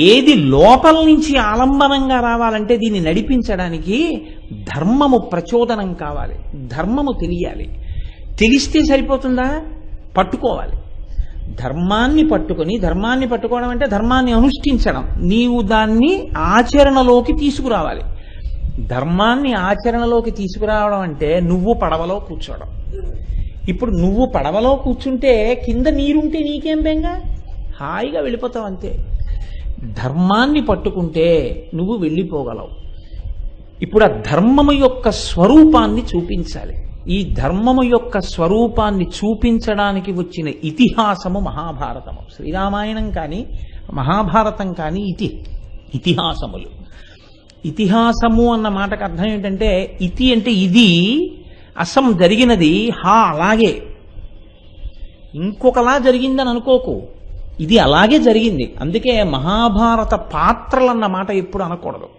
ఏది లోపల నుంచి ఆలంబనంగా రావాలంటే దీన్ని నడిపించడానికి ధర్మము ప్రచోదనం కావాలి, ధర్మము తెలియాలి. తెలిస్తే సరిపోతుందా? పట్టుకోవాలి. ధర్మాన్ని పట్టుకోవడం అంటే ధర్మాన్ని అనుష్ఠించడం. నీవు దాన్ని ఆచరణలోకి తీసుకురావాలి. ధర్మాన్ని ఆచరణలోకి తీసుకురావడం అంటే నువ్వు పడవలో కూర్చోవడం. ఇప్పుడు నువ్వు పడవలో కూర్చుంటే కింద నీరుంటే నీకేం బెంగ? హాయిగా వెళ్ళిపోతావు అంతే. ధర్మాన్ని పట్టుకుంటే నువ్వు వెళ్ళిపోగలవు. ఇప్పుడు ఆ ధర్మము యొక్క స్వరూపాన్ని చూపించాలి. ఈ ధర్మము యొక్క స్వరూపాన్ని చూపించడానికి వచ్చిన ఇతిహాసము మహాభారతము. శ్రీరామాయణం కానీ మహాభారతం కానీ ఇతిహాసములు. ఇతిహాసము అన్న మాటకు అర్థం ఏంటంటే ఇతి అంటే ఇది, అసం జరిగినది, హా అలాగే ఇంకొకలా జరిగిందని అనుకోకు, ఇది అలాగే జరిగింది. అందుకే మహాభారత పాత్రలన్న మాట ఎప్పుడు అనకూడదు.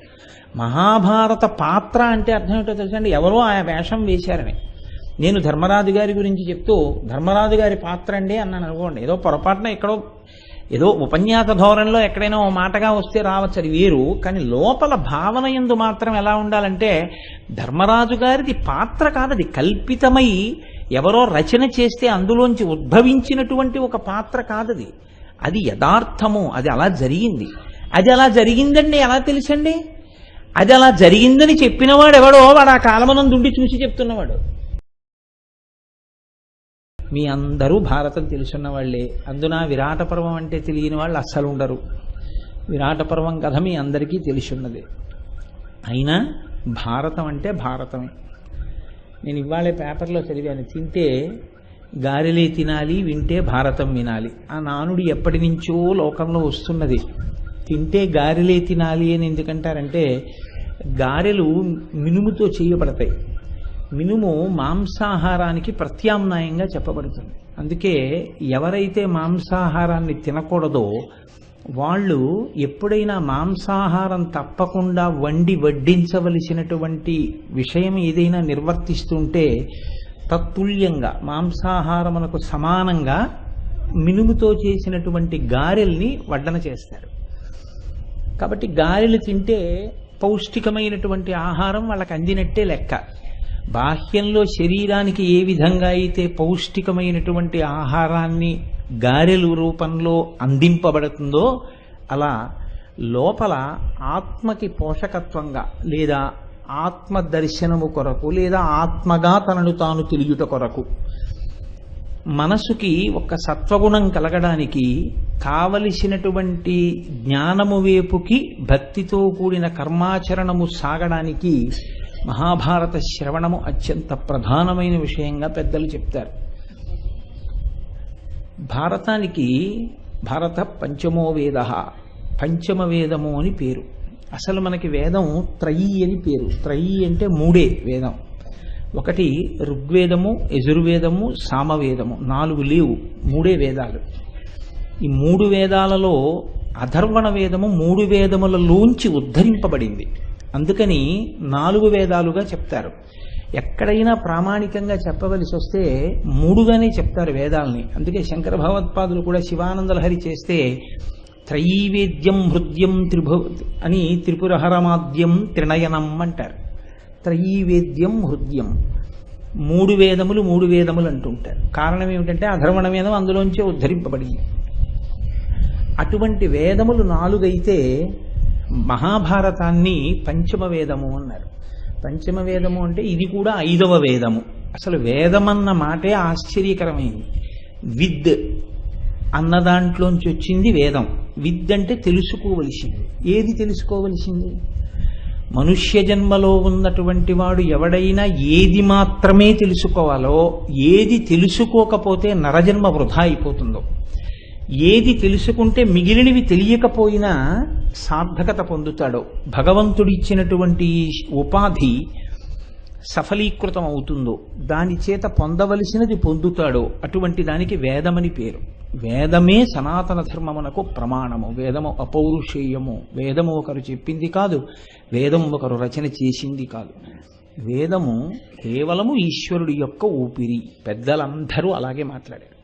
మహాభారత పాత్ర అంటే అర్థం ఏంటో తెలుసండి, ఎవరో ఆ వేషం వేశారని. నేను ధర్మరాజు గారి గురించి చెప్తూ ధర్మరాజు గారి పాత్ర అండి అన్నాను అనుకోండి, ఏదో పొరపాటున ఎక్కడో ఏదో ఉపన్యాస ధోరణిలో ఎక్కడైనా ఓ మాటగా వస్తే రావచ్చు, అది వేరు. కానీ లోపల భావన యందు మాత్రం ఎలా ఉండాలంటే ధర్మరాజు గారిది పాత్ర కాదది, కల్పితమై ఎవరో రచన చేస్తే అందులోంచి ఉద్భవించినటువంటి ఒక పాత్ర కాదది, అది యథార్థము, అది అలా జరిగింది. అది అలా జరిగిందండి ఎలా తెలుసండి? అది అలా జరిగిందని చెప్పినవాడు ఎవడో వాడు ఆ కాలమనందుండి చూసి చెప్తున్నవాడు. మీ అందరూ భారతం తెలుసున్న వాళ్ళే, అందున విరాట పర్వం అంటే తెలియని వాళ్ళు అస్సలు ఉండరు. విరాట పర్వం కథ మీ అందరికీ తెలిసున్నదే. అయినా భారతం అంటే భారతమే. నేను ఇవాళే పేపర్లో చదివాను, తింటే గారెలే తినాలి, వింటే భారతం వినాలి. ఆ నానుడి ఎప్పటి నుంచో లోకంలో వస్తున్నది. తింటే గారెలే తినాలి అని ఎందుకంటారంటే గారెలు మినుముతో చేయబడతాయి. మినుము మాంసాహారానికి ప్రత్యామ్నాయంగా చెప్పబడుతుంది. అందుకే ఎవరైతే మాంసాహారాన్ని తినకూడదో వాళ్ళు ఎప్పుడైనా మాంసాహారం తప్పకుండా వడ్డించవలసినటువంటి విషయం ఏదైనా నిర్వర్తిస్తుంటే తత్తుల్యంగా మాంసాహారమునకు సమానంగా మినుముతో చేసినటువంటి గారెల్ని వడ్డన చేస్తారు. కాబట్టి గారెలు తింటే పౌష్టికమైనటువంటి ఆహారం వాళ్ళకి అందినట్టే లెక్క. బాహ్యంలో శరీరానికి ఏ విధంగా అయితే పౌష్టికమైనటువంటి ఆహారాన్ని గారెలు రూపంలో అందింపబడుతుందో అలా లోపల ఆత్మకి పోషకత్వంగా లేదా ఆత్మ దర్శనము కొరకు లేదా ఆత్మగా తనను తాను తెలియుట కొరకు మనసుకి ఒక సత్వగుణం కలగడానికి కావలసినటువంటి జ్ఞానము వైపుకి భక్తితో కూడిన కర్మాచరణము సాగడానికి మహాభారత శ్రవణము అత్యంత ప్రధానమైన విషయంగా పెద్దలు చెప్తారు. భారతానికి భారత పంచమో వేద, పంచమ వేదము అని పేరు. అసలు మనకి వేదం త్రయీ అని పేరు. త్రయీ అంటే మూడే వేదం. ఒకటి ఋగ్వేదము, యజుర్వేదము, సామవేదము, 4 లేవు, మూడే వేదాలు. ఈ 3 వేదాలలో అథర్వణ వేదము 3 వేదములలోంచి ఉద్ధరింపబడింది. అందుకని 4 వేదాలుగా చెప్తారు. ఎక్కడైనా ప్రామాణికంగా చెప్పవలసి వస్తే 3గానే చెప్తారు వేదాలని. అందుకే శంకర భగవత్పాదులు కూడా శివానందలహరి చేస్తే త్రయీవేద్యం హృద్యం అని త్రిపురహరమాద్యం త్రినయనం అంటారు. త్రయీవేద్యం హృద్యం, 3 వేదములు 3 వేదములు అంటుంటారు. కారణం ఏమిటంటే అధర్వణ వేదం అందులోంచే ఉద్ధరింపబడింది. అటువంటి వేదములు 4 అయితే మహాభారతాన్ని పంచమ వేదము అన్నారు. పంచమ వేదము అంటే ఇది కూడా 5వ వేదము. అసలు వేదమన్న మాటే ఆశ్చర్యకరమైంది. విద్ అన్న దాంట్లోంచి వచ్చింది వేదం. విద్ అంటే తెలుసుకోవలసింది. ఏది తెలుసుకోవలసింది? మనుష్య జన్మలో ఉన్నటువంటి వాడు ఎవడైనా ఏది మాత్రమే తెలుసుకోవాలో, ఏది తెలుసుకోకపోతే నరజన్మ వృధా అయిపోతుందో, ఏది తెలుసుకుంటే మిగిలినవి తెలియకపోయినా సార్థకత పొందుతాడో, భగవంతుడిచ్చినటువంటి ఉపాధి సఫలీకృతం అవుతుందో, దాని చేత పొందవలసినది పొందుతాడో అటువంటి దానికి వేదమని పేరు. వేదమే సనాతన ధర్మమునకు ప్రమాణము. వేదము అపౌరుషేయము. వేదము ఒకరు చెప్పింది కాదు, వేదము ఒకరు రచన చేసింది కాదు. వేదము కేవలము ఈశ్వరుడి యొక్క ఊపిరి. పెద్దలందరూ అలాగే మాట్లాడారు.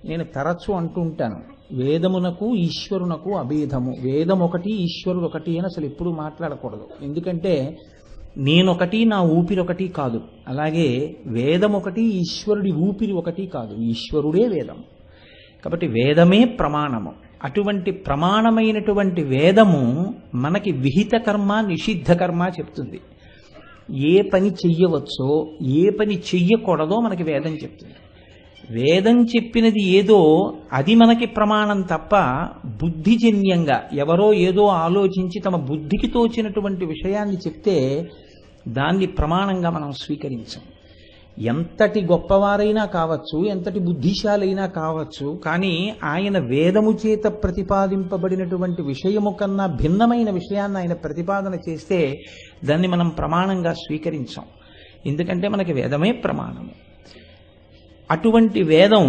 నేను తరచూ అంటూ ఉంటాను, వేదమునకు ఈశ్వరునకు అభేదము. వేదం ఒకటి, ఈశ్వరుడు ఒకటి అని అసలు ఎప్పుడు మాట్లాడకూడదు. ఎందుకంటే నేనొకటి, నా ఊపిరి ఒకటి కాదు. అలాగే వేదం ఒకటి, ఈశ్వరుడి ఊపిరి ఒకటి కాదు. ఈశ్వరుడే వేదం. కాబట్టి వేదమే ప్రమాణము. అటువంటి ప్రమాణమైనటువంటి వేదము మనకి విహిత కర్మ, నిషిద్ధ కర్మ చెప్తుంది. ఏ పని చెయ్యవచ్చో, ఏ పని చెయ్యకూడదో మనకి వేదం చెప్తుంది. వేదం చెప్పినది ఏదో అది మనకి ప్రమాణం తప్ప, బుద్ధిజన్యంగా ఎవరో ఏదో ఆలోచించి తమ బుద్ధికి తోచినటువంటి విషయాన్ని చెప్తే దాన్ని ప్రమాణంగా మనం స్వీకరించాం. ఎంతటి గొప్పవారైనా కావచ్చు, ఎంతటి బుద్ధిశాలైనా కావచ్చు, కానీ ఆయన వేదము చేత ప్రతిపాదింపబడినటువంటి విషయము కన్నా భిన్నమైన విషయాన్ని ఆయన ప్రతిపాదన చేస్తే దాన్ని మనం ప్రమాణంగా స్వీకరించాం. ఎందుకంటే మనకి వేదమే ప్రమాణము. అటువంటి వేదం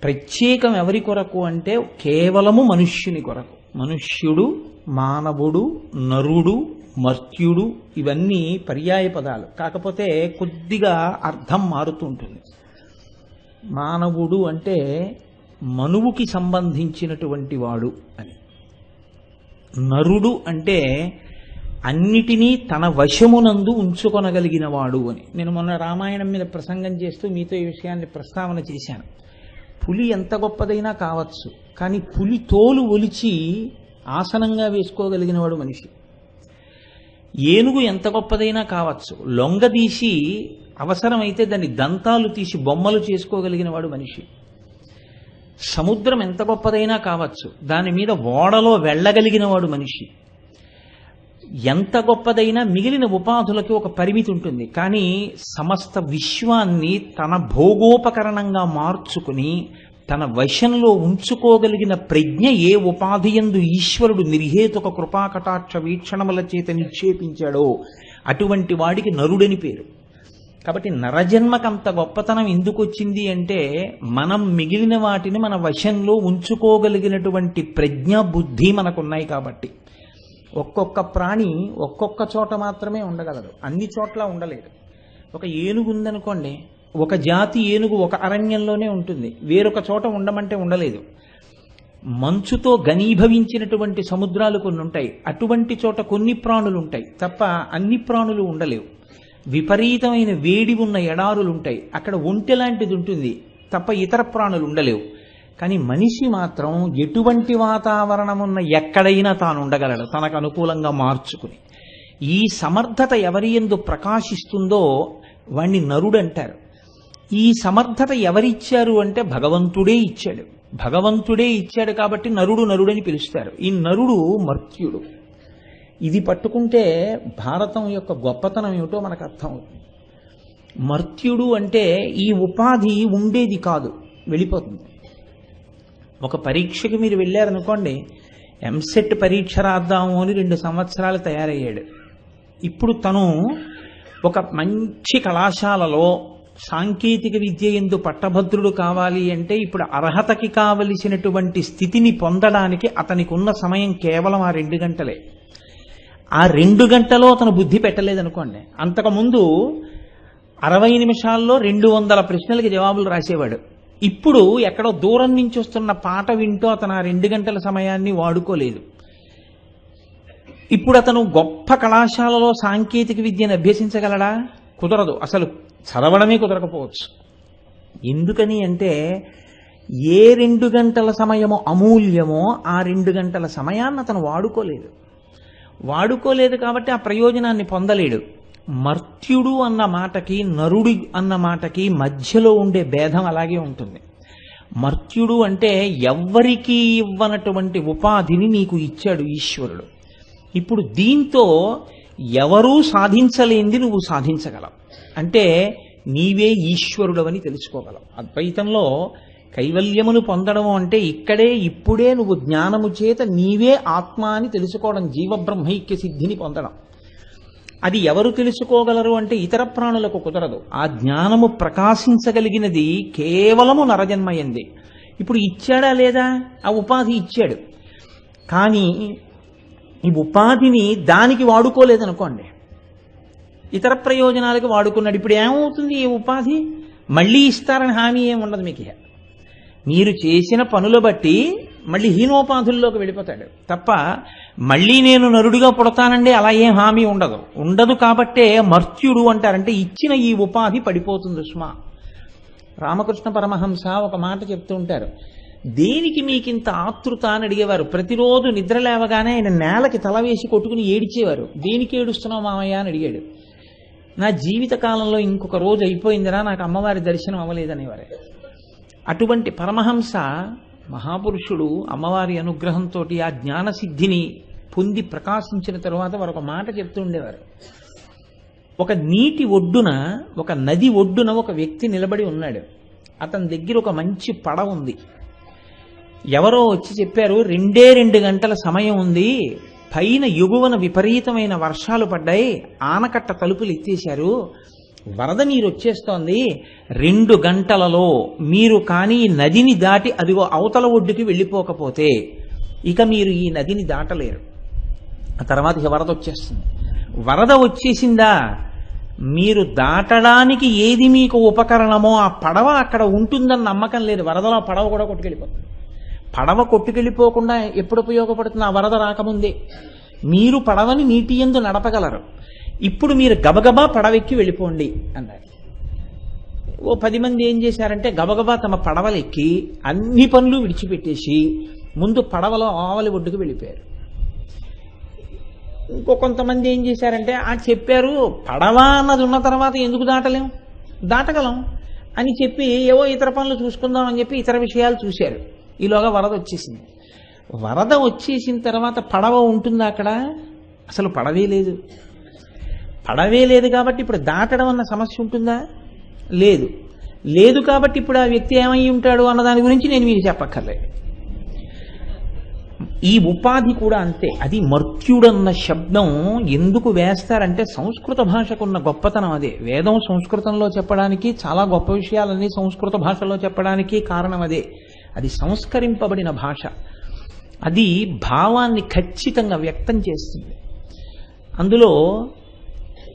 ప్రత్యేకం ఎవరి కొరకు అంటే కేవలము మనుష్యుని కొరకు. మనుష్యుడు, మానవుడు, నరుడు, మర్త్యుడు ఇవన్నీ పర్యాయ పదాలు. కాకపోతే కొద్దిగా అర్థం మారుతూ ఉంటుంది. మానవుడు అంటే మనువుకి సంబంధించినటువంటి వాడు అని. నరుడు అంటే అన్నిటినీ తన వశమునందు ఉంచుకొనగలిగిన వాడు అని. నేను మొన్న రామాయణం మీద ప్రసంగం చేస్తూ మీతో ఈ విషయాన్ని ప్రస్తావన చేశాను. పులి ఎంత గొప్పదైనా కావచ్చు, కానీ పులి తోలు ఒలిచి ఆసనంగా వేసుకోగలిగిన వాడు మనిషి. ఏనుగు ఎంత గొప్పదైనా కావచ్చు, లొంగదీసి అవసరమైతే దాన్ని దంతాలు తీసి బొమ్మలు చేసుకోగలిగిన వాడు మనిషి. సముద్రం ఎంత గొప్పదైనా కావచ్చు, దాని మీద ఓడలో వెళ్ళగలిగిన వాడు మనిషి. ఎంత గొప్పదైనా మిగిలిన ఉపాధులకి ఒక పరిమితి ఉంటుంది. కానీ సమస్త విశ్వాన్ని తన భోగోపకరణంగా మార్చుకుని తన వశంలో ఉంచుకోగలిగిన ప్రజ్ఞ ఏ ఉపాధియందు ఈశ్వరుడు నిర్హేతుక కృపాకటాక్ష వీక్షణముల చేత నిక్షేపించాడో అటువంటి వాడికి నరుడని పేరు. కాబట్టి నరజన్మకంత గొప్పతనం ఎందుకు వచ్చింది అంటే మనం మిగిలిన వాటిని మన వశంలో ఉంచుకోగలిగినటువంటి ప్రజ్ఞ, బుద్ధి మనకున్నాయి కాబట్టి. ఒక్కొక్క ప్రాణి ఒక్కొక్క చోట మాత్రమే ఉండగలదు, అన్ని చోట్ల ఉండలేదు. ఒక ఏనుగు ఉందనుకోండి, ఒక జాతి ఏనుగు ఒక అరణ్యంలోనే ఉంటుంది, వేరొక చోట ఉండమంటే ఉండలేదు. మంచుతో ఘనీభవించినటువంటి సముద్రాలు కొన్ని ఉంటాయి, అటువంటి చోట కొన్ని ప్రాణులు ఉంటాయి తప్ప అన్ని ప్రాణులు ఉండలేవు. విపరీతమైన వేడి ఉన్న ఎడారులు ఉంటాయి, అక్కడ ఒంటె లాంటిది ఉంటుంది తప్ప ఇతర ప్రాణులు ఉండలేవు. కానీ మనిషి మాత్రం ఎటువంటి వాతావరణం ఉన్న ఎక్కడైనా తాను ఉండగలడు, తనకు అనుకూలంగా మార్చుకుని. ఈ సమర్థత ఎవరి యందు ప్రకాశిస్తుందో వాణ్ణి నరుడు అంటారు. ఈ సమర్థత ఎవరిచ్చారు అంటే భగవంతుడే ఇచ్చాడు. భగవంతుడే ఇచ్చాడు కాబట్టి నరుడు నరుడని పిలుస్తారు. ఈ నరుడు మర్త్యుడు. ఇది పట్టుకుంటే భారతం యొక్క గొప్పతనం ఏమిటో మనకు అర్థమవుతుంది. మర్త్యుడు అంటే ఈ ఉపాధి ఉండేది కాదు, వెళ్ళిపోతుంది. ఒక పరీక్షకి మీరు వెళ్ళారనుకోండి, ఎంసెట్ పరీక్ష రాద్దాము అని 2 సంవత్సరాలు తయారయ్యాడు. ఇప్పుడు తను ఒక మంచి కళాశాలలో సాంకేతిక విద్య యందు పట్టభద్రుడు కావాలి అంటే ఇప్పుడు అర్హతకి కావలసినటువంటి స్థితిని పొందడానికి అతనికి ఉన్న సమయం కేవలం ఆ 2 గంటలే. ఆ 2 గంటలో అతను బుద్ధి పెట్టలేదనుకోండి, అంతకుముందు 60 నిమిషాల్లో 200 ప్రశ్నలకి జవాబులు రాసేవాడు. ఇప్పుడు ఎక్కడో దూరం నుంచి వస్తున్న పాట వింటూ అతను ఆ 2 గంటల సమయాన్ని వాడుకోలేదు. ఇప్పుడు అతను గొప్ప కళాశాలలో సాంకేతిక విద్యను అభ్యసించగలడా? కుదరదు. అసలు చదవడమే కుదరకపోవచ్చు. ఎందుకని అంటే ఏ 2 గంటల సమయమో అమూల్యమో ఆ 2 గంటల సమయాన్ని అతను వాడుకోలేదు కాబట్టి ఆ ప్రయోజనాన్ని పొందలేడు. మర్త్యుడు అన్న మాటకి నరుడు అన్న మాటకి మధ్యలో ఉండే భేదం అలాగే ఉంటుంది. మర్త్యుడు అంటే ఎవ్వరికీ ఇవ్వనటువంటి ఉపాధిని నీకు ఇచ్చాడు ఈశ్వరుడు. ఇప్పుడు దీంతో ఎవరూ సాధించలేంది నువ్వు సాధించగలవు. అంటే నీవే ఈశ్వరుడవని తెలుసుకోగలవు. అద్వైతంలో కైవల్యమును పొందడం అంటే ఇక్కడే ఇప్పుడే నువ్వు జ్ఞానము చేత నీవే ఆత్మ అని తెలుసుకోవడం, జీవబ్రహ్మైక్య సిద్ధిని పొందడం. అది ఎవరు తెలుసుకోగలరు అంటే ఇతర ప్రాణులకు కుదరదు. ఆ జ్ఞానము ప్రకాశించగలిగినది కేవలము నరజన్మయంది. ఇప్పుడు ఇచ్చాడా లేదా? ఆ ఉపాధి ఇచ్చాడు, కానీ ఈ ఉపాధిని దానికి వాడుకోలేదనుకోండి, ఇతర ప్రయోజనాలకు వాడుకున్నాడు. ఇప్పుడు ఏమవుతుంది? ఈ ఉపాధి మళ్ళీ ఇస్తారని హామీ ఏమి ఉండదు మీకు. మీరు చేసిన పనులు బట్టి మళ్ళీ హీనోపాధుల్లోకి వెళ్ళిపోతాడు తప్ప మళ్ళీ నేను నరుడిగా పుడతానండి అలా ఏం హామీ ఉండదు కాబట్టే మర్త్యుడు అంటారంటే ఇచ్చిన ఈ ఉపాధి పడిపోతుంది సుమా. రామకృష్ణ పరమహంస ఒక మాట చెప్తూ ఉంటారు, దేనికి మీకింత ఆతృత అని అడిగేవారు. ప్రతిరోజు నిద్ర లేవగానే ఆయన నేలకి తల వేసి కొట్టుకుని ఏడిచేవారు. దేనికి ఏడుస్తున్నావు మామయ్య అని అడిగాడు. నా జీవిత కాలంలో ఇంకొక రోజు అయిపోయిందిరా, నాకు అమ్మవారి దర్శనం అవ్వలేదనేవారు. అటువంటి పరమహంస మహాపురుషుడు అమ్మవారి అనుగ్రహంతో ఆ జ్ఞానసిద్ధిని పొంది ప్రకాశించిన తరువాత వారు ఒక మాట చెప్తూ ఉండేవారు. ఒక నీటి ఒడ్డున, ఒక నది ఒడ్డున ఒక వ్యక్తి నిలబడి ఉన్నాడు. అతని దగ్గర ఒక మంచి పడవ ఉంది. ఎవరో వచ్చి చెప్పారు, 2 గంటల సమయం ఉంది, పైన ఎగువన విపరీతమైన వర్షాలు పడ్డాయి, ఆనకట్ట తలుపులు ఎత్తేశారు, వరద నీరు వచ్చేస్తోంది, 2 గంటలలో మీరు కానీ నదిని దాటి అదిగో అవతల ఒడ్డుకి వెళ్ళిపోకపోతే ఇక మీరు ఈ నదిని దాటలేరు. ఆ తర్వాత ఇక వరద వచ్చేస్తుంది. వరద వచ్చేసిందా, మీరు దాటడానికి ఏది మీకు ఉపకరణమో ఆ పడవ అక్కడ ఉంటుందని నమ్మకం లేదు. వరదలో పడవ కూడా కొట్టుకెళ్ళిపోతుంది. పడవ కొట్టుకెళ్ళిపోకుండా ఎప్పుడు ఉపయోగపడుతుంది? ఆ వరద రాకముందే. మీరు పడవని నీటి యందు నడపగలరు. ఇప్పుడు మీరు గబగబా పడవెక్కి వెళ్ళిపోండి అన్నారు. ఓ 10 మంది ఏం చేశారంటే గబగబా తమ పడవలెక్కి అన్ని పనులు విడిచిపెట్టేసి ముందు పడవలో ఆవలి ఒడ్డుకు వెళ్ళిపోయారు. ఇంకో కొంతమంది ఏం చేశారంటే చెప్పారు, పడవ అన్నది ఉన్న తర్వాత ఎందుకు దాటగలం అని చెప్పి ఏవో ఇతర పనులు చూసుకుందాం అని చెప్పి ఇతర విషయాలు చూశారు. ఈలోగా వరద వచ్చేసింది. వరద వచ్చేసిన తర్వాత పడవ ఉంటుందా అక్కడ? అసలు పడవే లేదు కాబట్టి ఇప్పుడు దాటడం అన్న సమస్య ఉంటుందా? లేదు కాబట్టి ఇప్పుడు ఆ వ్యక్తి ఏమై ఉంటాడు అన్న దాని గురించి నేను మీరు చెప్పక్కర్లేదు. ఈ ఉపాధి కూడా అంతే. అది మర్త్యుడన్న శబ్దం ఎందుకు వేస్తారంటే సంస్కృత భాషకున్న గొప్పతనం అదే. వేదం సంస్కృతంలో చెప్పడానికి, చాలా గొప్ప విషయాలన్నీ సంస్కృత భాషలో చెప్పడానికి కారణం అదే. అది సంస్కరింపబడిన భాష. అది భావాన్ని ఖచ్చితంగా వ్యక్తం చేస్తుంది. అందులో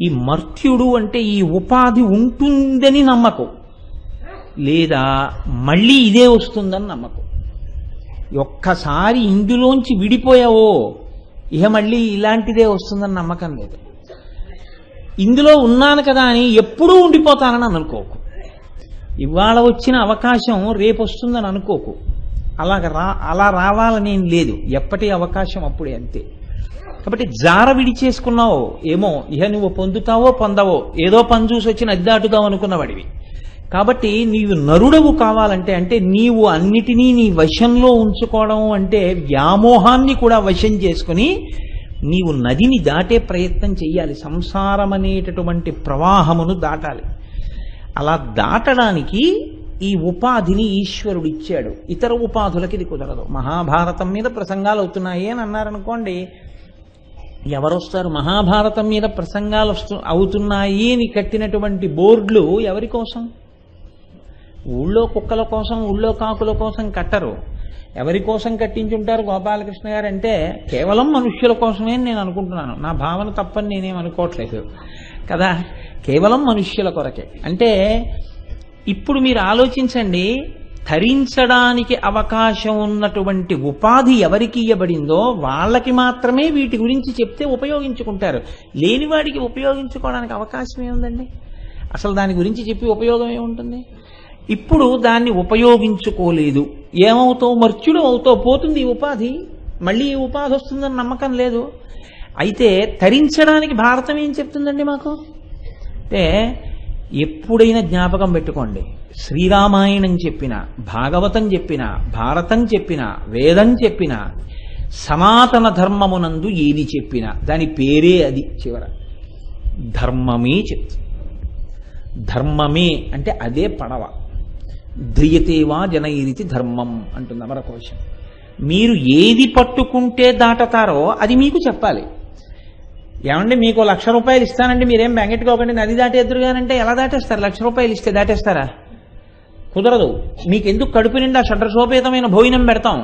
ఈ మర్త్యుడు అంటే ఈ ఉపాధి ఉంటుందని నమ్మకం, లేదా మళ్ళీ ఇదే వస్తుందని నమ్మకం. ఒక్కసారి ఇందులోంచి విడిపోయావో ఇక మళ్ళీ ఇలాంటిదే వస్తుందని నమ్మకం లేదు. ఇందులో ఉన్నాను కదా అని ఎప్పుడూ ఉండిపోతానని అనుకోకు. ఇవాళ వచ్చిన అవకాశం రేపు వస్తుందని అనుకోకు. అలా రావాలని లేదు. ఎప్పటి అవకాశం అప్పుడే, అంతే. కాబట్టి జార విడిచేసుకున్నావో ఏమో, ఇక నువ్వు పొందవో, ఏదో పని చూసి వచ్చి నద్దాటుదాం అనుకున్నవాడివి. కాబట్టి నీవు నరుడవు కావాలంటే, అంటే నీవు అన్నిటినీ నీ వశంలో ఉంచుకోవడం అంటే వ్యామోహాన్ని కూడా వశం చేసుకుని నీవు నదిని దాటే ప్రయత్నం చెయ్యాలి. సంసారం అనేటటువంటి ప్రవాహమును దాటాలి. అలా దాటడానికి ఈ ఉపాధిని ఈశ్వరుడు ఇచ్చాడు. ఇతర ఉపాధులకి ఇది కుదరదు. మహాభారతం మీద ప్రసంగాలు అవుతున్నాయి అని అన్నారనుకోండి, ఎవరొస్తారు? మహాభారతం మీద ప్రసంగాలు అవుతున్నాయి అని కట్టినటువంటి బోర్డులు ఎవరి కోసం? ఊళ్ళో కుక్కల కోసం, ఊళ్ళో కాకుల కోసం కట్టరు. ఎవరి కోసం కట్టించుంటారు గోపాలకృష్ణ గారు అంటే కేవలం మనుష్యుల కోసమే నేను అనుకుంటున్నాను. నా భావన తప్పని నేనేం అనుకోవట్లేదు కదా, కేవలం మనుష్యుల కొరకే. అంటే ఇప్పుడు మీరు ఆలోచించండి, ధరించడానికి అవకాశం ఉన్నటువంటి ఉపాధి ఎవరికి ఇవ్వబడిందో వాళ్ళకి మాత్రమే వీటి గురించి చెప్తే ఉపయోగించుకుంటారు. లేనివాడికి ఉపయోగించుకోవడానికి అవకాశం ఏముందండి? అసలు దాని గురించి చెప్పి ఉపయోగం ఏముంటుంది? ఇప్పుడు దాన్ని ఉపయోగించుకోలేదు, ఏమవుతావు? మర్త్యుడు అవుతావు. పోతుంది ఈ ఉపాధి. మళ్ళీ ఈ ఉపాధి వస్తుందని నమ్మకం లేదు. అయితే తరించడానికి భారతం ఏం చెప్తుందండి మాకు అంటే, ఎప్పుడైనా జ్ఞాపకం పెట్టుకోండి, శ్రీరామాయణం చెప్పిన, భాగవతం చెప్పిన, భారతం చెప్పిన, వేదం చెప్పిన, సనాతన ధర్మమునందు ఏది చెప్పినా దాని పేరే అది. చివర ధర్మమే చెప్తుంది. ధర్మమే అంటే అదే పడవ. ధ్రియతేవా జనైరితి ధర్మం అంటుంది అమరకోశం. మీరు ఏది పట్టుకుంటే దాటతారో అది మీకు చెప్పాలి. ఏమంటే మీకు 1,00,000 రూపాయలు ఇస్తానండి, మీరేం బెంగెట్టుకోకండి, నది దాటేద్దరుగానంటే ఎలా దాటేస్తారు? 1,00,000 రూపాయలు ఇస్తే దాటేస్తారా? కుదరదు. మీకెందుకు కడుపు నిండా షడ్రసోపేతమైన భోజనం పెడతాం,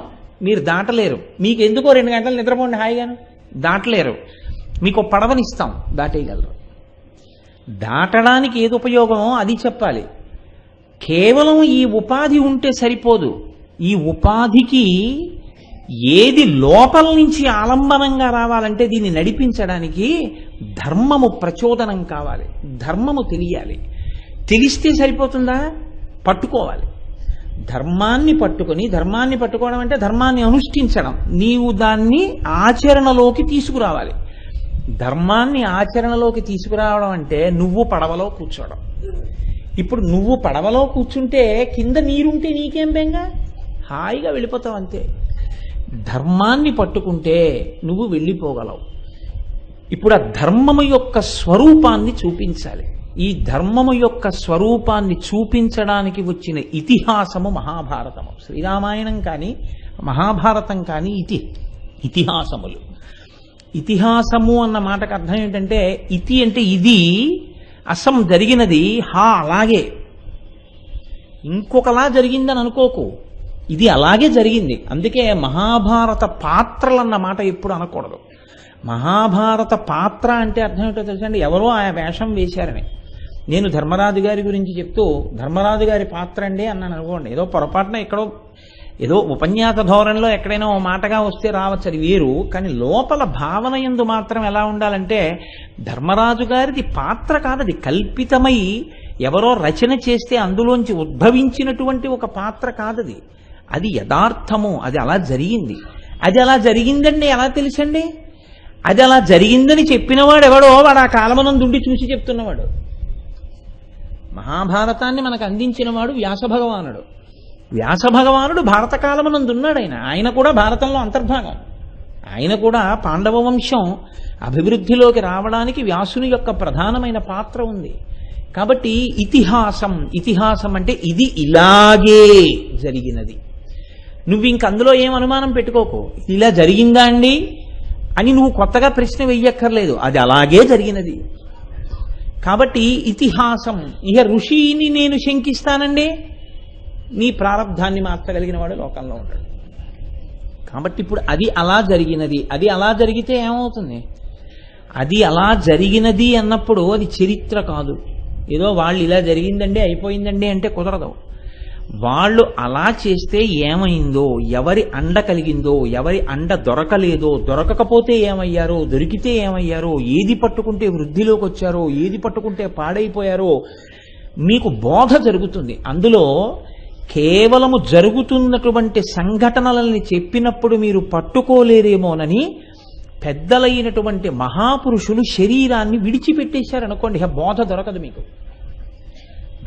మీరు దాటలేరు. మీకెందుకో 2 గంటలు నిద్రపోండి హాయిగాను, దాటలేరు. మీకు పడవనిస్తాం, దాటేయగలరు. దాటడానికి ఏది ఉపయోగమో అది చెప్పాలి. కేవలం ఈ ఉపాధి ఉంటే సరిపోదు. ఈ ఉపాధికి ఏది లోపల నుంచి ఆలంబనంగా రావాలంటే దీన్ని నడిపించడానికి ధర్మము ప్రచోదనం కావాలి, ధర్మము తెలియాలి. తెలిస్తే సరిపోతుందా? పట్టుకోవాలి. ధర్మాన్ని పట్టుకోవడం అంటే ధర్మాన్ని అనుష్ఠించడం. నీవు దాన్ని ఆచరణలోకి తీసుకురావాలి. ధర్మాన్ని ఆచరణలోకి తీసుకురావడం అంటే నువ్వు పడవలో కూర్చోవడం. ఇప్పుడు నువ్వు పడవలో కూర్చుంటే కింద నీరుంటే నీకేం బెంగ? హాయిగా వెళ్ళిపోతావు అంతే. ధర్మాన్ని పట్టుకుంటే నువ్వు వెళ్ళిపోగలవు. ఇప్పుడు ఆ ధర్మము యొక్క స్వరూపాన్ని చూపించాలి. ఈ ధర్మము యొక్క స్వరూపాన్ని చూపించడానికి వచ్చిన ఇతిహాసము మహాభారతము. శ్రీరామాయణం కానీ మహాభారతం కానీ ఇతిహాసములు. ఇతిహాసము అన్న మాటకు అర్థం ఏంటంటే ఇతి అంటే ఇది, అసం జరిగినది, హా అలాగే ఇంకొకలా జరిగిందని అనుకోకు. ఇది అలాగే జరిగింది. అందుకే మహాభారత పాత్రలన్న మాట ఎప్పుడు అనకూడదు. మహాభారత పాత్ర అంటే అర్థం ఏంటో తెలుసండి, ఎవరో ఆ వేషం వేశారని. నేను ధర్మరాజు గారి గురించి చెప్తూ ధర్మరాజు గారి పాత్ర అండి అన్నాను అనుకోండి, ఏదో పొరపాటున ఎక్కడో ఏదో ఉపన్యాస ధోరణిలో ఎక్కడైనా ఓ మాటగా వస్తే రావచ్చు, అది వేరు. కానీ లోపల భావన యందు మాత్రం ఎలా ఉండాలంటే ధర్మరాజు గారిది పాత్ర కాదు, అది కల్పితమై ఎవరో రచన చేస్తే అందులోంచి ఉద్భవించినటువంటి ఒక పాత్ర కాదది. అది యథార్థము, అది అలా జరిగింది. అది అలా జరిగిందండి ఎలా తెలుసండి? అది అలా జరిగిందని చెప్పినవాడు ఎవడో వాడు ఆ కాలమనందుండి చూసి చెప్తున్నవాడు. మహాభారతాన్ని మనకు అందించిన వాడు వ్యాసభగవానుడు. వ్యాసభగవానుడు భారత కాలమనందున్నాడు. ఆయన కూడా భారతంలో అంతర్భాగం. ఆయన కూడా పాండవ వంశం అభివృద్ధిలోకి రావడానికి వ్యాసుని యొక్క ప్రధానమైన పాత్ర ఉంది. కాబట్టి ఇతిహాసం అంటే ఇది ఇలాగే జరిగినది. నువ్వు ఇంక అందులో ఏం అనుమానం పెట్టుకోకు. ఇలా జరిగిందా అండి అని నువ్వు కొత్తగా ప్రశ్న వెయ్యక్కర్లేదు, అది అలాగే జరిగినది. కాబట్టి ఇతిహాసం. ఇక ఋషిని నేను శంకిస్తానండి, నీ ప్రారంధాన్ని మార్చగలిగిన వాడు లోకంలో ఉంటాడు. కాబట్టి ఇప్పుడు అది అలా జరిగినది. అది అలా జరిగితే ఏమవుతుంది? అది అలా జరిగినది అన్నప్పుడు అది చరిత్ర కాదు. ఏదో వాళ్ళు ఇలా జరిగిందండి అయిపోయిందండి అంటే కుదరదు. వాళ్ళు అలా చేస్తే ఏమైందో, ఎవరి అండ కలిగిందో, ఎవరి అండ దొరకలేదో, దొరకకపోతే ఏమయ్యారో, దొరికితే ఏమయ్యారో, ఏది పట్టుకుంటే వృద్ధిలోకి వచ్చారో, ఏది పట్టుకుంటే పాడైపోయారో మీకు బోధ జరుగుతుంది. అందులో కేవలము జరుగుతున్నటువంటి సంఘటనలని చెప్పినప్పుడు మీరు పట్టుకోలేరేమోనని పెద్దలైనటువంటి మహాపురుషులు శరీరాన్ని విడిచిపెట్టేశారనుకోండి, బోధ దొరకదు మీకు.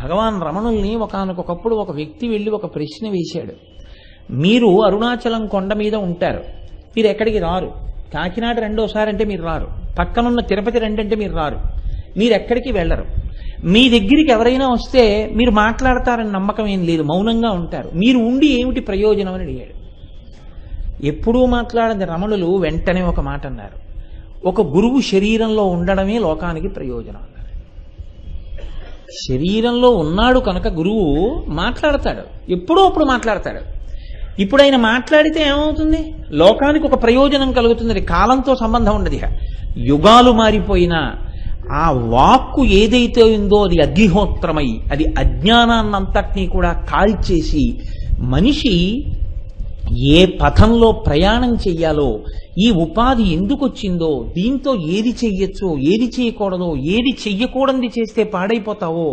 భగవాన్ రమణుల్ని ఒకానొకప్పుడు ఒక వ్యక్తి వెళ్ళి ఒక ప్రశ్న వేశాడు. మీరు అరుణాచలం కొండ మీద ఉంటారు, మీరు ఎక్కడికి రారు. కాకినాడ రెండోసారి అంటే మీరు రారు. పక్కనున్న తిరుపతి రెండంటే మీరు రారు. మీరు ఎక్కడికి వెళ్ళరు. మీ దగ్గరికి ఎవరైనా వస్తే మీరు మాట్లాడతారని నమ్మకం ఏం లేదు, మౌనంగా ఉంటారు. మీరు ఉండి ఏమిటి ప్రయోజనం అని అడిగాడు. ఎప్పుడూ మాట్లాడని రమణులు వెంటనే ఒక మాట అన్నారు, ఒక గురువు శరీరంలో ఉండడమే లోకానికి ప్రయోజనం అన్నారు. శరీరంలో ఉన్నాడు కనుక గురువు మాట్లాడతాడు, ఎప్పుడో అప్పుడు మాట్లాడతాడు. ఇప్పుడు ఆయన మాట్లాడితే ఏమవుతుంది? లోకానికి ఒక ప్రయోజనం కలుగుతుంది. కాలంతో సంబంధం ఉండదు. యుగాలు మారిపోయినా ఆ వాక్కు ఏదైతే ఉందో అది అగ్నిహోత్రమై అది అజ్ఞానాన్నంతటినీ కూడా కాల్చేసి మనిషి ఏ పథంలో ప్రయాణం చెయ్యాలో, ఈ ఉపాధి ఎందుకు వచ్చిందో, దీంతో ఏది చెయ్యొచ్చో, ఏది చేయకూడదో, ఏది చెయ్యకూడనిది చేస్తే పాడైపోతావో,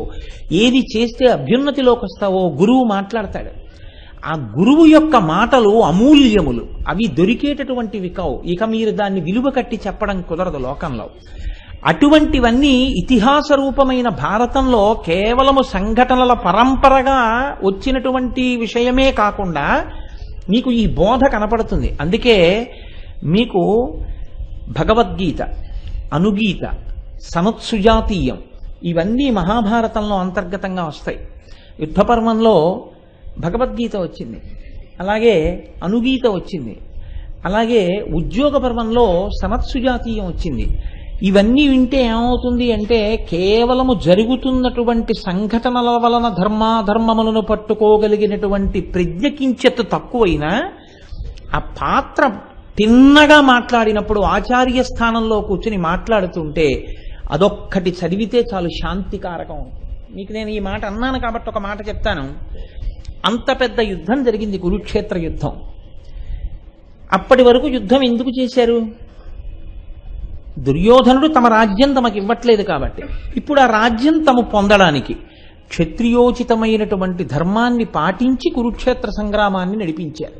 ఏది చేస్తే అభ్యున్నతిలోకి వస్తావో గురువు మాట్లాడతాడు. ఆ గురువు యొక్క మాటలు అమూల్యములు, అవి దొరికేటటువంటివి కావు. ఇక మీరు దాన్ని విలువ కట్టి చెప్పడం కుదరదు లోకంలో. అటువంటివన్నీ ఇతిహాస రూపమైన భారతంలో కేవలము సంఘటనల పరంపరగా వచ్చినటువంటి విషయమే కాకుండా మీకు ఈ బోధ కనపడుతుంది. అందుకే మీకు భగవద్గీత, అనుగీత, సనత్సుజాతీయం ఇవన్నీ మహాభారతంలో అంతర్గతంగా వస్తాయి. యుద్ధపర్వంలో భగవద్గీత వచ్చింది, అలాగే అనుగీత వచ్చింది, అలాగే ఉద్యోగ పర్వంలో సనత్సుజాతీయం వచ్చింది. ఇవన్నీ వింటే ఏమవుతుంది అంటే కేవలము జరుగుతున్నటువంటి సంఘటనల వలన ధర్మాధర్మములను పట్టుకోగలిగినటువంటి ప్రజ్ఞ కించెత్తు తక్కువైనా ఆ పాత్ర తిన్నగా మాట్లాడినప్పుడు ఆచార్య స్థానంలో కూర్చుని మాట్లాడుతుంటే అదొక్కటి చదివితే చాలు శాంతికారకం. మీకు నేను ఈ మాట అన్నాను కాబట్టి ఒక మాట చెప్తాను. అంత పెద్ద యుద్ధం జరిగింది, కురుక్షేత్ర యుద్ధం. అప్పటి వరకు యుద్ధం ఎందుకు చేశారు? దుర్యోధనుడు తమ రాజ్యం తమకు ఇవ్వట్లేదు కాబట్టి. ఇప్పుడు ఆ రాజ్యం తమ పొందడానికి క్షత్రియోచితమైనటువంటి ధర్మాన్ని పాటించి కురుక్షేత్ర సంగ్రామాన్ని నడిపించారు.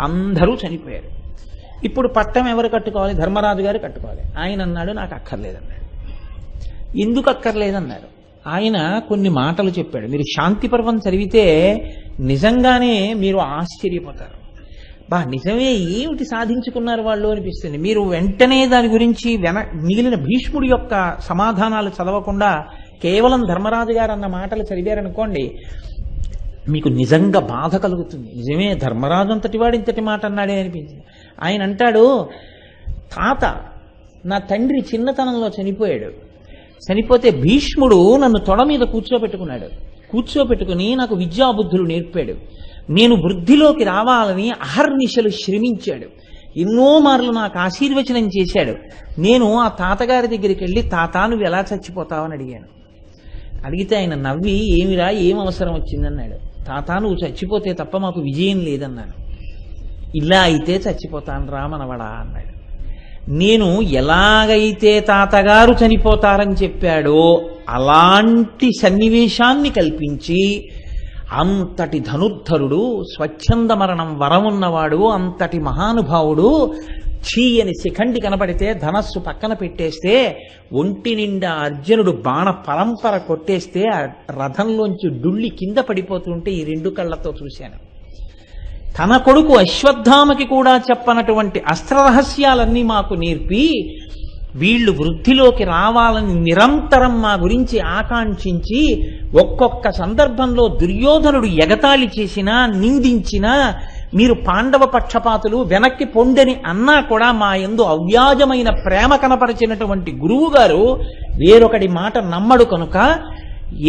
అందరూ చనిపోయారు. ఇప్పుడు పట్టం ఎవరు కట్టుకోవాలి? ధర్మరాజు గారు కట్టుకోవాలి. ఆయన అన్నాడు, నాకు అక్కర్లేదన్నాడు. ఎందుకు అక్కర్లేదన్నారు? ఆయన కొన్ని మాటలు చెప్పాడు. మీరు శాంతి పర్వం చదివితే నిజంగానే మీరు ఆశ్చర్యపోతారు. నిజమే, ఏమిటి సాధించుకున్నారు వాళ్ళు అనిపిస్తుంది. మీరు వెంటనే దాని గురించి మిగిలిన భీష్ముడి యొక్క సమాధానాలు చదవకుండా కేవలం ధర్మరాజు గారు అన్న మాటలు చదివారనుకోండి, మీకు నిజంగా బాధ కలుగుతుంది. నిజమే, ధర్మరాజు అంతటి వాడు ఇంతటి మాట అన్నాడే అనిపించింది. ఆయన అంటాడు, తాత నా తండ్రి చిన్నతనంలో చనిపోయాడు. చనిపోతే భీష్ముడు నన్ను తొడ మీద కూర్చోబెట్టుకున్నాడు. కూర్చోబెట్టుకుని నాకు విద్యాబుద్ధులు నేర్పాడు. నేను వృద్ధిలోకి రావాలని అహర్నిశలు శ్రమించాడు. ఎన్నో మార్లు నాకు ఆశీర్వచనం చేశాడు. నేను ఆ తాతగారి దగ్గరికి వెళ్ళి, తాత నువ్వు ఎలా చచ్చిపోతావని అడిగాను. అడిగితే ఆయన నవ్వి, ఏమిరా, ఏం అవసరం వచ్చిందన్నాడు. తాత నువ్వు చచ్చిపోతే తప్ప మాకు విజయం లేదన్నాను. ఇలా అయితే చచ్చిపోతాను రా మనవడా అన్నాడు. నేను ఎలాగైతే తాతగారు చనిపోతారని చెప్పాడో అలాంటి సన్నివేశాన్ని కల్పించి, అంతటి ధనుర్ధరుడు, స్వచ్ఛంద మరణం వరమున్నవాడు, అంతటి మహానుభావుడు చీయని శిఖండి కనపడితే ధనస్సు పక్కన పెట్టేస్తే, ఒంటి నిండా అర్జునుడు బాణ పరంపర కొట్టేస్తే ఆ రథంలోంచి డుళ్ళి కింద పడిపోతుంటే ఈ రెండు కళ్ళతో చూశాను. తన కొడుకు అశ్వత్థామకి కూడా చెప్పనటువంటి అస్త్రరహస్యాలన్నీ మాకు నేర్పి, వీళ్ళు వృద్ధిలోకి రావాలని నిరంతరం మా గురించి ఆకాంక్షించి, ఒక్కొక్క సందర్భంలో దుర్యోధనుడు ఎగతాళి చేసినా, నిందించినా, మీరు పాండవ పక్షపాతులు వెనక్కి పొండని అన్నా కూడా మా యందు అవ్యాజమైన ప్రేమ కనపరిచినటువంటి గురువు గారు వేరొకటి మాట నమ్మడు కనుక,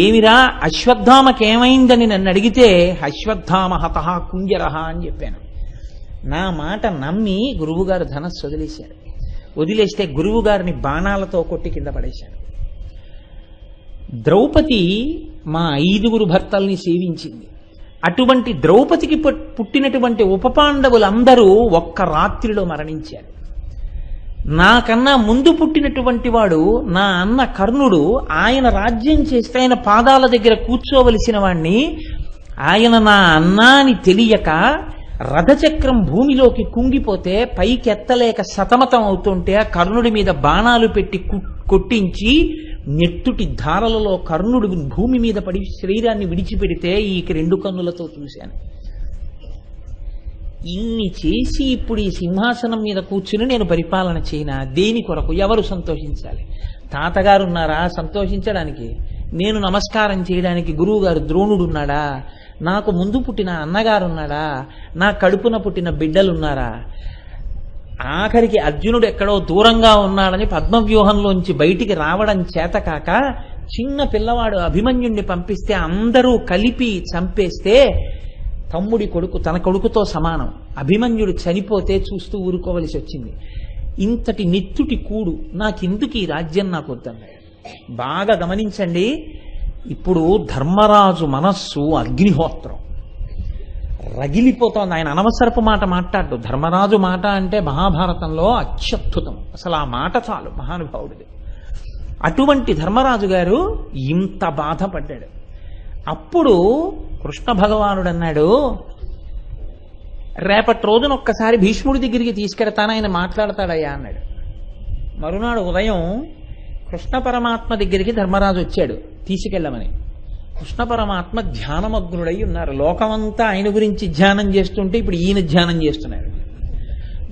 ఏమిరా అశ్వత్థామకేమైందని నన్ను అడిగితే, అశ్వత్థామ హతః కుంజరః అని చెప్పాను. నా మాట నమ్మి గురువుగారు ధనస్సు వదిలేశాడు. వదిలేస్తే గురువుగారిని బాణాలతో కొట్టి కింద పడేశాడు. ద్రౌపది మా 5 భర్తల్ని సేవించింది. అటువంటి ద్రౌపదికి పుట్టినటువంటి ఉపపాండవులందరూ ఒక్క రాత్రిలో మరణించారు. నాకన్నా ముందు పుట్టినటువంటి వాడు నా అన్న కర్ణుడు, ఆయన రాజ్యం చేస్తే ఆయన పాదాల దగ్గర కూర్చోవలసిన వాణ్ణి, ఆయన నా అన్నా అని తెలియక రథచక్రం భూమిలోకి కుంగిపోతే పైకెత్తలేక సతమతం అవుతుంటే ఆ కర్ణుడి మీద బాణాలు పెట్టి కొట్టించి నెత్తుటి ధారలలో కర్ణుడు భూమి మీద పడి శరీరాన్ని విడిచిపెడితే ఈ 2 కన్నులతో చూశాను. ఇన్ని చేసి ఇప్పుడు ఈ సింహాసనం మీద కూర్చుని నేను పరిపాలన చేయనా? దేని కొరకు? ఎవరు సంతోషించాలి? తాతగారున్నారా సంతోషించడానికి? నేను నమస్కారం చేయడానికి గురువుగారు ద్రోణుడున్నాడా? నాకు ముందు పుట్టిన అన్నగారున్నాడా? నా కడుపున పుట్టిన బిడ్డలున్నారా? ఆఖరికి అర్జునుడు ఎక్కడో దూరంగా ఉన్నాడని పద్మవ్యూహంలోంచి బయటికి రావడం చేతకాక చిన్న పిల్లవాడు అభిమన్యుణ్ణి పంపిస్తే అందరూ కలిపి చంపేస్తే, తమ్ముడి కొడుకు తన కొడుకుతో సమానం అభిమన్యుడు చనిపోతే చూస్తూ ఊరుకోవలసి వచ్చింది. ఇంతటి నెత్తుటి కూడు నాకెందుకు ఈ రాజ్యం, నాకు వద్దన్నాడు. బాగా గమనించండి, ఇప్పుడు ధర్మరాజు మనస్సు అగ్నిహోత్రం రగిలిపోతోంది. ఆయన అనవసరపు మాట మాట్లాడు. ధర్మరాజు మాట అంటే మహాభారతంలో అత్యద్భుతం. అసలు ఆ మాట చాలు మహానుభావుడిది. అటువంటి ధర్మరాజు గారు ఇంత బాధపడ్డాడు. అప్పుడు కృష్ణ భగవానుడు అన్నాడు, రేపటి రోజున ఒక్కసారి భీష్ముడి దగ్గరికి తీసుకెడతాను, ఆయన మాట్లాడతాడయ్యా అన్నాడు. మరునాడు ఉదయం కృష్ణ పరమాత్మ దగ్గరికి ధర్మరాజు వచ్చాడు తీసుకెళ్ళమని. కృష్ణ పరమాత్మ ధ్యానమగ్నుడై ఉన్నారు. లోకమంతా ఆయన గురించి ధ్యానం చేస్తుంటే ఇప్పుడు ఈయన ధ్యానం చేస్తున్నారు.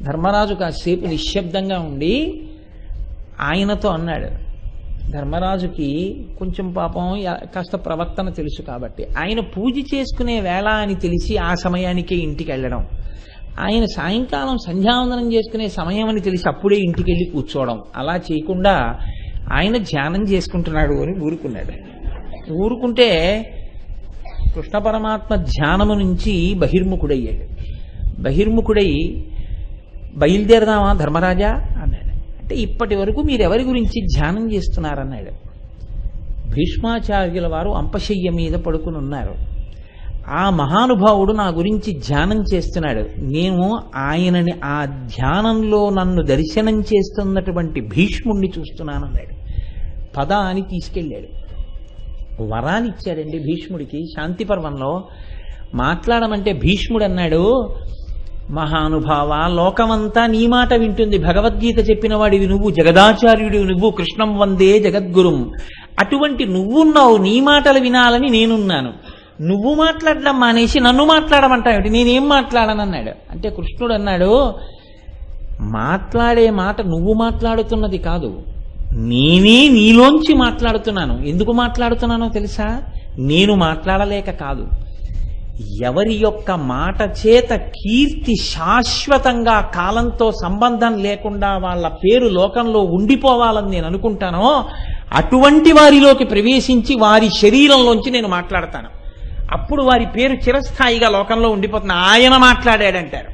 ధర్మరాజు కాసేపు నిశ్శబ్దంగా ఉండి ఆయనతో అన్నాడు. ధర్మరాజుకి కొంచెం పాపం కాస్త ప్రవర్తన తెలుసు కాబట్టి ఆయన పూజ చేసుకునే వేళ అని తెలిసి ఆ సమయానికే ఇంటికి వెళ్ళడం, ఆయన సాయంకాలం సంధ్యావందనం చేసుకునే సమయం అని తెలిసి అప్పుడే ఇంటికి వెళ్ళి కూర్చోవడం, అలా చేయకుండా ఆయన ధ్యానం చేసుకుంటున్నాడు అని ఊరుకున్నాడు. ఊరుకుంటే కృష్ణ పరమాత్మ ధ్యానము నుంచి బహిర్ముఖుడయ్యాడు. బహిర్ముఖుడై బయలుదేరదామా ధర్మరాజా అన్నాడు. అంటే ఇప్పటి వరకు మీరెవరి గురించి ధ్యానం చేస్తున్నారన్నాడు. భీష్మాచార్యుల వారు అంపశయ్య మీద పడుకుని ఉన్నారు. ఆ మహానుభావుడు నా గురించి ధ్యానం చేస్తున్నాడు. నేను ఆయనని ఆ ధ్యానంలో నన్ను దర్శనం చేస్తున్నటువంటి భీష్ముణ్ణి చూస్తున్నానన్నాడు. పద అని తీసుకెళ్ళాడు. వరాలు ఇచ్చాడండి భీష్ముడికి. శాంతి పర్వంలో మాట్లాడమంటే భీష్ముడు అన్నాడు, మహానుభావ, లోకమంతా నీ మాట వింటుంది, భగవద్గీత చెప్పిన వాడివి నువ్వు, జగదాచార్యుడు నువ్వు, కృష్ణం వందే జగద్గురుం. అటువంటి నువ్వున్నావు, నీ మాటలు వినాలని నేనున్నాను. నువ్వు మాట్లాడడం మానేసి నన్ను మాట్లాడమంటావు, నేనేం మాట్లాడనన్నాడు. అంటే కృష్ణుడు అన్నాడు, మాట్లాడే మాట నువ్వు మాట్లాడుతున్నది కాదు, నేనే నీలోంచి మాట్లాడుతున్నాను. ఎందుకు మాట్లాడుతున్నానో తెలుసా? నేను మాట్లాడలేక కాదు, ఎవరి యొక్క మాట చేత కీర్తి శాశ్వతంగా కాలంతో సంబంధం లేకుండా వాళ్ళ పేరు లోకంలో ఉండిపోవాలని నేను అనుకుంటానో అటువంటి వారిలోకి ప్రవేశించి వారి శరీరంలోంచి నేను మాట్లాడతాను. అప్పుడు వారి పేరు చిరస్థాయిగా లోకంలో ఉండిపోతుంది. ఆయన మాట్లాడాడంటారు.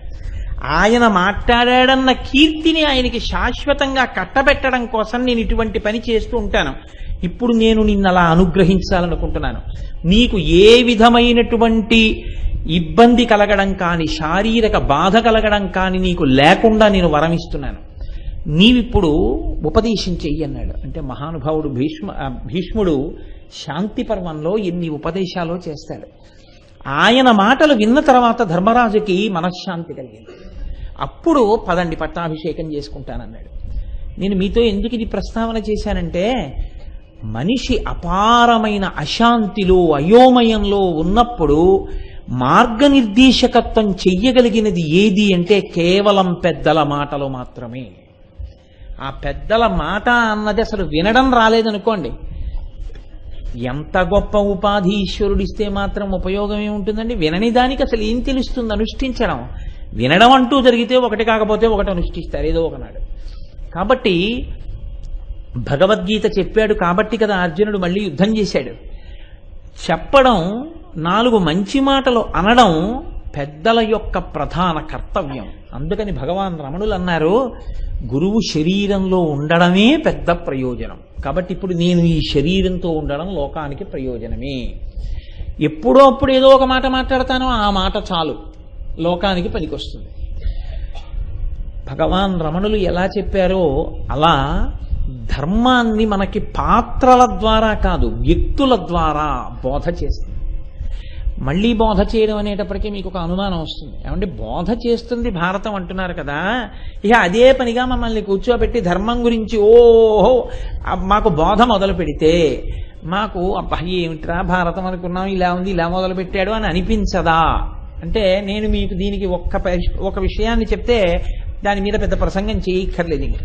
ఆయన మాట్లాడాడన్న కీర్తిని ఆయనకి శాశ్వతంగా కట్టబెట్టడం కోసం నేను ఇటువంటి పని చేస్తూ ఉంటాను. ఇప్పుడు నేను నిన్ను అలా అనుగ్రహించాలనుకుంటున్నాను. నీకు ఏ విధమైనటువంటి ఇబ్బంది కలగడం కానీ, శారీరక బాధ కలగడం కానీ నీకు లేకుండా నేను వరమిస్తున్నాను. నీవిప్పుడు ఉపదేశం చెయ్యి అన్నాడు. అంటే మహానుభావుడు భీష్ముడు శాంతి పర్వంలో ఎన్ని ఉపదేశాలు చేస్తాడు. ఆయన మాటలు విన్న తర్వాత ధర్మరాజుకి మనశ్శాంతి కలిగింది. అప్పుడు పదండి పట్టాభిషేకం చేసుకుంటానన్నాడు. నేను మీతో ఎందుకు ఇది ప్రస్తావన చేశానంటే, మనిషి అపారమైన అశాంతిలో అయోమయంలో ఉన్నప్పుడు మార్గనిర్దేశకత్వం చెయ్యగలిగినది ఏది అంటే కేవలం పెద్దల మాటలు మాత్రమే. ఆ పెద్దల మాట అన్నది అసలు వినడం రాలేదనుకోండి, ఎంత గొప్ప ఉపాధి ఈశ్వరుడిస్తే మాత్రం ఉపయోగం ఏముంటుందండి? వినని దానికి అసలు ఏం తెలుస్తుంది అనుష్ఠించడం? వినడం అంటూ జరిగితే ఒకటి కాకపోతే ఒకటి అనుష్ఠిస్తారు ఏదో ఒకనాడు. కాబట్టి భగవద్గీత చెప్పాడు కాబట్టి కదా అర్జునుడు మళ్ళీ యుద్ధం చేశాడు. చెప్పడం, 4 మంచి మాటలు అనడం పెద్దల యొక్క ప్రధాన కర్తవ్యం. అందుకని భగవాన్ రమణులు అన్నారు, గురువు శరీరంలో ఉండడమే పెద్ద ప్రయోజనం. కాబట్టి ఇప్పుడు నేను ఈ శరీరంతో ఉండడం లోకానికి ప్రయోజనమే. ఎప్పుడో అప్పుడు ఏదో ఒక మాట మాట్లాడతానో ఆ మాట చాలు, లోకానికి పనికొస్తుంది. భగవాన్ రమణులు ఎలా చెప్పారో అలా ధర్మాన్ని మనకి పాత్రల ద్వారా కాదు, వ్యక్తుల ద్వారా బోధ చేస్తుంది. మళ్ళీ బోధ చేయడం అనేటప్పటికీ మీకు ఒక అనుమానం వస్తుంది. ఏమంటే బోధ చేస్తుంది భారతం అంటున్నారు కదా, ఇక అదే పనిగా మమ్మల్ని కూర్చోబెట్టి ధర్మం గురించి ఓహో మాకు బోధ మొదలు పెడితే మాకు అబ్బా ఏమిట్రా భారతం అనుకున్నాం, ఇలా ఉంది, ఇలా మొదలు పెట్టాడు అని అనిపించదా? అంటే నేను మీకు దీనికి ఒక విషయాన్ని చెప్తే దాని మీద పెద్ద ప్రసంగం చేయక్కర్లేదు. ఇంకా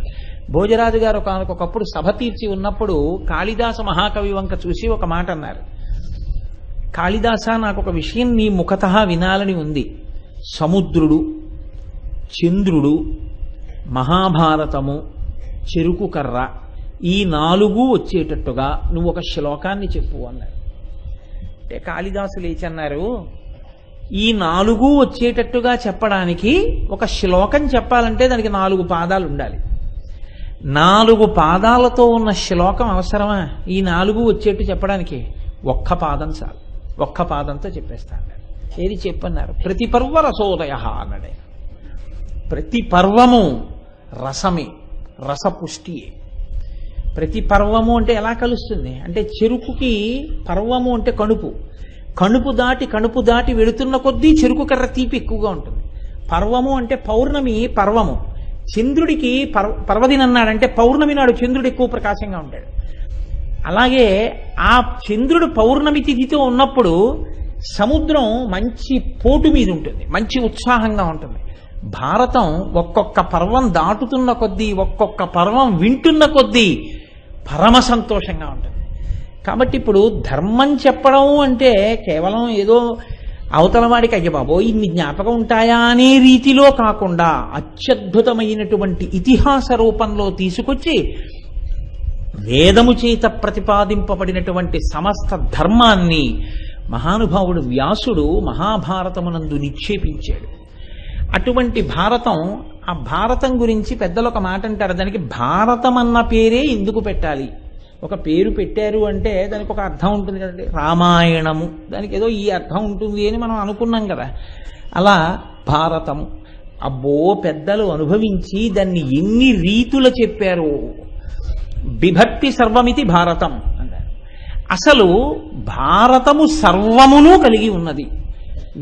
భోజరాజు గారు ఒకప్పుడు సభ తీర్చి ఉన్నప్పుడు కాళిదాస మహాకవి వంక చూసి ఒక మాట అన్నారు. కాళిదాస, నాకు ఒక విషయం నీ ముఖతః వినాలని ఉంది. సముద్రుడు, చంద్రుడు, మహాభారతము, చెరుకు కర్ర, ఈ 4 వచ్చేటట్టుగా నువ్వు ఒక శ్లోకాన్ని చెప్పు అన్నారు. అంటే కాళిదాసు లేచి అన్నారు, ఈ 4 వచ్చేటట్టుగా చెప్పడానికి ఒక శ్లోకం చెప్పాలంటే దానికి 4 పాదాలు ఉండాలి. 4 పాదాలతో ఉన్న శ్లోకం అవసరమా? ఈ 4 వచ్చేట్టు చెప్పడానికి ఒక్క పాదం చాలు, ఒక్క పాదంతో చెప్పేస్తా అన్నాడు. ఏది చెప్పన్నారు? ప్రతి పర్వ రసోదయ అన్నాడు. ప్రతి పర్వము రసమే, రసపుష్టియే. ప్రతి పర్వము అంటే ఎలా కలుస్తుంది అంటే, చెరుకుకి పర్వము అంటే కణుపు, కణుపు దాటి వెళుతున్న కొద్దీ చెరుకు కర్ర తీపి ఎక్కువగా ఉంటుంది. పర్వము అంటే పౌర్ణమి పర్వము. చంద్రుడికి పర్వదినన్నాడంటే పౌర్ణమి నాడు చంద్రుడు ఎక్కువ ప్రకాశంగా ఉంటాడు. అలాగే ఆ చంద్రుడు పౌర్ణమి తిథితో ఉన్నప్పుడు సముద్రం మంచి పోటు మీద ఉంటుంది, మంచి ఉత్సాహంగా ఉంటుంది. భారతం ఒక్కొక్క పర్వం దాటుతున్న కొద్దీ, ఒక్కొక్క పర్వం వింటున్న కొద్దీ పరమ సంతోషంగా ఉంటుంది. కాబట్టి ఇప్పుడు ధర్మం చెప్పడం అంటే కేవలం ఏదో అవతల వాడికి అయ్య బాబో ఇన్ని జ్ఞాపకం ఉంటాయా అనే రీతిలో కాకుండా అత్యద్భుతమైనటువంటి ఇతిహాస రూపంలో తీసుకొచ్చి వేదము చేత ప్రతిపాదింపబడినటువంటి సమస్త ధర్మాన్ని మహానుభావుడు వ్యాసుడు మహాభారతమునందు నిక్షేపించాడు. అటువంటి భారతం, ఆ భారతం గురించి పెద్దలు ఒక మాట అంటారు, దానికి భారతం అన్న పేరే ఎందుకు పెట్టాలి? ఒక పేరు పెట్టారు అంటే దానికి ఒక అర్థం ఉంటుంది కదండి. రామాయణము, దానికి ఏదో ఈ అర్థం ఉంటుంది అని మనం అనుకున్నాం కదా. అలా భారతము, అబ్బో పెద్దలు అనుభవించి దాన్ని ఎన్ని రీతుల చెప్పారు. బిభక్తి సర్వమితి భారతం అన్నారు. అసలు భారతము సర్వమును కలిగి ఉన్నది.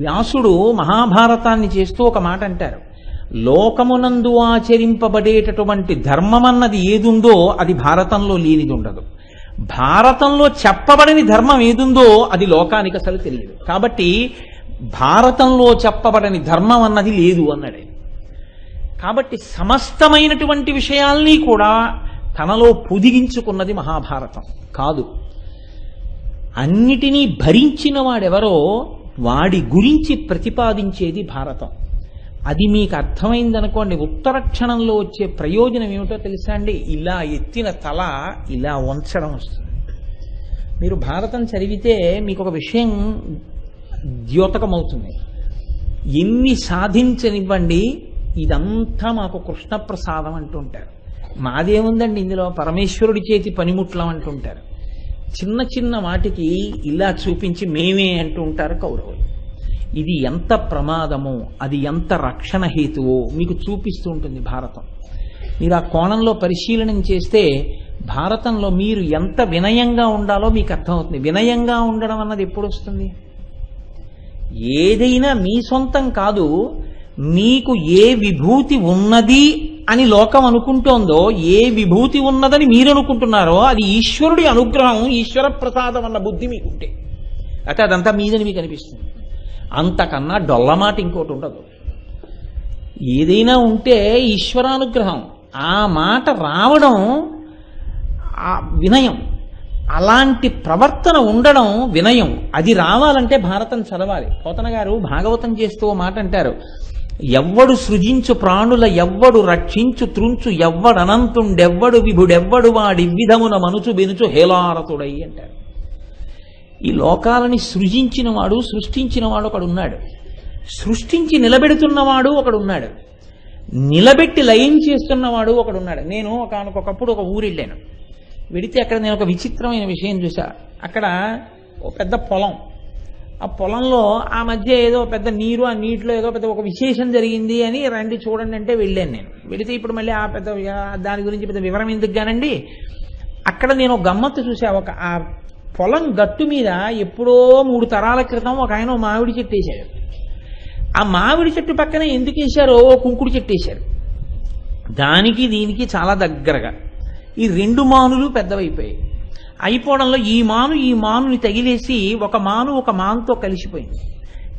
వ్యాసుడు మహాభారతాన్ని చేస్తూ ఒక మాట అంటారు, లోకమునందు ఆచరింపబడేటటువంటి ధర్మమన్నది ఏదుందో అది భారతంలో లేనిది ఉండదు. భారతంలో చెప్పబడని ధర్మం ఏదుందో అది లోకానికి అసలు తెలియదు. కాబట్టి భారతంలో చెప్పబడని ధర్మం అన్నది లేదు అన్నాడే. కాబట్టి సమస్తమైనటువంటి విషయాల్ని కూడా తనలో పొదిగించుకున్నది మహాభారతం కాదు. అన్నిటినీ భరించిన వాడెవరో వాడి గురించి ప్రతిపాదించేది భారతం. అది మీకు అర్థమైందనుకోండి, ఉత్తర క్షణంలో వచ్చే ప్రయోజనం ఏమిటో తెలుసా అండి? ఇలా ఎత్తిన తల ఇలా వంచడం వస్తుంది. మీరు భారతం చదివితే మీకు ఒక విషయం ద్యోతకమవుతుంది. ఎన్ని సాధించనివ్వండి, ఇదంతా మాకు కృష్ణప్రసాదం అంటుంటారు. మాదేముందండి ఇందులో, పరమేశ్వరుడి చేతి పనిముట్లం అంటుంటారు. చిన్న చిన్న వాటికి ఇలా చూపించి మేమే అంటూ ఉంటారు కౌరవులు. ఇది ఎంత ప్రమాదమో, అది ఎంత రక్షణ హేతువో మీకు చూపిస్తూ ఉంటుంది భారతం. మీరు ఆ కోణంలో పరిశీలనం చేస్తే భారతంలో మీరు ఎంత వినయంగా ఉండాలో మీకు అర్థమవుతుంది. వినయంగా ఉండడం అన్నది ఎప్పుడు వస్తుంది? ఏదైనా మీ సొంతం కాదు, మీకు ఏ విభూతి ఉన్నది అని లోకం అనుకుంటోందో, ఏ విభూతి ఉన్నదని మీరు అనుకుంటున్నారో అది ఈశ్వరుడి అనుగ్రహం, ఈశ్వర ప్రసాదం అన్న బుద్ధి మీకుంటే అయితే అదంతా మీదని మీకు అనిపిస్తుంది. అంతకన్నా డొల్లమాట ఇంకోటి ఉండదు. ఏదైనా ఉంటే ఈశ్వరానుగ్రహం, ఆ మాట రావడం ఆ వినయం, అలాంటి ప్రవర్తన ఉండడం వినయం. అది రావాలంటే భారతం చదవాలి. పోతన గారు భాగవతం చేస్తూ మాట అంటారు, ఎవ్వడు సృజించు ప్రాణుల ఎవ్వడు రక్షించు త్రుంచు ఎవ్వడనంతుండెవ్వడు విభుడెవ్వడు వాడి విధమున మనుచు బెనుచు హేలారతుడై అంటారు. ఈ లోకాలని సృజించినవాడు, సృష్టించినవాడు ఒకడున్నాడు, సృష్టించి నిలబెడుతున్నవాడు ఒకడున్నాడు, నిలబెట్టి లయం చేస్తున్నవాడు ఒకడున్నాడు. నేను ఒకప్పుడు ఒక ఊరు వెళ్ళాను. వెడితే అక్కడ నేను ఒక విచిత్రమైన విషయం చూసా. అక్కడ ఒక పెద్ద పొలం, ఆ పొలంలో ఆ మధ్య ఏదో పెద్ద నీరు, ఆ నీటిలో ఏదో పెద్ద ఒక విశేషం జరిగింది అని రండి చూడండి అంటే వెళ్ళాను నేను. వెళితే ఇప్పుడు మళ్ళీ ఆ పెద్ద దాని గురించి పెద్ద వివరం ఎందుకు కానండి. అక్కడ నేను ఒక గమ్మత్తు చూసా. ఆ పొలం గట్టు మీద ఎప్పుడో 3 తరాల క్రితం ఒక ఆయన మామిడి చెట్టు వేశాడు. ఆ మామిడి చెట్టు పక్కన ఎందుకు వేశారో కుంకుడు చెట్టు వేశారు. దానికి దీనికి చాలా దగ్గరగా ఈ 2 మానులు పెద్దవైపోయాయి. అయిపోవడంలో ఈ మానుని తగిలేసి ఒక మానుతో కలిసిపోయింది.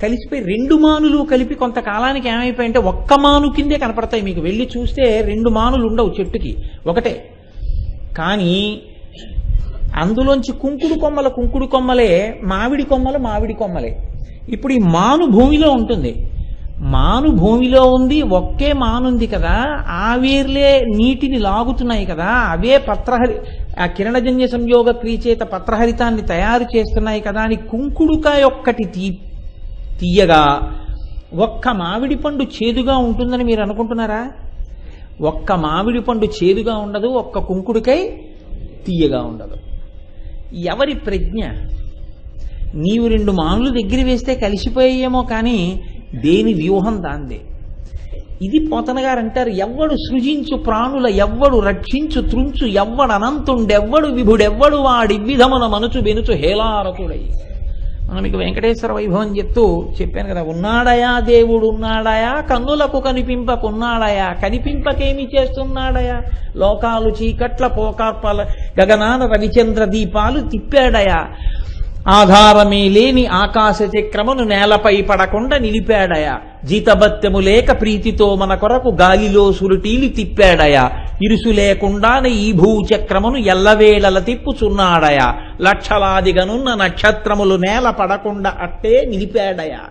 కలిసిపోయి 2 మానులు కలిపి కొంతకాలానికి ఏమైపోయాయంటే ఒక్క మాను కిందే కనపడతాయి. మీకు వెళ్ళి చూస్తే 2 మానులు ఉండవు చెట్టుకి, ఒకటే. కానీ అందులోంచి కుంకుడు కొమ్మలే, మామిడి కొమ్మలే. ఇప్పుడు ఈ మాను భూమిలో ఉంటుంది, మాను భూమిలో ఉంది, ఒకే మానుంది కదా, ఆ వేర్లే నీటిని లాగుతున్నాయి కదా, అవే ఆ కిరణజన్య సంయోగ క్రియచేత పత్రహరితాన్ని తయారు చేస్తున్నాయి కదా అని కుంకుడుకాయ ఒక్కటి తీయగా ఒక్క మామిడి పండు చేదుగా ఉంటుందని మీరు అనుకుంటున్నారా? ఒక్క మామిడి పండు చేదుగా ఉండదు, ఒక్క కుంకుడుకాయ తీయగా ఉండదు. ఎవరి ప్రజ్ఞ? నీవు 2 మానులు దగ్గర వేస్తే కలిసిపోయేమో కానీ దేని వ్యూహం దాందే. ఇది పోతన గారు అంటారు, ఎవ్వడు సృజించు ప్రాణుల ఎవ్వడు రక్షించు త్రుంచు ఎవ్వడనంతుండెవ్వడు విభుడెవ్వడు వాడి విధమున మనుచు బెనుచు హేలారతుడై. మనం మీకు వెంకటేశ్వర వైభవం చెప్పాను కదా, ఉన్నాడయా దేవుడు ఉన్నాడయా, కన్నులకు కనిపింపకున్నాడయా, కనిపింపకేమి చేస్తున్నాడయా, లోకాలు చీకట్ల పోకార్పాల గగనాన రవిచంద్ర దీపాలు తిప్పాడయా, ఆధారమే లేని ఆకాశ చక్రమును నేలపై పడకుండా నిలిపాడయా, జీతభత్యము లేక ప్రీతితో మన కొరకు గాలిలో సురుటీలు తిప్పాడయా, ఇరుసు లేకుండానే ఈ భూచక్రమును ఎల్లవేళల తిప్పుచున్నాడయా, లక్షలాదిగనున్న నక్షత్రములు నేల పడకుండా అట్టే నిలిపాడయా,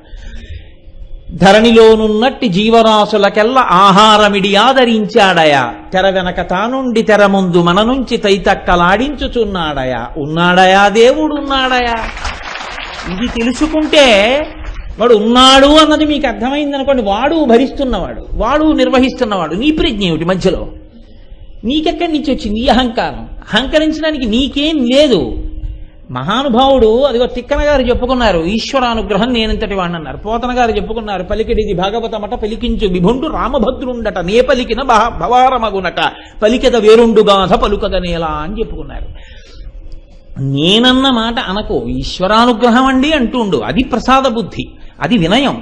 ధరణిలోనున్నట్టి జీవరాశులకెల్ల ఆహారమిడి ఆదరించాడయా, తెర వెనక తానుండి తెర ముందు మన నుంచి తైతక్కలాడించుచున్నాడయా, ఉన్నాడయా దేవుడు ఉన్నాడయా. ఇది తెలుసుకుంటే వాడు ఉన్నాడు అన్నది మీకు అర్థమైందనుకోండి. వాడు భరిస్తున్నవాడు, వాడు నిర్వహిస్తున్నవాడు. నీ ప్రజ్ఞ ఏమిటి మధ్యలో? నీకెక్కడి నుంచి వచ్చింది ఈ అహంకారం? అహంకరించడానికి నీకేం లేదు. మహానుభావుడు అదిగో తిక్కన గారు చెప్పుకున్నారు, ఈశ్వరానుగ్రహం నేనంతటి వాడిని అన్నారు. పోతన గారు చెప్పుకున్నారు, పలికిడిది భాగవతమట పలికించు విభుండు రామభద్రుండట నే పలికిన భవారమగునట పలికెద వేరుండుగాథ పలుకదనేలా అని చెప్పుకున్నారు. నేనన్న మాట అనకు, ఈశ్వరానుగ్రహం అండి అంటుండు. అది ప్రసాద బుద్ధి, అది వినయం.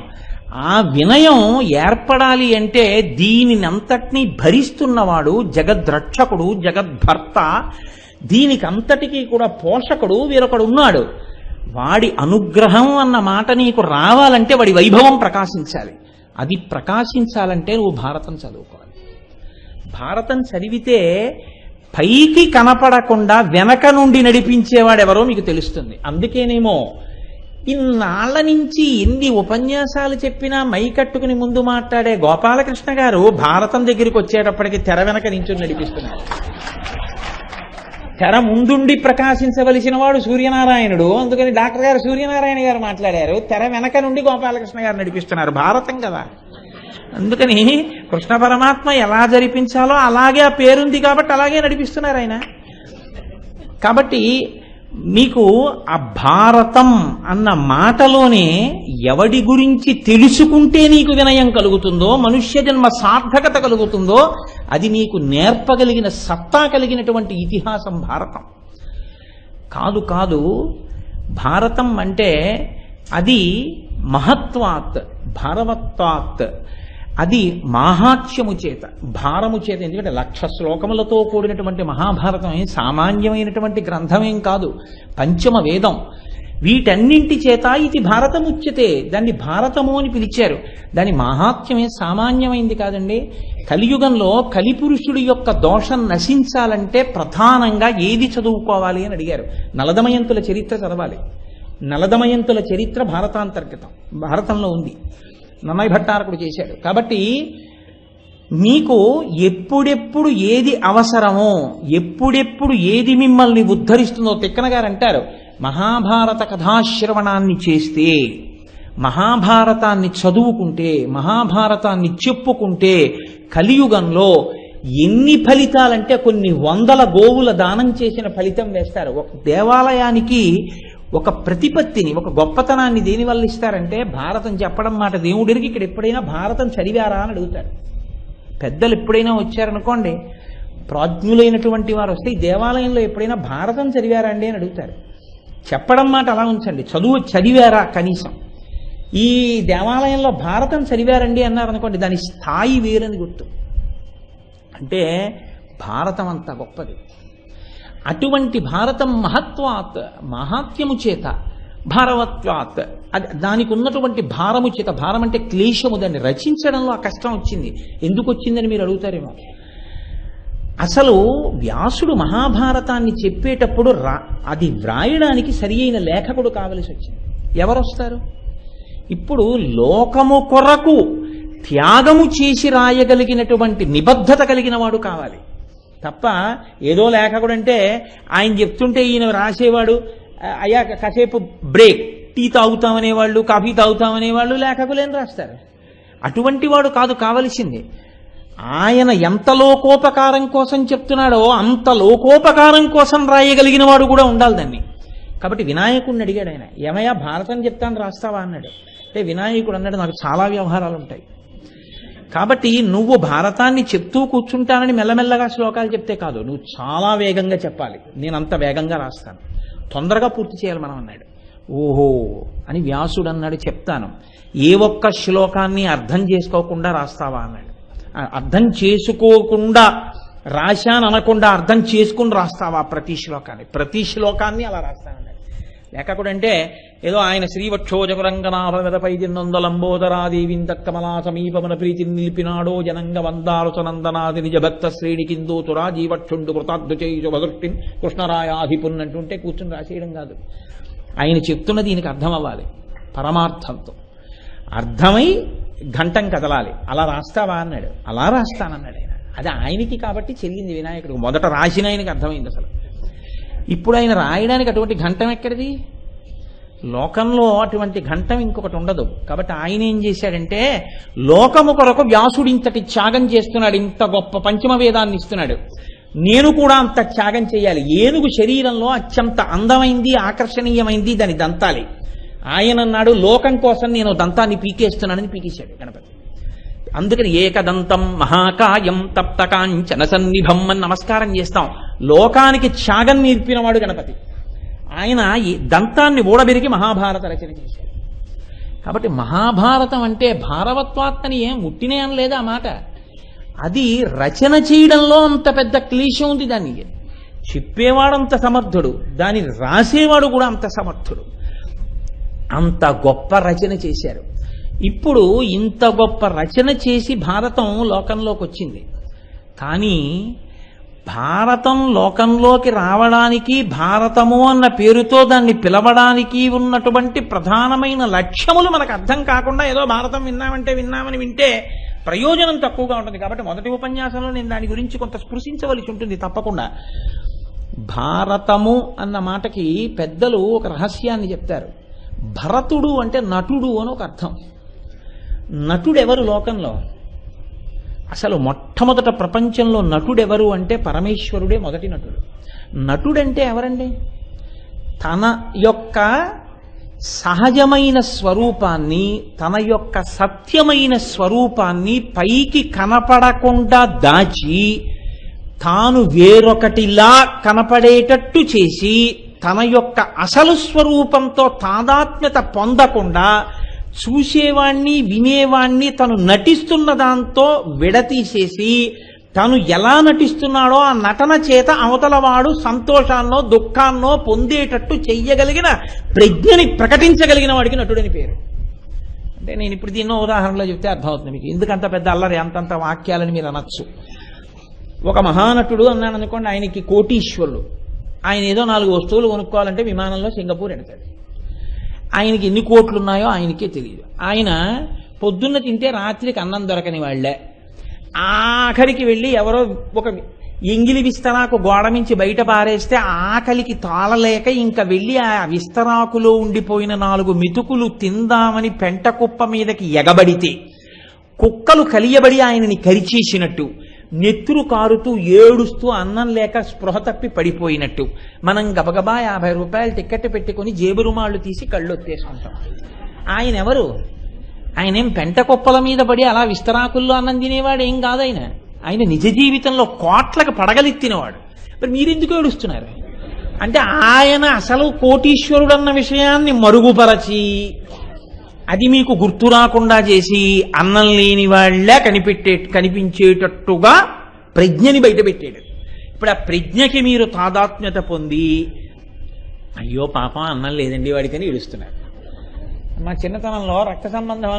ఆ వినయం ఏర్పడాలి అంటే దీనిని అంతటినీ భరిస్తున్నవాడు జగద్రక్షకుడు, జగద్భర్త, దీనికి అంతటికీ కూడా పోషకుడు వేరొకడు ఉన్నాడు. వాడి అనుగ్రహం అన్న మాట నీకు రావాలంటే వాడి వైభవం ప్రకాశించాలి. అది ప్రకాశించాలంటే నువ్వు భారతం చదువుకోవాలి. భారతం చదివితే పైకి కనపడకుండా వెనక నుండి నడిపించేవాడెవరో మీకు తెలుస్తుంది. అందుకేనేమో ఇన్నాళ్ల నుంచి ఎన్ని ఉపన్యాసాలు చెప్పినా మైకట్టుకుని ముందు మాట్లాడే గోపాలకృష్ణ గారు భారతం దగ్గరికి వచ్చేటప్పటికి తెర వెనక నుంచి నడిపిస్తున్నారు. తెర ముందుండి ప్రకాశించవలసిన వాడు సూర్యనారాయణుడు, అందుకని డాక్టర్ గారు సూర్యనారాయణ గారు మాట్లాడారు. తెర వెనక నుండి గోపాలకృష్ణ గారు నడిపిస్తున్నారు. భారతం కదా. అందుకని కృష్ణ పరమాత్మ ఎలా జరిపించాలో అలాగే ఆ పేరుంది కాబట్టి అలాగే నడిపిస్తున్నారు ఆయన. కాబట్టి మీకు ఆ భారతం అన్న మాటలోనే ఎవడి గురించి తెలుసుకుంటే నీకు వినయం కలుగుతుందో, మనుష్య జన్మ సార్థకత కలుగుతుందో, అది నీకు నేర్పగలిగిన సత్తా కలిగినటువంటి ఇతిహాసం భారతం. కాదు కాదు, భారతం అంటే అది మహత్వాత్, భారవత్వాత్, అది మాహాత్మ్యము చేత, భారము చేత. ఎందుకంటే 1,00,000 శ్లోకములతో కూడినటువంటి మహాభారతం సామాన్యమైనటువంటి గ్రంథమేం కాదు, పంచమ వేదం. వీటన్నింటి చేత ఇది భారతముచ్యతే, దాన్ని భారతము అని పిలిచారు. దాని మహాత్మ్యమే సామాన్యమైంది కాదండి. కలియుగంలో కలిపురుషుడి యొక్క దోషం నశించాలంటే ప్రధానంగా ఏది చదువుకోవాలి అని అడిగారు. నలదమయంతుల చరిత్ర చదవాలి. నలదమయంతుల చరిత్ర భారతాంతర్గతం, భారతంలో ఉంది. నన్నయ్య భట్టారకుడు చేశాడు. కాబట్టి మీకు ఎప్పుడెప్పుడు ఏది అవసరమో, ఎప్పుడెప్పుడు ఏది మిమ్మల్ని ఉద్ధరిస్తుందో, తిక్కన గారు అంటారు, మహాభారత కథాశ్రవణాన్ని చేస్తే, మహాభారతాన్ని చదువుకుంటే, మహాభారతాన్ని చెప్పుకుంటే కలియుగంలో ఎన్ని ఫలితాలంటే కొన్ని 100 గోవుల దానం చేసిన ఫలితం వేస్తారు. ఒక దేవాలయానికి ఒక ప్రతిపత్తిని, ఒక గొప్పతనాన్ని దేనివల్ల ఇస్తారంటే భారతం చెప్పడం మాట. దేవుడికి ఇక్కడ ఎప్పుడైనా భారతం చదివారా అని అడుగుతారు. పెద్దలు ఎప్పుడైనా వచ్చారనుకోండి, ప్రాజ్ఞులైనటువంటి వారు వస్తే ఈ దేవాలయంలో ఎప్పుడైనా భారతం చదివారా అండి అని అడుగుతారు. చెప్పడం మాట అలా ఉంచండి, చదివారా కనీసం. ఈ దేవాలయంలో భారతం చదివారండి అన్నారనుకోండి, దాని స్థాయి వేరని గుర్తు. అంటే భారతం అంత గొప్పది. అటువంటి భారతం మహత్వాత్, మహాత్మ్యము చేత, భారవత్వాత్, అది దానికి ఉన్నటువంటి భారము చేత. భారం అంటే క్లేశము, దాన్ని రచించడంలో ఆ కష్టం వచ్చింది. ఎందుకు వచ్చిందని మీరు అడుగుతారేమో. అసలు వ్యాసుడు మహాభారతాన్ని చెప్పేటప్పుడు అది వ్రాయడానికి సరి అయిన లేఖకుడు కావలసి వచ్చింది. ఎవరు వస్తారు? ఇప్పుడు లోకము కొరకు త్యాగము చేసి రాయగలిగినటువంటి నిబద్ధత కలిగిన వాడు కావాలి తప్ప, ఏదో లేఖకుడు అంటే ఆయన చెప్తుంటే ఈయన రాసేవాడు, అయ్యా కాసేపు బ్రేక్, టీ తాగుతామనేవాళ్ళు, కాఫీ తాగుతామనేవాళ్ళు లేఖకులేని రాస్తారు. అటువంటి వాడు కాదు కావలసింది. ఆయన ఎంత లోకోపకారం కోసం చెప్తున్నాడో అంత లోకోపకారం కోసం రాయగలిగిన వాడు కూడా ఉండాలి దాన్ని. కాబట్టి వినాయకుడిని అడిగాడు ఆయన, ఏమయ్యా భారతం చెప్తాను రాస్తావా అన్నాడు. అంటే వినాయకుడు అన్నాడు, నాకు చాలా వ్యవహారాలు ఉంటాయి, కాబట్టి నువ్వు భారతాన్ని చెప్తూ కూర్చుంటానని మెల్లమెల్లగా శ్లోకాలు చెప్తే కాదు, నువ్వు చాలా వేగంగా చెప్పాలి. నేను అంత వేగంగా రాస్తాను, తొందరగా పూర్తి చేయాలి మనం అన్నాడు. ఓహో అని వ్యాసుడు అన్నాడు, చెప్తాను. ఏ ఒక్క శ్లోకాన్ని అర్థం చేసుకోకుండా రాస్తావా అన్నాడు. అర్థం చేసుకోకుండా రాశాను అనకుండా అర్థం చేసుకుని రాస్తావా ప్రతి శ్లోకాన్ని అలా రాస్తానన్నాడు. లేకపోతే ఏదో ఆయన శ్రీవక్షోజకురంగనాభపై జిన్నందలంబోదరాదేవిందక్కమలా సమీపమున ప్రీతిని నిలిపినాడో జనంగ వందారుచనందనాది నిజ భక్త శ్రేణి కిందోతురా జీవక్షుండు కృతార్థుచేయు భదృష్టిన్ కృష్ణరాయాధిపున్నంటుంటే కూర్చుని రాసేయడం కాదు. ఆయన చెప్తున్న దీనికి అర్థం అవ్వాలి పరమార్థంతో. అర్థమై ఘంటం కదలాలి. అలా రాస్తావా అన్నాడు. అలా రాస్తానన్నాడు ఆయన. అది ఆయనకి కాబట్టి చెల్లింది వినాయకుడికి. మొదట రాసిన ఆయనకి అర్థమైంది అసలు. ఇప్పుడు ఆయన రాయడానికి అటువంటి ఘంటం ఎక్కడిది? లోకంలో అటువంటి ఘంటం ఇంకొకటి ఉండదు. కాబట్టి ఆయన ఏం చేశాడంటే, లోకము కొరకు వ్యాసుడు ఇంతటి త్యాగం చేస్తున్నాడు, ఇంత గొప్ప పంచమ వేదాన్ని ఇస్తున్నాడు. నేను కూడా అంత త్యాగం చేయాలి. ఏనుగు శరీరంలో అత్యంత అందమైంది, ఆకర్షణీయమైంది దాని దంతాలే. ఆయన అన్నాడు, లోకం కోసం నేను దంతాన్ని పీకేస్తున్నానని పీకేశాడు గణపతి. అందుకని ఏకదంతం మహాకాయం తప్తకాంచన సన్నిభం అని నమస్కారం చేస్తాం. లోకానికి త్యాగం నేర్పినవాడు గణపతి. ఆయన ఈ దంతాన్ని ఊడబెరికి మహాభారత రచన చేశాడు. కాబట్టి మహాభారతం అంటే భారవత్వాత్మని ఏం ముట్టినే అనలేదు ఆ మాట. అది రచన చేయడంలో అంత పెద్ద క్లీశ ఉంది. దానికి చెప్పేవాడు అంత సమర్థుడు, దాన్ని రాసేవాడు కూడా అంత సమర్థుడు. అంత గొప్ప రచన చేశారు. ఇప్పుడు ఇంత గొప్ప రచన చేసి భారతం లోకంలోకి వచ్చింది. కానీ భారతం లోకంలోకి రావడానికి, భారతము అన్న పేరుతో దాన్ని పిలవడానికి ఉన్నటువంటి ప్రధానమైన లక్ష్యములు మనకు అర్థం కాకుండా ఏదో భారతం విన్నామని వింటే ప్రయోజనం తక్కువగా ఉంటుంది. కాబట్టి మొదటి ఉపన్యాసంలో నేను దాని గురించి కొంత స్పృశించవలసి ఉంటుంది తప్పకుండా. భారతము అన్న మాటకి పెద్దలు ఒక రహస్యాన్ని చెప్తారు. భరతుడు అంటే నటుడు అని ఒక అర్థం. నటుడెవరు లోకంలో? అసలు మొట్టమొదట ప్రపంచంలో నటుడెవరు అంటే పరమేశ్వరుడే మొదటి నటుడు. నటుడంటే ఎవరండి? తన యొక్క సహజమైన స్వరూపాన్ని, తన యొక్క సత్యమైన స్వరూపాన్ని పైకి కనపడకుండా దాచి తాను వేరొకటిలా కనపడేటట్టు చేసి తన యొక్క అసలు స్వరూపంతో తాదాత్మ్యత పొందకుండా చూసేవాణ్ణి, వినేవాణ్ణి తను నటిస్తున్న దాంతో విడతీసేసి తను ఎలా నటిస్తున్నాడో ఆ నటన చేత అవతలవాడు సంతోషాన్నో దుఃఖాన్నో పొందేటట్టు చెయ్యగలిగిన ప్రజ్ఞని ప్రకటించగలిగిన వాడికి నటుడని పేరు. అంటే నేను ఇప్పుడు దీన్నో ఉదాహరణలో చెప్తే అర్థమవుతుంది మీకు. ఎందుకంత పెద్ద అల్లరి అంతంత వాక్యాలని మీరు అనొచ్చు. ఒక మహానటుడు అన్నాను అనుకోండి, ఆయనకి కోటీశ్వరుడు. ఆయన ఏదో 4 వస్తువులు కొనుక్కోవాలంటే విమానంలో సింగపూర్ ఎడతాడు. ఆయనకి ఎన్ని కోట్లు ఉన్నాయో ఆయనకే తెలియదు. ఆయన పొద్దున్న తింటే రాత్రికి అన్నం దొరకని వాళ్లే. ఆఖరికి వెళ్ళి ఎవరో ఒక ఎంగిలి విస్తరాకు గోడ నుంచి బయట పారేస్తే ఆకలికి తాళలేక ఇంకా వెళ్ళి ఆ విస్తరాకులో ఉండిపోయిన 4 మెతుకులు తిందామని పెంట కుప్ప మీదకి ఎగబడితే కుక్కలు కలియబడి ఆయనని కరిచేసినట్టు, నెత్తురు కారుతూ ఏడుస్తూ అన్నం లేక స్పృహ తప్పి పడిపోయినట్టు మనం గబగబా 50 రూపాయలు టిక్కెట్ పెట్టుకుని జేబు రుమాళ్ళు తీసి కళ్ళు ఒత్తేసుకుంటాం. ఆయన ఎవరు? ఆయనేం పెంట కుప్పల మీద పడి అలా విస్తరాకుల్లో అన్నం తినేవాడు ఏం కాదు. ఆయన నిజ జీవితంలో కోట్లకు పడగలెత్తినవాడు. మరి మీరెందుకు ఏడుస్తున్నారు? అంటే ఆయన అసలు కోటీశ్వరుడు అన్న విషయాన్ని మరుగుపరచి అది మీకు గుర్తు రాకుండా చేసి అన్నం లేని వాళ్ళే కనిపించేటట్టుగా ప్రజ్ఞని బయటపెట్టాడు. ఇప్పుడు ఆ ప్రజ్ఞకి మీరు తాదాత్మ్యత పొంది అయ్యో పాపం అన్నం లేదండి వాడికని ఏడుస్తున్నారు. మా చిన్నతనంలో రక్త సంబంధంలో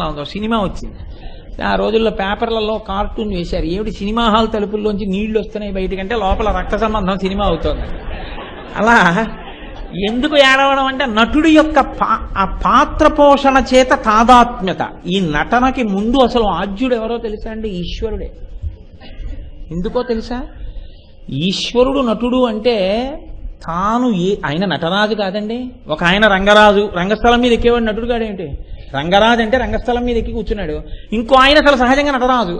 ఉందో సినిమా వచ్చింది. ఆ రోజుల్లో పేపర్లలో కార్టూన్ వేశారు. ఏమిటి సినిమా హాల్ తలుపుల్లోంచి నీళ్లు వస్తున్నాయి బయటకంటే లోపల రక్త సంబంధం సినిమా అవుతుంది. అలా ఎందుకు ఏడవడం అంటే నటుడి యొక్క ఆ పాత్ర పోషణ చేత తాదాత్మ్యత. ఈ నటనకి ముందు అసలు ఆద్యుడు ఎవరో తెలుసా అండి? ఈశ్వరుడే. ఎందుకో తెలుసా? ఈశ్వరుడు నటుడు అంటే తాను ఆయన నటరాజు కాదండి. ఒక ఆయన రంగరాజు, రంగస్థలం మీద ఎక్కేవాడు నటుడు కాడేంటి? రంగరాజు అంటే రంగస్థలం మీద ఎక్కి కూర్చున్నాడు. ఇంకో ఆయన అసలు సహజంగా నటరాజు.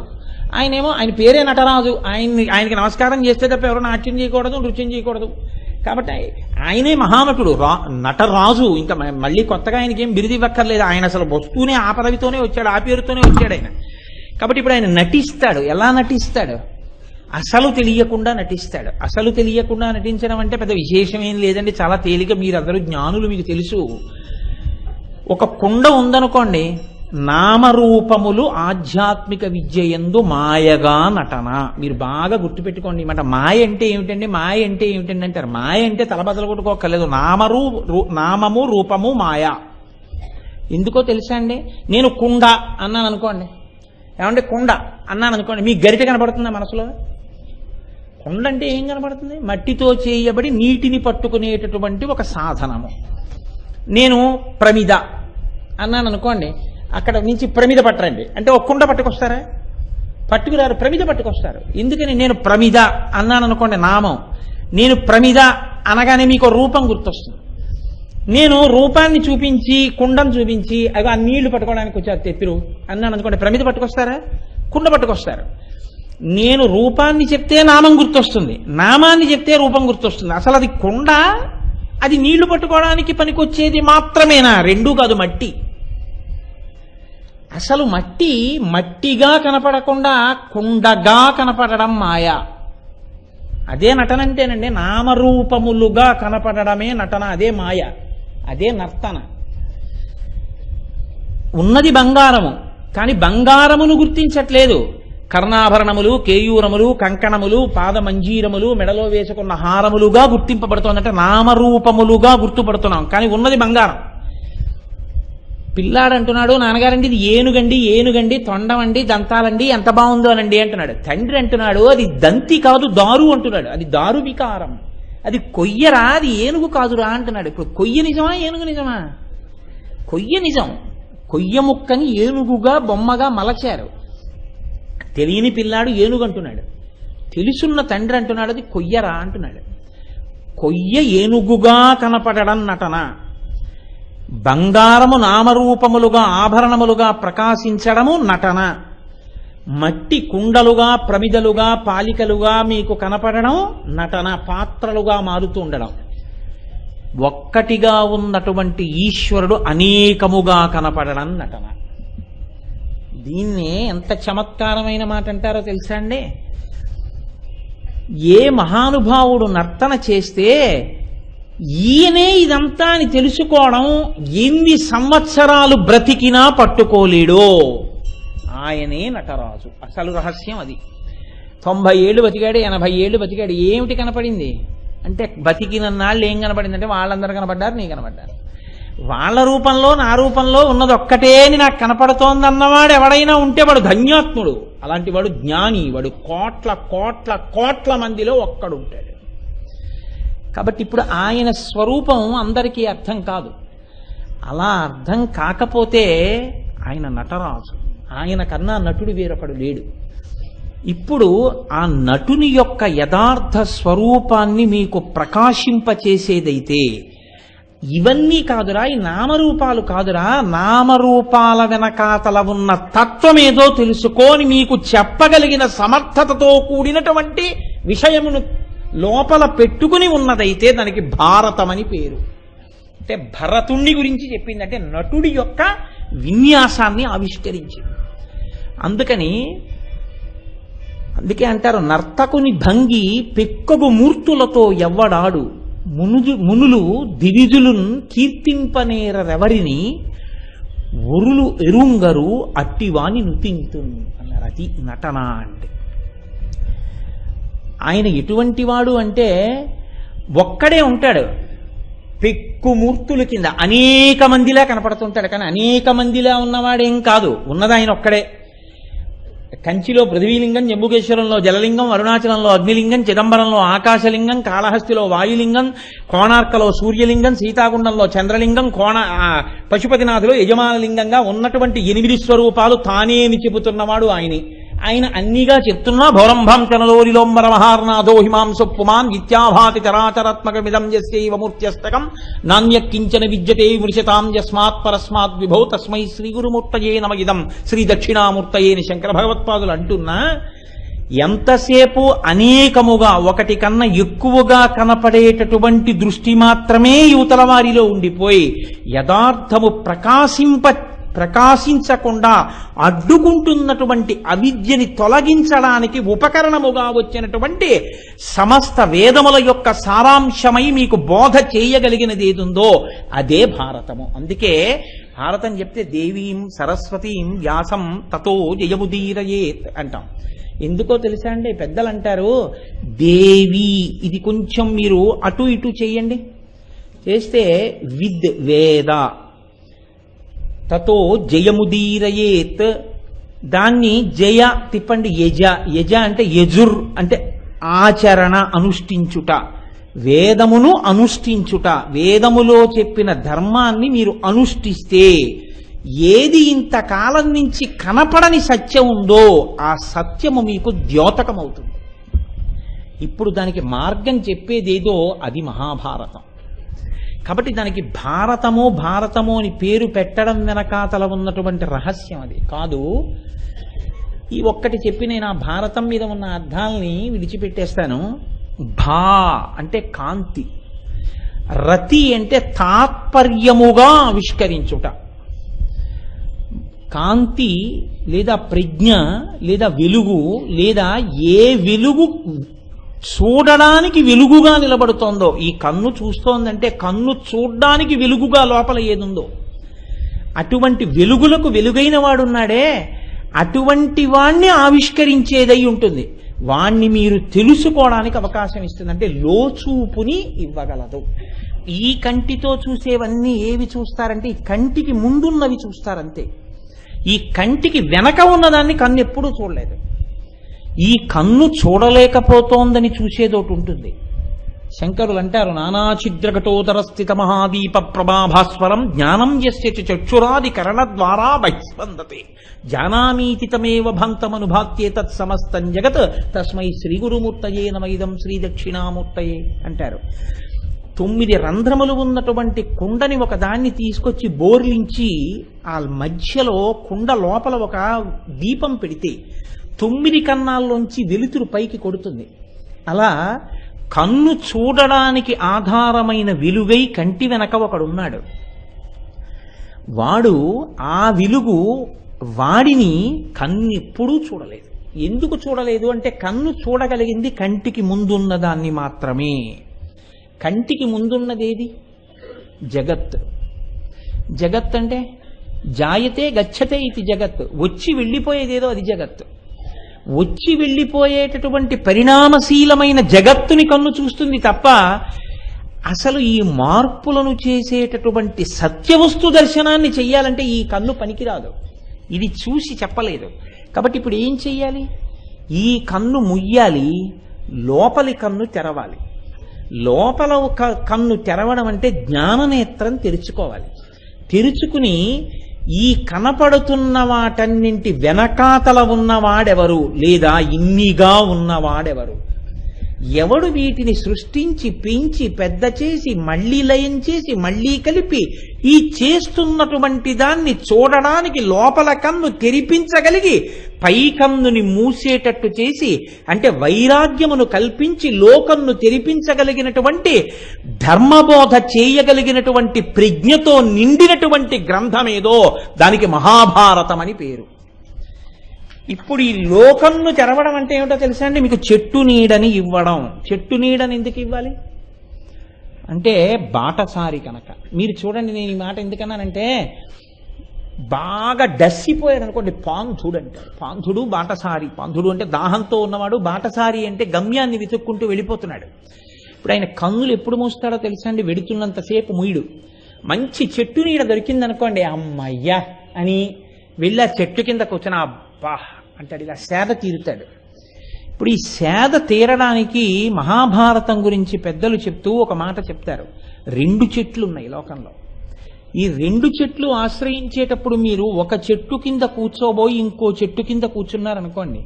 ఆయన పేరే నటరాజు. ఆయనకి నమస్కారం చేస్తే తప్ప ఎవరు నాట్యం చేయకూడదు, నృత్యం చేయకూడదు. కాబట్టి ఆయనే మహానటుడు, నటరాజు. ఇంకా మళ్ళీ కొత్తగా ఆయనకేం బిరుది ఇవ్వక్కర్లేదు. ఆయన అసలు వస్తూనే ఆ పదవితోనే వచ్చాడు, ఆ పేరుతోనే వచ్చాడు ఆయన. కాబట్టి ఇప్పుడు ఆయన నటిస్తాడు. ఎలా నటిస్తాడు? అసలు తెలియకుండా నటిస్తాడు. అసలు తెలియకుండా నటించడం అంటే పెద్ద విశేషమేం లేదండి, చాలా తేలిక. మీరందరూ జ్ఞానులు, మీకు తెలుసు. ఒక కుండ ఉందనుకోండి, నామరూపములు ఆధ్యాత్మిక విద్య యందు మాయగా నటన. మీరు బాగా గుర్తుపెట్టుకోండి. మాట మాయ అంటే ఏమిటండి? మాయ అంటే ఏమిటండి అంటారు. మాయ అంటే తలబదలు కొట్టుకోకర్లేదు. నామము రూపము మాయ. ఎందుకో తెలుసా అండి? నేను కుండ అన్నాను అనుకోండి, ఏమంటే కుండ అన్నాను అనుకోండి, మీకు గరిట కనబడుతుందా మనసులో? కుండ అంటే ఏం కనబడుతుంది? మట్టితో చేయబడి నీటిని పట్టుకునేటటువంటి ఒక సాధనము. నేను ప్రమిద అన్నాను అనుకోండి, అక్కడ నుంచి ప్రమిద పట్టరండి అంటే ఒక కుండ పట్టుకొస్తారా? పట్టుకురారు, ప్రమిద పట్టుకొస్తారు. ఎందుకని? నేను ప్రమిద అన్నాను అనుకోండి, నామం. నేను ప్రమిద అనగానే మీకు రూపం గుర్తొస్తుంది. నేను రూపాన్ని చూపించి, కుండను చూపించి, అవి ఆ నీళ్లు పట్టుకోవడానికి వచ్చారు తెప్పిరు అన్నాను అనుకోండి, ప్రమిద పట్టుకొస్తారా? కుండ పట్టుకొస్తారు. నేను రూపాన్ని చెప్తే నామం గుర్తొస్తుంది, నామాన్ని చెప్తే రూపం గుర్తొస్తుంది. అసలు అది కొండ, అది నీళ్లు పట్టుకోవడానికి పనికొచ్చేది మాత్రమేనా? రెండూ కాదు, మట్టి. అసలు మట్టి మట్టిగా కనపడకుండా కుండగా కనపడడం మాయ. అదే నటన అంటేనండి. నామరూపములుగా కనపడడమే నటన, అదే మాయ, అదే నర్తన. ఉన్నది బంగారము, కానీ బంగారమును గుర్తించట్లేదు. కర్ణాభరణములు, కేయూరములు, కంకణములు, పాదమంజీరములు, మెడలో వేసుకున్న హారములుగా గుర్తింపబడుతోందంటే నామరూపములుగా గుర్తుపడుతున్నాం, కానీ ఉన్నది బంగారం. పిల్లాడు అంటున్నాడు, నాన్నగారండి ఇది ఏనుగండి, ఏనుగండి, తొండమండి, దంతాలండి, ఎంత బాగుందో అనండి అంటున్నాడు. తండ్రి అంటున్నాడు, అది దంతి కాదు దారు అంటున్నాడు. అది దారు వికారం, అది కొయ్యరా, అది ఏనుగు కాదురా అంటున్నాడు. ఇప్పుడు కొయ్య నిజమా, ఏనుగు నిజమా? కొయ్య నిజం. కొయ్య ముక్కని ఏనుగుగా బొమ్మగా మలచారు. తెలియని పిల్లాడు ఏనుగు అంటున్నాడు, తెలుసున్న తండ్రి అంటున్నాడు అది కొయ్యరా అంటున్నాడు. కొయ్య ఏనుగుగా కనపడడం నటన, బంగారము నామరూపములుగా ఆభరణములుగా ప్రకాశించడము నటన, మట్టి కుండలుగా ప్రమిదలుగా పాలికలుగా మీకు కనపడడం నటన, పాత్రలుగా మారుతూ ఉండడం. ఒక్కటిగా ఉన్నటువంటి ఈశ్వరుడు అనేకముగా కనపడడం నటన. దీన్నే ఎంత చమత్కారమైన మాట అంటారో తెలుసా అండి? ఏ మహానుభావుడు నర్తన చేస్తే ఈయనే ఇదంతా అని తెలుసుకోవడం ఎన్ని సంవత్సరాలు బ్రతికినా పట్టుకోలేడో ఆయనే నటరాజు. అసలు రహస్యం అది. 90 ఏళ్ళు బతికాడు, 80 ఏళ్ళు బతికాడు, ఏమిటి కనపడింది అంటే బతికినన్నాళ్ళు ఏం కనపడింది అంటే వాళ్ళందరూ కనపడ్డారు, నీ కనపడ్డారు. వాళ్ళ రూపంలో నా రూపంలో ఉన్నది ఒక్కటే అని నాకు కనపడుతోందన్నవాడు ఎవడైనా ఉంటే వాడు ధన్యాత్ముడు. అలాంటి వాడు జ్ఞాని. వాడు కోట్ల కోట్ల కోట్ల మందిలో ఒక్కడు ఉంటాడు. కాబట్టి ఇప్పుడు ఆయన స్వరూపం అందరికీ అర్థం కాదు. అలా అర్థం కాకపోతే ఆయన నటరాజు. ఆయన కన్నా నటుడు వేరొకడు లేడు. ఇప్పుడు ఆ నటుని యొక్క యథార్థ స్వరూపాన్ని మీకు ప్రకాశింపచేసేదైతే ఇవన్నీ కాదురా, ఈ నామరూపాలు కాదురా, నామరూపాల వెనకాతల ఉన్న తత్వమేదో తెలుసుకోని మీకు చెప్పగలిగిన సమర్థతతో కూడినటువంటి విషయమును లోపల పెట్టుకుని ఉన్నదైతే దానికి భారతమని పేరు. అంటే భరతుణ్ణి గురించి చెప్పింది, అంటే నటుడి యొక్క విన్యాసాన్ని ఆవిష్కరించింది. అందుకే అంటారు, నర్తకుని భంగి పెక్కగు మూర్తులతో ఎవ్వడాడు, మునులు దివిజులున్ కీర్తింపనేరెవరిని ఒరులు ఎరుంగరు అట్టివాని నుతింతు అన్నారు. అది నటన అంటే. ఆయన ఎటువంటి వాడు అంటే ఒక్కడే ఉంటాడు, పెక్కు మూర్తుల కింద అనేక మందిలా కనపడుతుంటాడు, కానీ అనేక మందిలా ఉన్నవాడేం కాదు, ఉన్నది ఆయన ఒక్కడే. కంచిలో పృథ్వీలింగం, జంబుకేశ్వరంలో జలలింగం, అరుణాచలంలో అగ్నిలింగం, చిదంబరంలో ఆకాశలింగం, కాళహస్తిలో వాయులింగం, కోణార్కలో సూర్యలింగం, సీతాగుండంలో చంద్రలింగం, పశుపతినాథులో యజమానలింగంగా ఉన్నటువంటి 8 స్వరూపాలు తానేమి చెబుతున్నవాడు ఆయనే. ఆయన అన్నిగా చెప్తున్నా భౌరంభం చనలోరిలోంబర మహార్నాథో హిమాంసు పుమాన్ విద్యాభాతి చరాచరాత్మకమిదం యస్యైవ మూర్త్యస్తకం నాణ్యకించన విద్యతే వృషతాం యస్మాత్ పరస్మాత్ విభో తస్మై శ్రీ గురుమూర్తయే నమ ఇదం శ్రీ దక్షిణామూర్తయే అని శంకర భగవత్పాదులు అంటున్నా, ఎంతసేపు అనేకముగా ఒకటి కన్నా ఎక్కువగా కనపడేటటువంటి దృష్టి మాత్రమే యువతల వారిలో ఉండిపోయి యథార్థము ప్రకాశించకుండా అడ్డుకుంటున్నటువంటి అవిద్యని తొలగించడానికి ఉపకరణముగా వచ్చినటువంటి సమస్త వేదముల యొక్క సారాంశమై మీకు బోధ చేయగలిగినది ఏదుందో అదే భారతము. అందుకే భారతం చెప్తే దేవీం సరస్వతీం వ్యాసం తతో జయముదీరయేత్ అంటాం. ఎందుకో తెలుసా అండి? పెద్దలు అంటారు దేవి, ఇది కొంచెం మీరు అటు ఇటు చేయండి, చేస్తే విద్ వేద తతో జయముదీరయేత్, దాన్ని జయ తిప్పండి యజ, యజ అంటే యజుర్ అంటే ఆచరణ, అనుష్ఠించుట, వేదమును అనుష్ఠించుట, వేదములో చెప్పిన ధర్మాన్ని మీరు అనుష్ఠిస్తే ఏది ఇంతకాలం నుంచి కనపడని సత్యం ఉందో ఆ సత్యము మీకు ద్యోతకమవుతుంది. ఇప్పుడు దానికి మార్గం చెప్పేదేదో అది మహాభారతం. కాబట్టి దానికి భారతము అని పేరు పెట్టడం వెనకాతల ఉన్నటువంటి రహస్యం అది కాదు. ఈ ఒక్కటి చెప్పి నేను ఆ భారతం మీద ఉన్న అర్థాలని విడిచిపెట్టేస్తాను. భా అంటే కాంతి, రతి అంటే తాత్పర్యముగా ఆవిష్కరించుట. కాంతి లేదా ప్రజ్ఞ లేదా వెలుగు, లేదా ఏ వెలుగు చూడడానికి వెలుగుగా నిలబడుతోందో, ఈ కన్ను చూస్తోందంటే కన్ను చూడ్డానికి వెలుగుగా లోపల ఏదుందో, అటువంటి వెలుగులకు వెలుగైన వాడున్నాడే, అటువంటి వాణ్ణి ఆవిష్కరించేదై ఉంటుంది. వాణ్ణి మీరు తెలుసుకోవడానికి అవకాశం ఇస్తుంది, అంటే లోచూపుని ఇవ్వగలదు. ఈ కంటితో చూసేవన్నీ ఏవి చూస్తారంటే ఈ కంటికి ముందున్నవి చూస్తారంతే. ఈ కంటికి వెనక ఉన్నదాన్ని కన్ను ఎప్పుడూ చూడలేదు. ఈ కన్ను చూడలేకపోతోందని చూసేదోటి ఉంటుంది. శంకరులు అంటారు, నానాఛిద్రఘటోదర స్థిత మహాదీప ప్రభాభాస్వరం జ్ఞానం యస్య చక్షురాది కరణ ద్వారా బహిస్పందతే జానామీతి తమేవ భంతమనుభాత్యేతత్ సమస్తం జగత్ తస్మై శ్రీ గురుమూర్తయే నమైదం శ్రీ దక్షిణామూర్తయే అంటారు. 9 రంధ్రములు ఉన్నటువంటి కుండని ఒక దాన్ని తీసుకొచ్చి బోర్లించి ఆ మధ్యలో కుండ లోపల ఒక దీపం పెడితే 9 కన్నాల్లోంచి వెలుతురు పైకి కొడుతుంది. అలా కన్ను చూడడానికి ఆధారమైన వెలుగై కంటి వెనక ఒకడున్నాడు. వాడు ఆ వెలుగు వాడిని కన్ను ఎప్పుడూ చూడలేదు. ఎందుకు చూడలేదు అంటే కన్ను చూడగలిగింది కంటికి ముందున్న దాన్ని మాత్రమే. కంటికి ముందున్నదేది? జగత్. జగత్ అంటే జాయతే గచ్చతే ఇది జగత్, వచ్చి వెళ్ళిపోయేదేదో అది జగత్. వచ్చి వెళ్ళిపోయేటటువంటి పరిణామశీలమైన జగత్తుని కన్ను చూస్తుంది తప్ప అసలు ఈ మార్పులను చేసేటటువంటి సత్యవస్తు దర్శనాన్ని చెయ్యాలంటే ఈ కన్ను పనికిరాదు. ఇది చూసి చెప్పలేదు. కాబట్టి ఇప్పుడు ఏం చెయ్యాలి? ఈ కన్ను ముయ్యాలి, లోపలి కన్ను తెరవాలి. లోపల ఒక కన్ను తెరవడం అంటే జ్ఞాననేత్రం తెరుచుకోవాలి. తెరుచుకుని ఈ కనపడుతున్న వాటన్నింటి వెనకాతల ఉన్నవాడెవరు, లేదా ఇన్నిగా ఉన్నవాడెవరు, ఎవడు వీటిని సృష్టించి పెంచి పెద్ద చేసి మళ్లీ లయం చేసి మళ్లీ కలిపి ఈ చేస్తున్నటువంటి దాన్ని చూడడానికి లోపల కన్ను తెరిపించగలిగి పై కన్నుని మూసేటట్టు చేసి, అంటే వైరాగ్యమును కల్పించి లోకన్ను తెరిపించగలిగినటువంటి ధర్మబోధ చేయగలిగినటువంటి ప్రజ్ఞతో నిండినటువంటి గ్రంథమేదో దానికి మహాభారతం అని పేరు. ఇప్పుడు ఈ లోకన్ను తెరవడం అంటే ఏమిటో తెలుసా అండి? మీకు చెట్టు నీడని ఇవ్వడం. చెట్టు నీడని ఎందుకు ఇవ్వాలి అంటే బాటసారి కనుక. మీరు చూడండి, నేను ఈ మాట ఎందుకన్నానంటే బాగా డస్సిపోయాడు అనుకోండి, పాంధుడు అంటారు. పాంధుడు బాటసారి. పాంధుడు అంటే దాహంతో ఉన్నవాడు, బాటసారి అంటే గమ్యాన్ని వెతుక్కుంటూ వెళ్ళిపోతున్నాడు. ఇప్పుడు ఆయన కన్నులు ఎప్పుడు మూస్తాడో తెలుసా అండి? వెడుతున్నంతసేపు ముయ్యుడు. మంచి చెట్టు నీడ దొరికిందనుకోండి, అమ్మయ్యా అని వెళ్ళి ఆ చెట్టు కింద కూర్చొని అబ్బా అంటాడు, ఇలా సేద తీరుతాడు. ఇప్పుడు ఈ సేద తీరడానికి మహాభారతం గురించి పెద్దలు చెప్తూ ఒక మాట చెప్తారు. 2 చెట్లు ఉన్నాయి లోకంలో. ఈ 2 చెట్లు ఆశ్రయించేటప్పుడు మీరు ఒక చెట్టు కింద కూర్చోబోయి ఇంకో చెట్టు కింద కూర్చున్నారనుకోండి,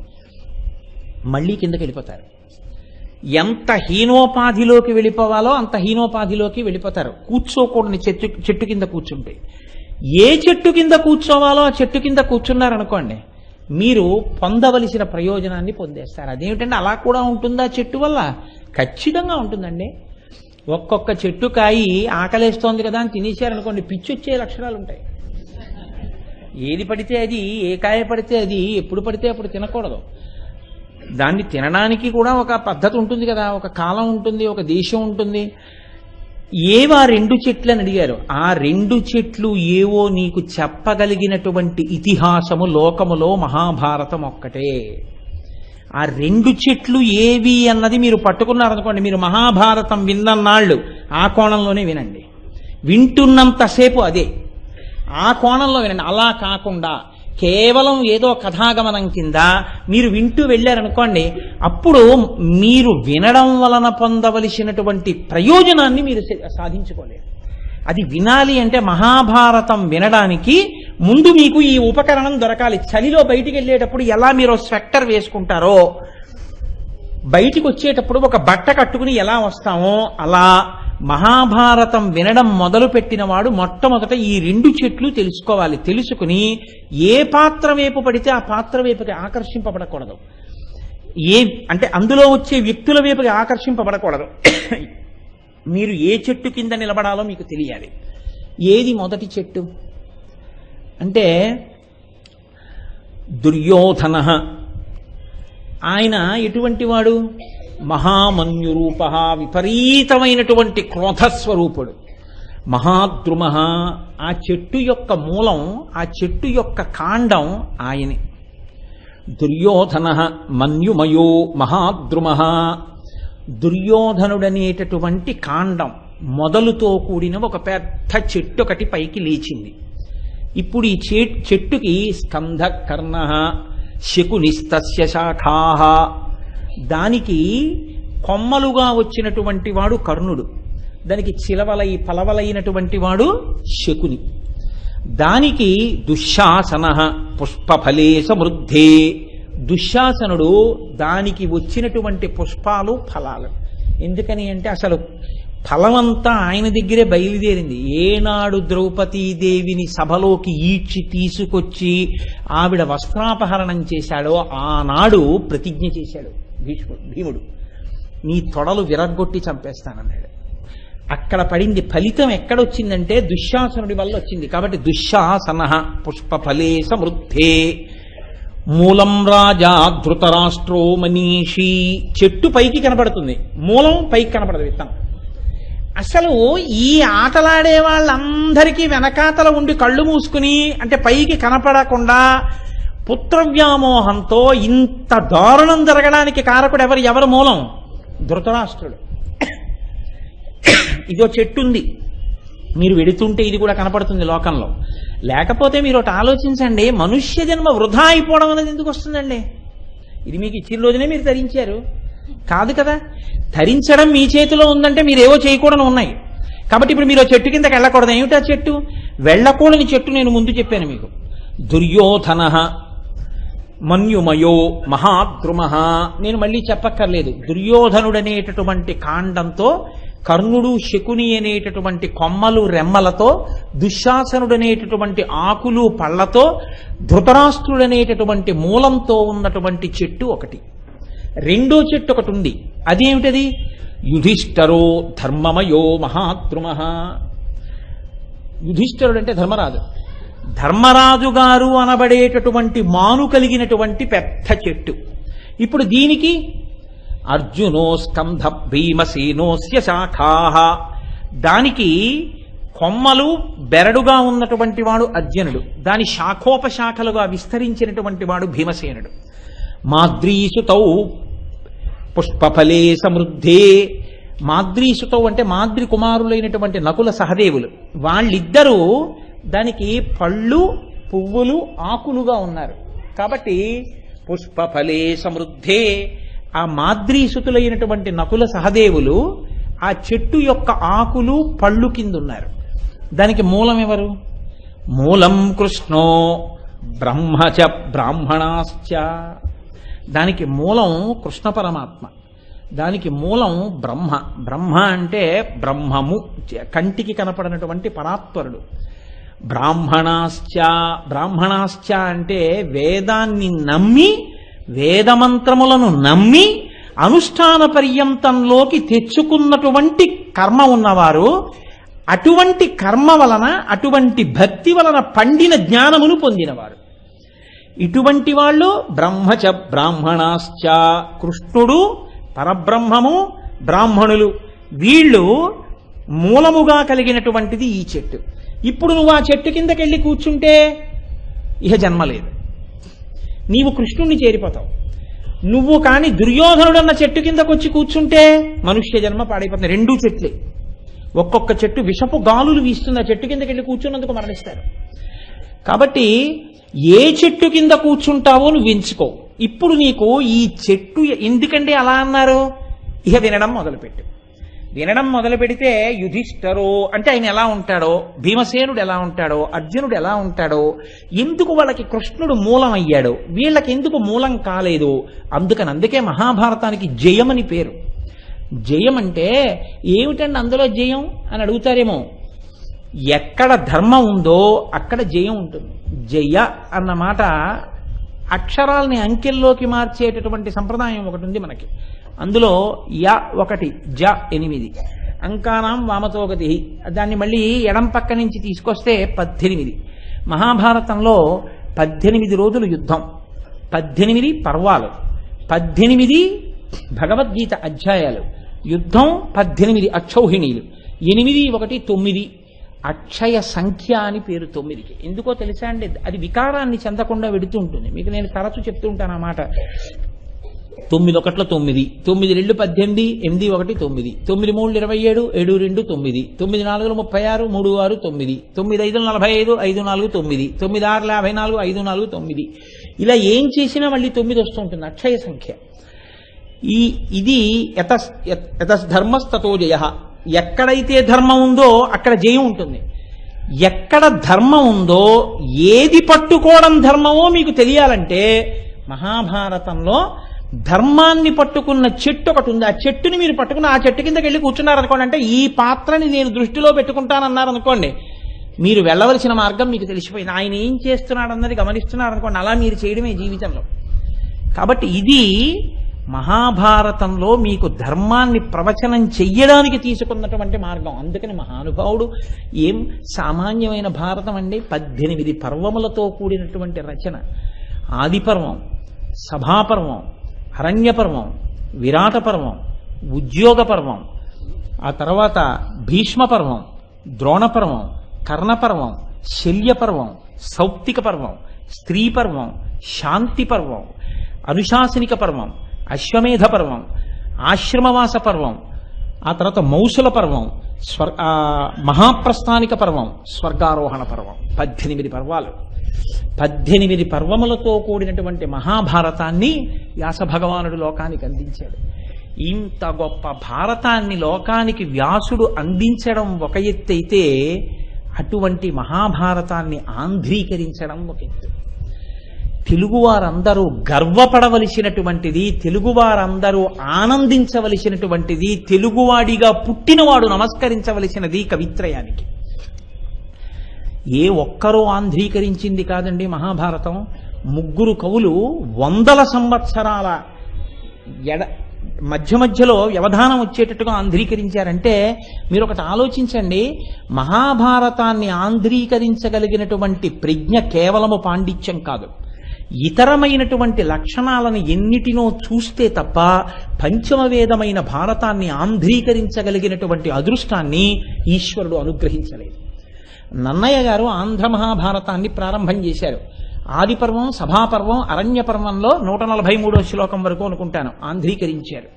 మళ్ళీ కిందకి వెళ్ళిపోతారు. ఎంత హీనోపాధిలోకి వెళ్ళిపోవాలో అంత హీనోపాధిలోకి వెళ్ళిపోతారు కూర్చోకూడని చెట్టు కింద కూర్చుంటే. ఏ చెట్టు కింద కూర్చోవాలో ఆ చెట్టు కింద కూర్చున్నారనుకోండి, మీరు పొందవలసిన ప్రయోజనాన్ని పొందేస్తారు. అదేమిటంటే అలా కూడా ఉంటుందా చెట్టు వల్ల? ఖచ్చితంగా ఉంటుందండి. ఒక్కొక్క చెట్టు కాయి ఆకలేస్తోంది కదా అని తినేశారనుకోండి, పిచ్చొచ్చే లక్షణాలు ఉంటాయి. ఏది పడితే అది, ఏ కాయ పడితే అది, ఎప్పుడు పడితే అప్పుడు తినకూడదు. దాన్ని తినడానికి కూడా ఒక పద్ధతి ఉంటుంది కదా, ఒక కాలం ఉంటుంది, ఒక దేశం ఉంటుంది. ఏవా 2 చెట్లు అని అడిగారు. ఆ 2 చెట్లు ఏవో నీకు చెప్పగలిగినటువంటి ఇతిహాసము లోకములో మహాభారతం ఒక్కటే. ఆ 2 చెట్లు ఏవి అన్నది మీరు పట్టుకున్నారనుకోండి, మీరు మహాభారతం విన్నన్నాళ్ళు ఆ కోణంలోనే వినండి, వింటున్నంతసేపు అదే ఆ కోణంలో వినండి. అలా కాకుండా కేవలం ఏదో కథాగమనం కింద మీరు వింటూ వెళ్ళారనుకోండి, అప్పుడు మీరు వినడం వలన పొందవలసినటువంటి ప్రయోజనాన్ని మీరు సాధించుకోలేరు. అది వినాలి అంటే మహాభారతం వినడానికి ముందు మీకు ఈ ఉపకరణం దొరకాలి. చలిలో బయటికి వెళ్ళేటప్పుడు ఎలా మీరు స్వెక్టర్ వేసుకుంటారో, బయటికి వచ్చేటప్పుడు ఒక బట్ట కట్టుకుని ఎలా వస్తామో అలా మహాభారతం వినడం మొదలుపెట్టిన వాడు మొట్టమొదట ఈ 2 చెట్లు తెలుసుకోవాలి. తెలుసుకుని ఏ పాత్ర వైపు పడితే ఆ పాత్ర వైపుకి ఆకర్షింపబడకూడదు. అంటే అందులో వచ్చే వ్యక్తుల వైపుకి ఆకర్షింపబడకూడదు. మీరు ఏ చెట్టు కింద నిలబడాలో మీకు తెలియాలి. ఏది మొదటి చెట్టు అంటే దుర్యోధన. ఆయన ఎటువంటి వాడు? మహామన్యురూప, విపరీతమైనటువంటి క్రోధస్వరూపుడు. మహాద్రుమ, ఆ చెట్టు యొక్క మూలం, ఆ చెట్టు యొక్క కాండం ఆయనే. దుర్యోధన మన్యుమయో మహాద్రుమ. దుర్యోధనుడనేటటువంటి కాండం మొదలుతో కూడిన ఒక పెద్ద చెట్టు ఒకటి పైకి లేచింది. ఇప్పుడు ఈ చెట్టుకి స్కంధ కర్ణ శకునిస్తస్య శాఖా, దానికి కొమ్మలుగా వచ్చినటువంటి వాడు కర్ణుడు, దానికి చిలవలై పలవలైనటువంటి వాడు శకుని. దానికి దుశ్శాసన పుష్పఫలే సమృద్ధే. దుశ్శాసనుడు దానికి వచ్చినటువంటి పుష్పాలు ఫలాలు. ఎందుకని అంటే అసలు ఫలమంతా ఆయన దగ్గరే బయలుదేరింది. ఏనాడు ద్రౌపదీదేవిని సభలోకి ఈడ్చి తీసుకొచ్చి ఆవిడ వస్త్రాపహరణం చేశాడో ఆనాడు ప్రతిజ్ఞ చేశాడు భీముడు, నీ తొడలు విరగ్గొట్టి చంపేస్తానన్నాడు. అక్కడ పడింది. ఫలితం ఎక్కడొచ్చిందంటే దుశ్శాసనుడి వల్ల వచ్చింది. కాబట్టి దుశ్శాసన పుష్పఫలే సమృద్ధే. మూలం రాజా ధృతరాష్ట్రో మనీషి. చెట్టు పైకి కనపడుతుంది, మూలం పైకి కనపడదు, విత్తనం. అసలు ఈ ఆటలాడే వాళ్ళందరికీ వెనకాతల ఉండి కళ్ళు మూసుకుని, అంటే పైకి కనపడకుండా పుత్రవ్యామోహంతో ఇంత దారుణం జరగడానికి కారకుడు ఎవరు మూలం? ధృతరాష్ట్రుడు. ఇదో చెట్టు ఉంది, మీరు వెడుతుంటే ఇది కూడా కనపడుతుంది లోకంలో. లేకపోతే మీరు ఒకటి ఆలోచించండి, మనుష్య జన్మ వృధా అయిపోవడం అనేది ఎందుకు వస్తుందండి? ఇది మీకు ఇచ్చిన రోజునే మీరు ధరించారు కాదు కదా. ధరించడం మీ చేతిలో ఉందంటే మీరేవో చేయకూడని ఉన్నాయి. కాబట్టి ఇప్పుడు మీరు చెట్టు కిందకి వెళ్ళకూడదు. ఏమిటా చెట్టు? వెళ్ళకూడని చెట్టు నేను ముందు చెప్పాను మీకు. దుర్యోధన మన్యుమయో మహాద్రుమ. నేను మళ్ళీ చెప్పక్కర్లేదు. దుర్యోధనుడనేటటువంటి కాండంతో, కర్ణుడు శకుని అనేటటువంటి కొమ్మలు రెమ్మలతో, దుశ్శాసనుడనేటటువంటి ఆకులు పళ్లతో, ధృతరాష్ట్రుడనేటటువంటి మూలంతో ఉన్నటువంటి చెట్టు ఒకటి. రెండో చెట్టు ఒకటి ఉంది. అదేమిటది? యుధిష్ఠరో ధర్మమయో మహాద్రుమ. యుధిష్ఠరుడు అంటే ధర్మరాజు. ధర్మరాజు గారు అనబడేటటువంటి మాను కలిగినటువంటి పెద్ద చెట్టు. ఇప్పుడు దీనికి అర్జునో స్కంధ భీమసేనోస్య శాఖా. దానికి కొమ్మలు బెరడుగా ఉన్నటువంటి వాడు అర్జునుడు, దాని శాఖోపశాఖలుగా విస్తరించినటువంటి వాడు భీమసేనుడు. మాద్రీసుతౌ పుష్పఫలే సమృద్ధే. మాద్రీసుతౌ అంటే మాద్రి కుమారులైనటువంటి నకుల సహదేవులు, వాళ్ళిద్దరూ దానికి పళ్ళు పువ్వులు ఆకులుగా ఉన్నారు. కాబట్టి పుష్పఫలే సమృద్ధే. ఆ మాద్రీసుతులైనటువంటి నకుల సహదేవులు ఆ చెట్టు యొక్క ఆకులు పళ్ళు కింద ఉన్నారు. దానికి మూలం ఎవరు? మూలం కృష్ణో బ్రహ్మచ బ్రాహ్మణాశ్చ. దానికి మూలం కృష్ణ పరమాత్మ, దానికి మూలం బ్రహ్మ. బ్రహ్మ అంటే బ్రహ్మము, కంటికి కనపడినటువంటి పరాత్పరుడు. బ్రాహ్మణాశ్చ. బ్రాహ్మణాశ్చ అంటే వేదాన్ని నమ్మి, వేదమంత్రములను నమ్మి అనుష్ఠాన పర్యంతంలోకి తెచ్చుకున్నటువంటి కర్మ ఉన్నవారు, అటువంటి కర్మ వలన, అటువంటి భక్తి వలన పండిన జ్ఞానమును పొందినవారు. ఇటువంటి వాళ్ళు బ్రహ్మచ బ్రాహ్మణాశ్చ. కృష్ణుడు, పరబ్రహ్మము, బ్రాహ్మణులు, వీళ్ళు మూలముగా కలిగినటువంటిది ఈ చెట్టు. ఇప్పుడు నువ్వు ఆ చెట్టు కిందకెళ్ళి కూర్చుంటే ఇహ జన్మ లేదు, నీవు కృష్ణుణ్ణి చేరిపోతావు. నువ్వు కాని దుర్యోధనుడన్న చెట్టు కిందకు వచ్చి కూర్చుంటే మనుష్య జన్మ పాడైపోతుంది. రెండూ చెట్లే. ఒక్కొక్క చెట్టు విషపు గాలులు వీస్తుంది. ఆ చెట్టు కిందకి వెళ్ళి కూర్చున్నందుకు మరణిస్తారు. కాబట్టి ఏ చెట్టు కింద కూర్చుంటావో నువ్వు ఎంచుకో. ఇప్పుడు నీకు ఈ చెట్టు ఎందుకంటే అలా అన్నారు? ఇహ వినడం మొదలుపెట్టు. వినడం మొదలు పెడితే యుధిష్ఠరో అంటే ఆయన ఎలా ఉంటాడో, భీమసేనుడు ఎలా ఉంటాడో, అర్జునుడు ఎలా ఉంటాడో, ఎందుకు వాళ్ళకి కృష్ణుడు మూలం అయ్యాడో, వీళ్ళకి ఎందుకు మూలం కాలేదు, అందుకే మహాభారతానికి జయమని పేరు. జయం అంటే ఏమిటండి అందులో జయం అని అడుగుతారేమో. ఎక్కడ ధర్మం ఉందో అక్కడ జయం ఉంటుంది. జయ అన్న మాట అక్షరాల్ని అంకెల్లోకి మార్చేటటువంటి సంప్రదాయం ఒకటి ఉంది మనకి. అందులో య 1, జ 8, అంకానాం వామతోగతి, దాన్ని మళ్ళీ ఎడం పక్క నుంచి తీసుకొస్తే 18. మహాభారతంలో 18 రోజులు యుద్ధం, 18 పర్వాలు, 18 భగవద్గీత అధ్యాయాలు, యుద్ధం 18 అక్షౌహిణీలు, 8, 1, 9. అక్షయ సంఖ్య అని పేరు 9కి. ఎందుకో తెలుసా అండి, అది వికారాన్ని చెందకుండా వెడుతూ ఉంటుంది. మీకు నేను తరచు చెప్తూ ఉంటాను ఆ మాట. 9 1 9, 9 2 18, 8 1 9, 9 3 27, 7 2 9, 9 4 36, 3 6 9, 9 5 45, 5 4 9, 9 6 54, 5 4 9. ఇలా ఏం చేసినా మళ్ళీ 9 వస్తూ ఉంటుంది అక్షయ సంఖ్య. ఇది యతధర్మస్తతో జయ. ఎక్కడైతే ధర్మం ఉందో అక్కడ జయం ఉంటుంది. ఎక్కడ ధర్మం ఉందో, ఏది పట్టుకోవడం ధర్మమో మీకు తెలియాలంటే మహాభారతంలో ధర్మాన్ని పట్టుకున్న చెట్టు ఒకటి ఉంది. ఆ చెట్టుని మీరు పట్టుకుని ఆ చెట్టు కిందకి వెళ్ళి కూర్చున్నారనుకోండి, అంటే ఈ పాత్రని నేను దృష్టిలో పెట్టుకుంటానన్నారనుకోండి, మీరు వెళ్ళవలసిన మార్గం మీకు తెలిసిపోయింది. ఆయన ఏం చేస్తున్నాడన్నది గమనిస్తున్నారనుకోండి, అలా మీరు చేయడమే జీవితంలో. కాబట్టి ఇది మహాభారతంలో మీకు ధర్మాన్ని ప్రవచనం చెయ్యడానికి తీసుకున్నటువంటి మార్గం. అందుకని మహానుభావుడు ఏం సామాన్యమైన భారతం అండి, 18 పర్వములతో కూడినటువంటి రచన. ఆదిపర్వం, సభాపర్వం, అరణ్యపర్వం, విరాట పర్వం, ఉద్యోగ పర్వం, ఆ తర్వాత భీష్మపర్వం, ద్రోణపర్వం, కర్ణపర్వం, శల్యపర్వం, సౌప్తిక పర్వం, స్త్రీ పర్వం, శాంతి పర్వం, అనుశాసనిక పర్వం, అశ్వమేధ పర్వం, ఆశ్రమవాస పర్వం, ఆ తర్వాత మౌసుల పర్వం, మహాప్రస్థానిక పర్వం, స్వర్గారోహణ పర్వం. 18 పర్వాలు. 18 పర్వములతో కూడినటువంటి మహాభారతాన్ని వ్యాస భగవానుడు లోకానికి అందించాడు. ఇంత గొప్ప భారతాన్ని లోకానికి వ్యాసుడు అందించడం ఒక ఎత్తైతే, అటువంటి మహాభారతాన్ని ఆంధ్రీకరించడం ఒక ఎత్తు. తెలుగువారందరూ గర్వపడవలసినటువంటిది, తెలుగువారందరూ ఆనందించవలసినటువంటిది, తెలుగువాడిగా పుట్టినవాడు నమస్కరించవలసినది కవిత్రయానికి. ఏ ఒక్కరూ ఆంధ్రీకరించింది కాదండి మహాభారతం. 3 కవులు 100 సంవత్సరాల మధ్యలో వ్యవధానం వచ్చేటట్టుగా ఆంధ్రీకరించారంటే మీరు ఒకటి ఆలోచించండి. మహాభారతాన్ని ఆంధ్రీకరించగలిగినటువంటి ప్రజ్ఞ కేవలము పాండిత్యం కాదు, ఇతరమైనటువంటి లక్షణాలను ఎన్నిటినో చూస్తే తప్ప పంచమవేదమైన భారతాన్ని ఆంధ్రీకరించగలిగినటువంటి అదృష్టాన్ని ఈశ్వరుడు అనుగ్రహించలేదు. నన్నయ్య గారు ఆంధ్ర మహాభారతాన్ని ప్రారంభం చేశారు. ఆదిపర్వం, సభాపర్వం, అరణ్య పర్వంలో 143వ శ్లోకం వరకు అనుకుంటాను ఆంధ్రీకరించారు.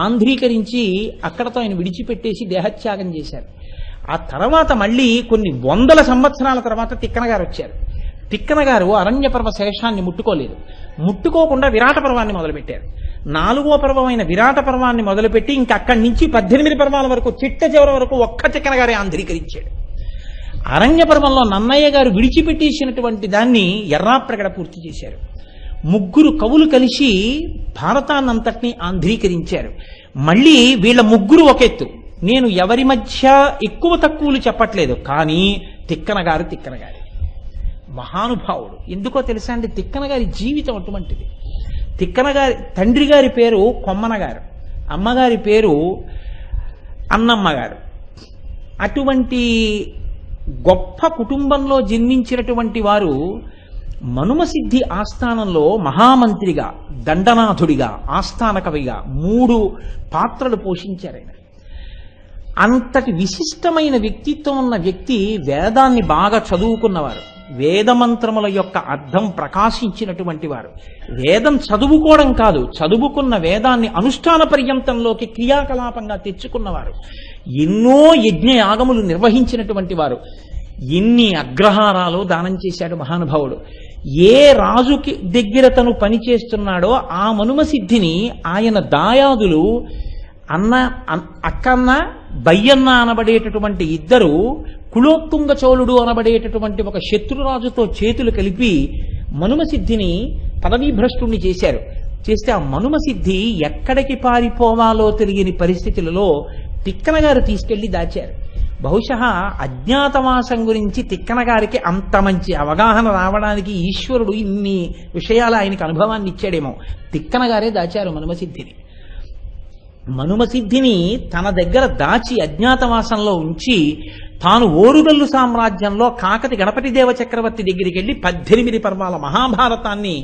ఆంధ్రీకరించి అక్కడతో ఆయన విడిచిపెట్టేసి దేహత్యాగం చేశారు. ఆ తర్వాత మళ్ళీ కొన్ని 100 సంవత్సరాల తర్వాత తిక్కన గారు వచ్చారు. తిక్కన గారు అరణ్య పర్వ శేషాన్ని ముట్టుకోలేదు. ముట్టుకోకుండా విరాట పర్వాన్ని మొదలుపెట్టారు. 4వ పర్వమైన విరాట పర్వాన్ని మొదలుపెట్టి ఇంకా అక్కడి నుంచి 18 పర్వాల వరకు చిట్ట చివరి వరకు ఒక్క తిక్కన గారే ఆంధ్రీకరించాడు. అరణ్య పర్వంలో నన్నయ్య గారు విడిచిపెట్టేసినటువంటి దాన్ని ఎర్రాప్రగడ పూర్తి చేశారు. 3 కవులు కలిసి భారతాన్నంతటినీ ఆంధ్రీకరించారు. మళ్ళీ వీళ్ళ 3 ఒక ఎత్తు. నేను ఎవరి మధ్య ఎక్కువ తక్కువలు చెప్పట్లేదు, కానీ తిక్కన గారి మహానుభావుడు. ఎందుకో తెలుసా అండి, తిక్కన గారి జీవితం అటువంటిది. తిక్కన గారి తండ్రి గారి పేరు కొమ్మన గారు, అమ్మగారి పేరు అన్నమ్మ గారు. అటువంటి గొప్ప కుటుంబంలో జన్మించినటువంటి వారు మనుమసిద్ధి ఆస్థానంలో మహామంత్రిగా, దండనాథుడిగా, ఆస్థాన కవిగా 3 పాత్రలు పోషించారు ఆయన. అంతటి విశిష్టమైన వ్యక్తిత్వం ఉన్న వ్యక్తి వేదాన్ని బాగా చదువుకున్నవారు, వేదమంత్రముల యొక్క అర్థం ప్రకాశించినటువంటి వారు. వేదం చదువుకోవడం కాదు, చదువుకున్న వేదాన్ని అనుష్ఠాన పర్యంతంలోకి క్రియాకలాపంగా తెచ్చుకున్నవారు. ఎన్నో యజ్ఞయాగములు నిర్వహించినటువంటి వారు. ఎన్ని అగ్రహారాలు దానం చేశాడు మహానుభావుడు. ఏ రాజుకి దగ్గర తను పనిచేస్తున్నాడో ఆ మనుమసిద్ధిని ఆయన దాయాదులు అక్కన్న బయ్యన్న అనబడేటటువంటి 2 కులోత్తుంగ చోళుడు అనబడేటటువంటి ఒక శత్రురాజుతో చేతులు కలిపి మనుమసిద్ధిని పదవీభ్రష్టుణ్ణి చేశారు. చేస్తే ఆ మనుమ సిద్ధి ఎక్కడికి పారిపోవాలో తెలియని పరిస్థితులలో తిక్కన గారు తీసుకెళ్లి దాచారు. బహుశా అజ్ఞాతవాసం గురించి తిక్కన గారికి అంత మంచి అవగాహన రావడానికి ఈశ్వరుడు ఇన్ని విషయాలు ఆయనకి అనుభవాన్ని ఇచ్చాడేమో. తిక్కన గారే దాచారు మనుమసిద్ధిని. మనుమసిద్ధిని తన దగ్గర దాచి అజ్ఞాతవాసంలో ఉంచి తాను ఓరుగల్లు సామ్రాజ్యంలో కాకతి గణపతి దేవ చక్రవర్తి దగ్గరికి వెళ్ళి 18 పర్వాల మహాభారతాన్ని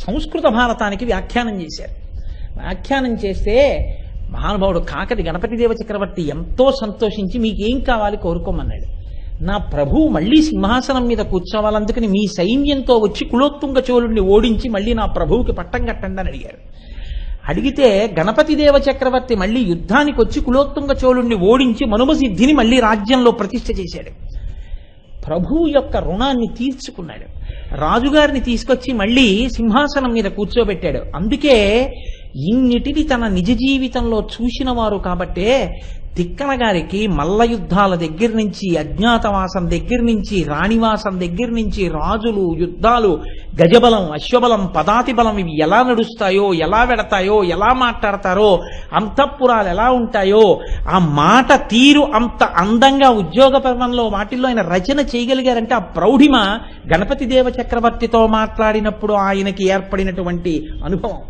సంస్కృత భారతానికి వ్యాఖ్యానం చేశారు. వ్యాఖ్యానం చేస్తే మహానుభావుడు కాకతి గణపతి దేవ చక్రవర్తి ఎంతో సంతోషించి మీకేం కావాలి కోరుకోమన్నాడు. నా ప్రభువు మళ్ళీ సింహాసనం మీద కూర్చోవాలందుకని మీ సైన్యంతో వచ్చి కులోత్తుంగ చోళుడిని ఓడించి మళ్ళీ నా ప్రభువుకి పట్టం కట్టండి అని అడిగారు. అడిగితే గణపతి దేవ చక్రవర్తి మళ్ళీ యుద్ధానికి వచ్చి కులోత్తుంగ చోళుడిని ఓడించి మనుమసిద్ధిని మళ్ళీ రాజ్యంలో ప్రతిష్ఠ చేశాడు. ప్రభువు యొక్క రుణాన్ని తీర్చుకున్నాడు. రాజుగారిని తీసుకొచ్చి మళ్ళీ సింహాసనం మీద కూర్చోబెట్టాడు. అందుకే ఇన్నిటిని తన నిజ జీవితంలో చూసిన వారు కాబట్టే తిక్కన గారికి మల్ల యుద్ధాల దగ్గర నుంచి, అజ్ఞాతవాసం దగ్గర నుంచి, రాణివాసం దగ్గర నుంచి, రాజులు, యుద్ధాలు, గజబలం, అశ్వబలం, పదాతి బలం ఇవి ఎలా నడుస్తాయో, ఎలా వెడతాయో, ఎలా మాట్లాడతారో, అంతఃపురాలు ఎలా ఉంటాయో, ఆ మాట తీరు అంత అందంగా ఉద్యోగ పర్వంలో వాటిల్లో ఆయన రచన చేయగలిగారంటే ఆ ప్రౌఢిమ గణపతి దేవ చక్రవర్తితో మాట్లాడినప్పుడు ఆయనకి ఏర్పడినటువంటి అనుభవం.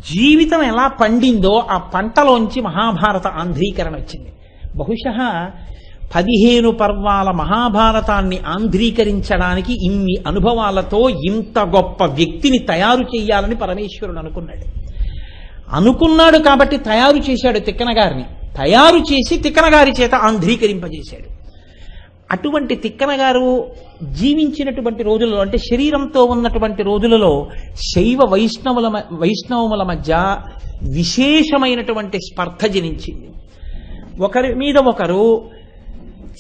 జీవితం ఎలా పండిందో ఆ పంటలోంచి మహాభారత ఆంధ్రీకరణ వచ్చింది. బహుశా 15 పర్వాల మహాభారతాన్ని ఆంధ్రీకరించడానికి ఇన్ని అనుభవాలతో ఇంత గొప్ప వ్యక్తిని తయారు చేయాలని పరమేశ్వరుడు అనుకున్నాడు కాబట్టి తయారు చేశాడు తిక్కన గారిని. తయారు చేసి తిక్కన గారి చేత ఆంధ్రీకరింపజేశాడు. అటువంటి తిక్కన గారు జీవించినటువంటి రోజులలో, అంటే శరీరంతో ఉన్నటువంటి రోజులలో శైవ వైష్ణవముల మధ్య విశేషమైనటువంటి స్పర్ధ జనించింది. ఒకరి మీద ఒకరు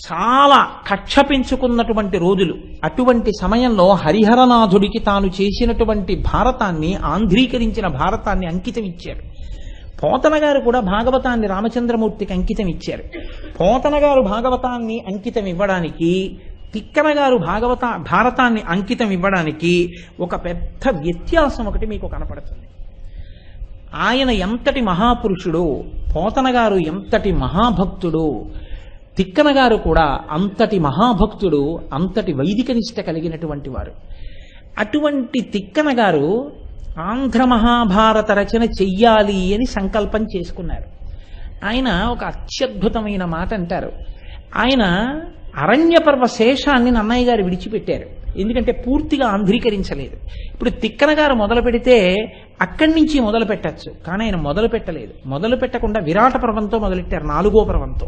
చాలా కక్ష పెంచుకున్నటువంటి రోజులు. అటువంటి సమయంలో హరిహరనాథుడికి తాను చేసినటువంటి భారతాన్ని, ఆంధ్రీకరించిన భారతాన్ని అంకితం ఇచ్చారు. పోతన గారు కూడా భాగవతాన్ని రామచంద్రమూర్తికి అంకితం ఇచ్చారు. పోతన గారు భాగవతాన్ని అంకితం ఇవ్వడానికి, తిక్కన గారు భారతాన్ని అంకితం ఇవ్వడానికి ఒక పెద్ద వ్యత్యాసం ఒకటి మీకు కనపడుతుంది. ఆయన ఎంతటి మహాపురుషుడు, పోతన గారు ఎంతటి మహాభక్తుడు, తిక్కన గారు కూడా అంతటి మహాభక్తుడు, అంతటి వైదిక నిష్ట కలిగినటువంటి వారు. అటువంటి తిక్కన గారు ఆంధ్ర మహాభారత రచన చెయ్యాలి అని సంకల్పం చేసుకున్నారు. ఆయన ఒక అత్యద్భుతమైన మాట అంటారు. ఆయన అరణ్యపర్వ శేషాన్ని నన్నయ్య గారు విడిచిపెట్టారు. ఎందుకంటే పూర్తిగా ఆంధ్రీకరించలేదు. ఇప్పుడు తిక్కన గారు మొదలు పెడితే అక్కడి నుంచి మొదలు పెట్టచ్చు, కానీ ఆయన మొదలు పెట్టలేదు. మొదలు పెట్టకుండా విరాట పర్వంతో మొదలెట్టారు, 4వ పర్వంతో.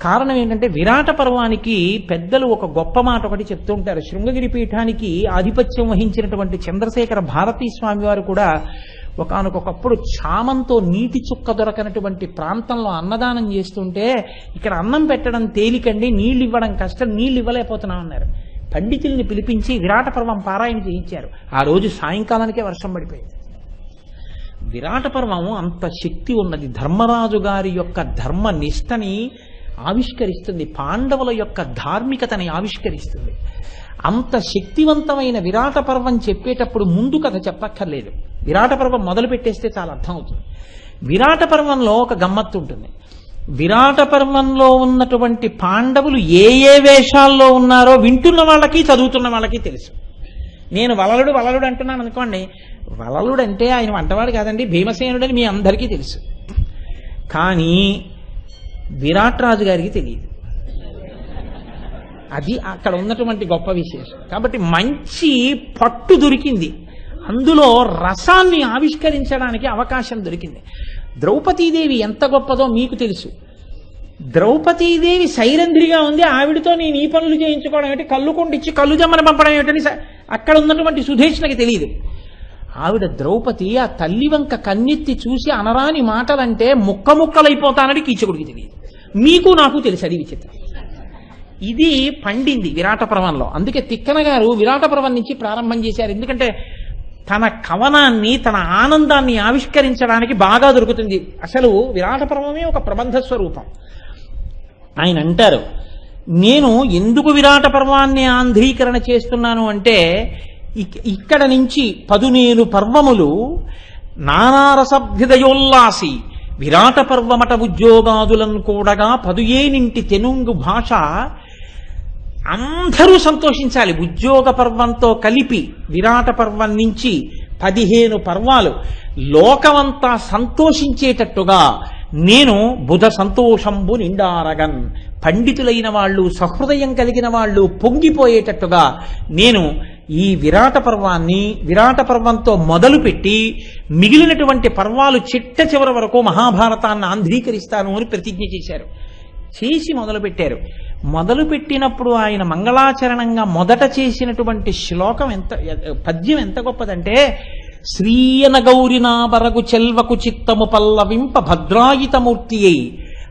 కారణం ఏంటంటే విరాట పర్వానికి పెద్దలు ఒక గొప్ప మాట ఒకటి చెప్తుంటారు. శృంగగిరి పీఠానికి ఆధిపత్యం వహించినటువంటి చంద్రశేఖర భారతీ స్వామి వారు కూడా ఒకానొకప్పుడు క్షామంతో నీటి చుక్క దొరకనటువంటి ప్రాంతంలో అన్నదానం చేస్తుంటే, ఇక్కడ అన్నం పెట్టడం తేలికండి, నీళ్లు ఇవ్వడం కష్టం, నీళ్లు ఇవ్వలేకపోతున్నాం అన్నారు. పండితుల్ని పిలిపించి విరాట పర్వం పారాయణ చేయించారు. ఆ రోజు సాయంకాలానికే వర్షం పడిపోయింది. విరాట పర్వం అంత శక్తి ఉన్నది. ధర్మరాజు గారి యొక్క ధర్మ నిష్టని ఆవిష్కరిస్తుంది, పాండవుల యొక్క ధార్మికతని ఆవిష్కరిస్తుంది. అంత శక్తివంతమైన విరాట పర్వం చెప్పేటప్పుడు ముందు కథ చెప్పక్కర్లేదు. విరాట పర్వం మొదలు పెట్టేస్తే చాలా అర్థం అవుతుంది. విరాట పర్వంలో ఒక గమ్మత్తు ఉంటుంది. విరాట పర్వంలో ఉన్నటువంటి పాండవులు ఏ ఏ వేషాల్లో ఉన్నారో వింటున్న వాళ్ళకి, చదువుతున్న వాళ్ళకి తెలుసు. నేను వలలుడు అంటున్నాను అనుకోండి, వలలుడు అంటే ఆయన వంటవాడు కాదండి, భీమసేనుడని మీ అందరికీ తెలుసు. కానీ విరాట్ రాజు గారికి తెలియదు. అది అక్కడ ఉన్నటువంటి గొప్ప విశేషం. కాబట్టి మంచి పట్టు దొరికింది, అందులో రసాన్ని ఆవిష్కరించడానికి అవకాశం దొరికింది. ద్రౌపదీదేవి ఎంత గొప్పదో మీకు తెలుసు. ద్రౌపదీదేవి సైరంధ్రిగా ఉంది, ఆవిడతో నేను ఈ పనులు చేయించుకోవడం ఏమిటి, కళ్ళు కొండిచ్చి కళ్ళు జమ్మని పంపడం ఏమిటని అక్కడ ఉన్నటువంటి సుధేష్ణకి తెలియదు. ఆవిడ ద్రౌపది ఆ తల్లి వంక కన్నెత్తి చూసి అనరాని మాటలంటే ముక్కలైపోతానని కీచకుడికి తెలియదు. మీకు నాకు తెలుసు, అది విచిత్రం. ఇది పండింది విరాట పర్వంలో. అందుకే తిక్కన గారు విరాట పర్వం నుంచి ప్రారంభం చేశారు. ఎందుకంటే తన కవనాన్ని, తన ఆనందాన్ని ఆవిష్కరించడానికి బాగా దొరుకుతుంది. అసలు విరాట పర్వమే ఒక ప్రబంధ స్వరూపం. ఆయన అంటారు, నేను ఎందుకు విరాట పర్వాన్ని ఆంధ్రీకరణ చేస్తున్నాను అంటే, ఇక్కడ నుంచి 14 పర్వములు నానారసభ్యుదయోల్లాసి విరాట పర్వమట ఉద్యోగాదులను కూడగా 15 తెనుంగు భాష అందరూ సంతోషించాలి. ఉద్యోగ పర్వంతో కలిపి విరాట పర్వం నుంచి 15 పర్వాలు లోకమంతా సంతోషించేటట్టుగా నేను బుధ సంతోషంబు నిండారగన్, పండితులైన వాళ్ళు సహృదయం కలిగిన వాళ్ళు పొంగిపోయేటట్టుగా నేను ఈ విరాట పర్వంతో మొదలుపెట్టి మిగిలినటువంటి పర్వాలు చిట్ట చివరి వరకు మహాభారతాన్ని ఆంధ్రీకరిస్తాను అని ప్రతిజ్ఞ చేశారు. చేసి మొదలుపెట్టారు. మొదలుపెట్టినప్పుడు ఆయన మంగళాచరణంగా మొదట చేసినటువంటి శ్లోకం పద్యం ఎంత గొప్పదంటే, శ్రీయన గౌరినాబరగు చెల్వకు చిత్తము పల్లవింప భద్రాయితమూర్తి అయి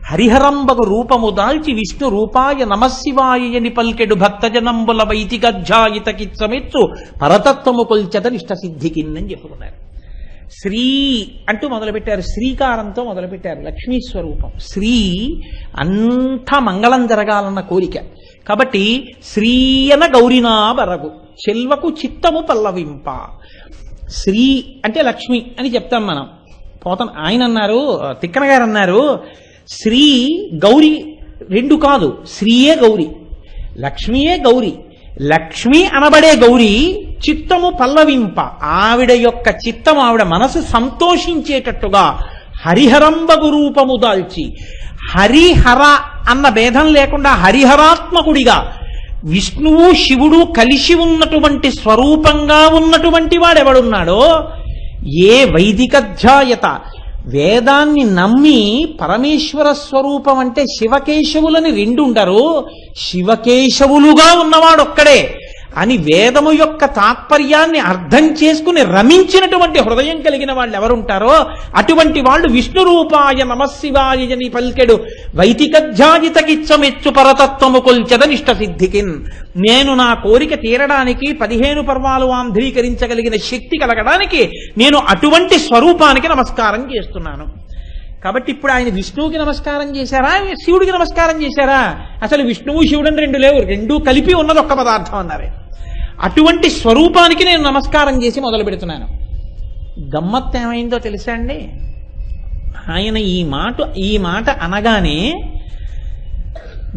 హరిహరంబగు రూపము దాల్చి విష్ణు రూపాయ నమశివాయని పల్కెడు భక్తజనంబుల వైతిగజ్జాయిత కిచ్చమెచ్చు పరతత్వము కొల్చెద నిష్ట సిద్ధికిందని చెప్పుకున్నారు. శ్రీ అంటూ మొదలుపెట్టారు. శ్రీకారంతో మొదలుపెట్టారు. లక్ష్మీ స్వరూపం శ్రీ, అంతా మంగళం జరగాలన్న కోరిక. కాబట్టి శ్రీయన గౌరినా బరగు చెల్వకు చిత్తము పల్లవింప. శ్రీ అంటే లక్ష్మి అని చెప్తాం మనం. ఆయన అన్నారు, తిక్కన గారు అన్నారు, శ్రీ గౌరీ రెండు కాదు, శ్రీయే గౌరీ, లక్ష్మియే గౌరీ. లక్ష్మి అనబడే గౌరీ చిత్తము పల్లవింప, ఆవిడ యొక్క చిత్తము, ఆవిడ మనసు సంతోషించేటట్టుగా హరిహరంబగు రూపము దాల్చి, హరిహర అన్న భేదం లేకుండా హరిహరాత్మకుడిగా విష్ణువు శివుడు కలిసి ఉన్నటువంటి స్వరూపంగా ఉన్నటువంటి వాడెవడున్నాడో, ఏ వైదికధ్యాయత వేదాన్ని నమ్మి పరమేశ్వర స్వరూపం అంటే శివకేశవులని రెండుండరు, శివకేశవులుగా ఉన్నవాడొక్కడే అని వేదము యొక్క తాత్పర్యాన్ని అర్థం చేసుకుని రమించినటువంటి హృదయం కలిగిన వాళ్ళు ఎవరుంటారో అటువంటి వాళ్ళు విష్ణు రూపాయ నమశివాయని పల్కెడు వైదికధ్యాయితకిచ్చమెచ్చు పరతత్వము కొల్చెద నిష్ట సిద్ధికిన్. నేను నా కోరిక తీరడానికి 15 పర్వాలు ఆంధ్రీకరించగలిగిన శక్తి కలగడానికి నేను అటువంటి స్వరూపానికి నమస్కారం చేస్తున్నాను. కాబట్టి ఇప్పుడు ఆయన విష్ణువుకి నమస్కారం చేశారా, శివుడికి నమస్కారం చేశారా? అసలు విష్ణువు శివుడని రెండు లేవు, రెండూ కలిపి ఉన్నది ఒక్క పదార్థం అన్నారు. అటువంటి స్వరూపానికి నేను నమస్కారం చేసి మొదలు పెడుతున్నాను. గమ్మత్తు ఏమైందో తెలుసా అండి? ఆయన ఈ మాట అనగానే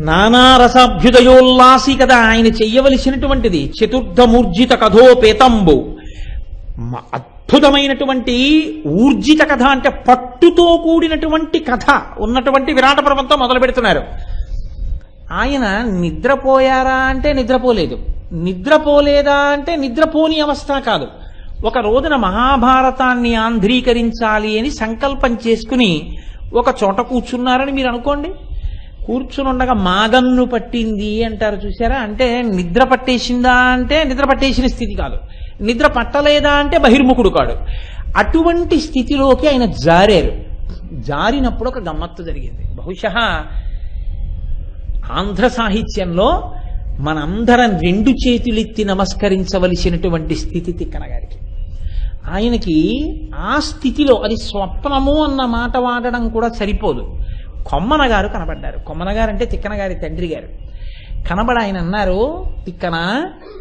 నానారసాభ్యుదయోల్లాసి కదా ఆయన చెయ్యవలసినటువంటిది. చతుర్థమూర్జిత కథోపేతంబు, అద్భుతమైనటువంటి ఊర్జిత కథ అంటే పట్టుతో కూడినటువంటి కథ ఉన్నటువంటి విరాట పర్వంతో మొదలు పెడుతున్నారు. ఆయన నిద్రపోయారా అంటే నిద్రపోలేదు, నిద్రపోలేదా అంటే నిద్రపోని అవస్థ కాదు. ఒక రోజున మహాభారతాన్ని ఆంధ్రీకరించాలి అని సంకల్పం చేసుకుని ఒక చోట కూర్చున్నారని మీరు అనుకోండి. కూర్చునుండగా మాగన్ను పట్టింది అంటారు చూసారా, అంటే నిద్ర పట్టేసిందా అంటే నిద్ర పట్టేసిన స్థితి కాదు, నిద్ర పట్టలేదా అంటే బహిర్ముఖుడు కాడు. అటువంటి స్థితిలోకి ఆయన జారారు. జారినప్పుడు ఒక గమ్మత్తు జరిగింది. బహుశా ఆంధ్ర సాహిత్యంలో మనందరం 2 చేతులెత్తి నమస్కరించవలసినటువంటి స్థితి తిక్కన గారికి. ఆయనకి ఆ స్థితిలో అది స్వప్నము అన్న మాట వాడడం కూడా సరిపోదు. కొమ్మన గారు కనబడ్డారు. కొమ్మన గారు అంటే తిక్కన గారి తండ్రి గారు. కనబడి ఆయన అన్నారు, తిక్కన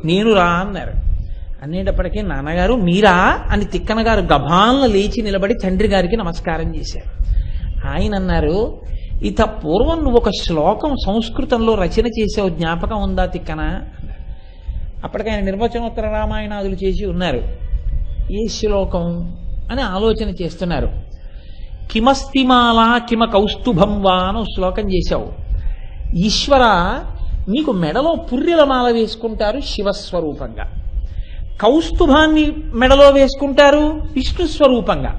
నేను రా అన్నారు. అనేటప్పటికీ నాన్నగారు మీరా అని తిక్కన గారు గభాలను లేచి నిలబడి తండ్రి గారికి నమస్కారం చేశారు. ఆయన అన్నారు, ఇత పూర్వం నువ్వు ఒక శ్లోకం సంస్కృతంలో రచన చేసావు, జ్ఞాపకం ఉందా తిక్కన? అప్పటికి ఆయన నిర్వచనోత్తర రామాయణాదులు చేసి ఉన్నారు. ఏ శ్లోకం అని ఆలోచన చేస్తున్నారు. కిమస్తిమాల కిమ కౌస్తుభం వా అని శ్లోకం చేశావు. ఈశ్వర, నీకు మెడలో పుర్రెల మాల వేసుకుంటారు శివస్వరూపంగా, కౌస్తుభాన్ని మెడలో వేసుకుంటారు విష్ణు స్వరూపంగా.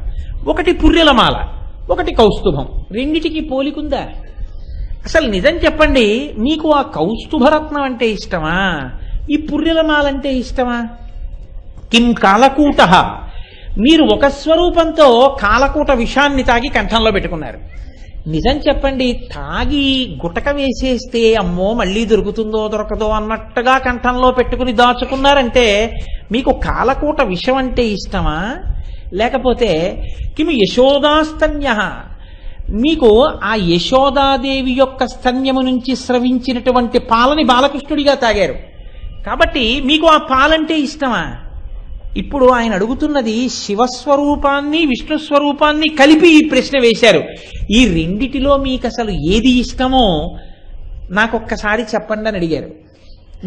ఒకటి పుర్రెల మాల, ఒకటి కౌస్తుభం, రెండిటికి పోలికుందా? అసలు నిజం చెప్పండి, మీకు ఆ కౌస్తుభరత్నం అంటే ఇష్టమా, ఈ పుర్రెల మాలంటే ఇష్టమా? కిం కాలకూట, మీరు ఒక స్వరూపంతో కాలకూట విషాన్ని తాగి కంఠంలో పెట్టుకున్నారు. నిజం చెప్పండి, తాగి గుటక వేసేస్తే అమ్మో మళ్ళీ దొరుకుతుందో దొరకదో అన్నట్టుగా కంఠంలో పెట్టుకుని దాచుకున్నారంటే మీకు కాలకూట విషం అంటే ఇష్టమా? లేకపోతే కిము యశోదాస్తన్య, మీకు ఆ యశోదాదేవి యొక్క స్తన్యము నుంచి స్రవించినటువంటి పాలని బాలకృష్ణుడిగా తాగారు కాబట్టి మీకు ఆ పాలంటే ఇష్టమా? ఇప్పుడు ఆయన అడుగుతున్నది శివస్వరూపాన్ని విష్ణుస్వరూపాన్ని కలిపి ఈ ప్రశ్న వేశారు. ఈ రెండిటిలో మీకు అసలు ఏది ఇష్టమో నాకొక్కసారి చెప్పండి అని అడిగారు.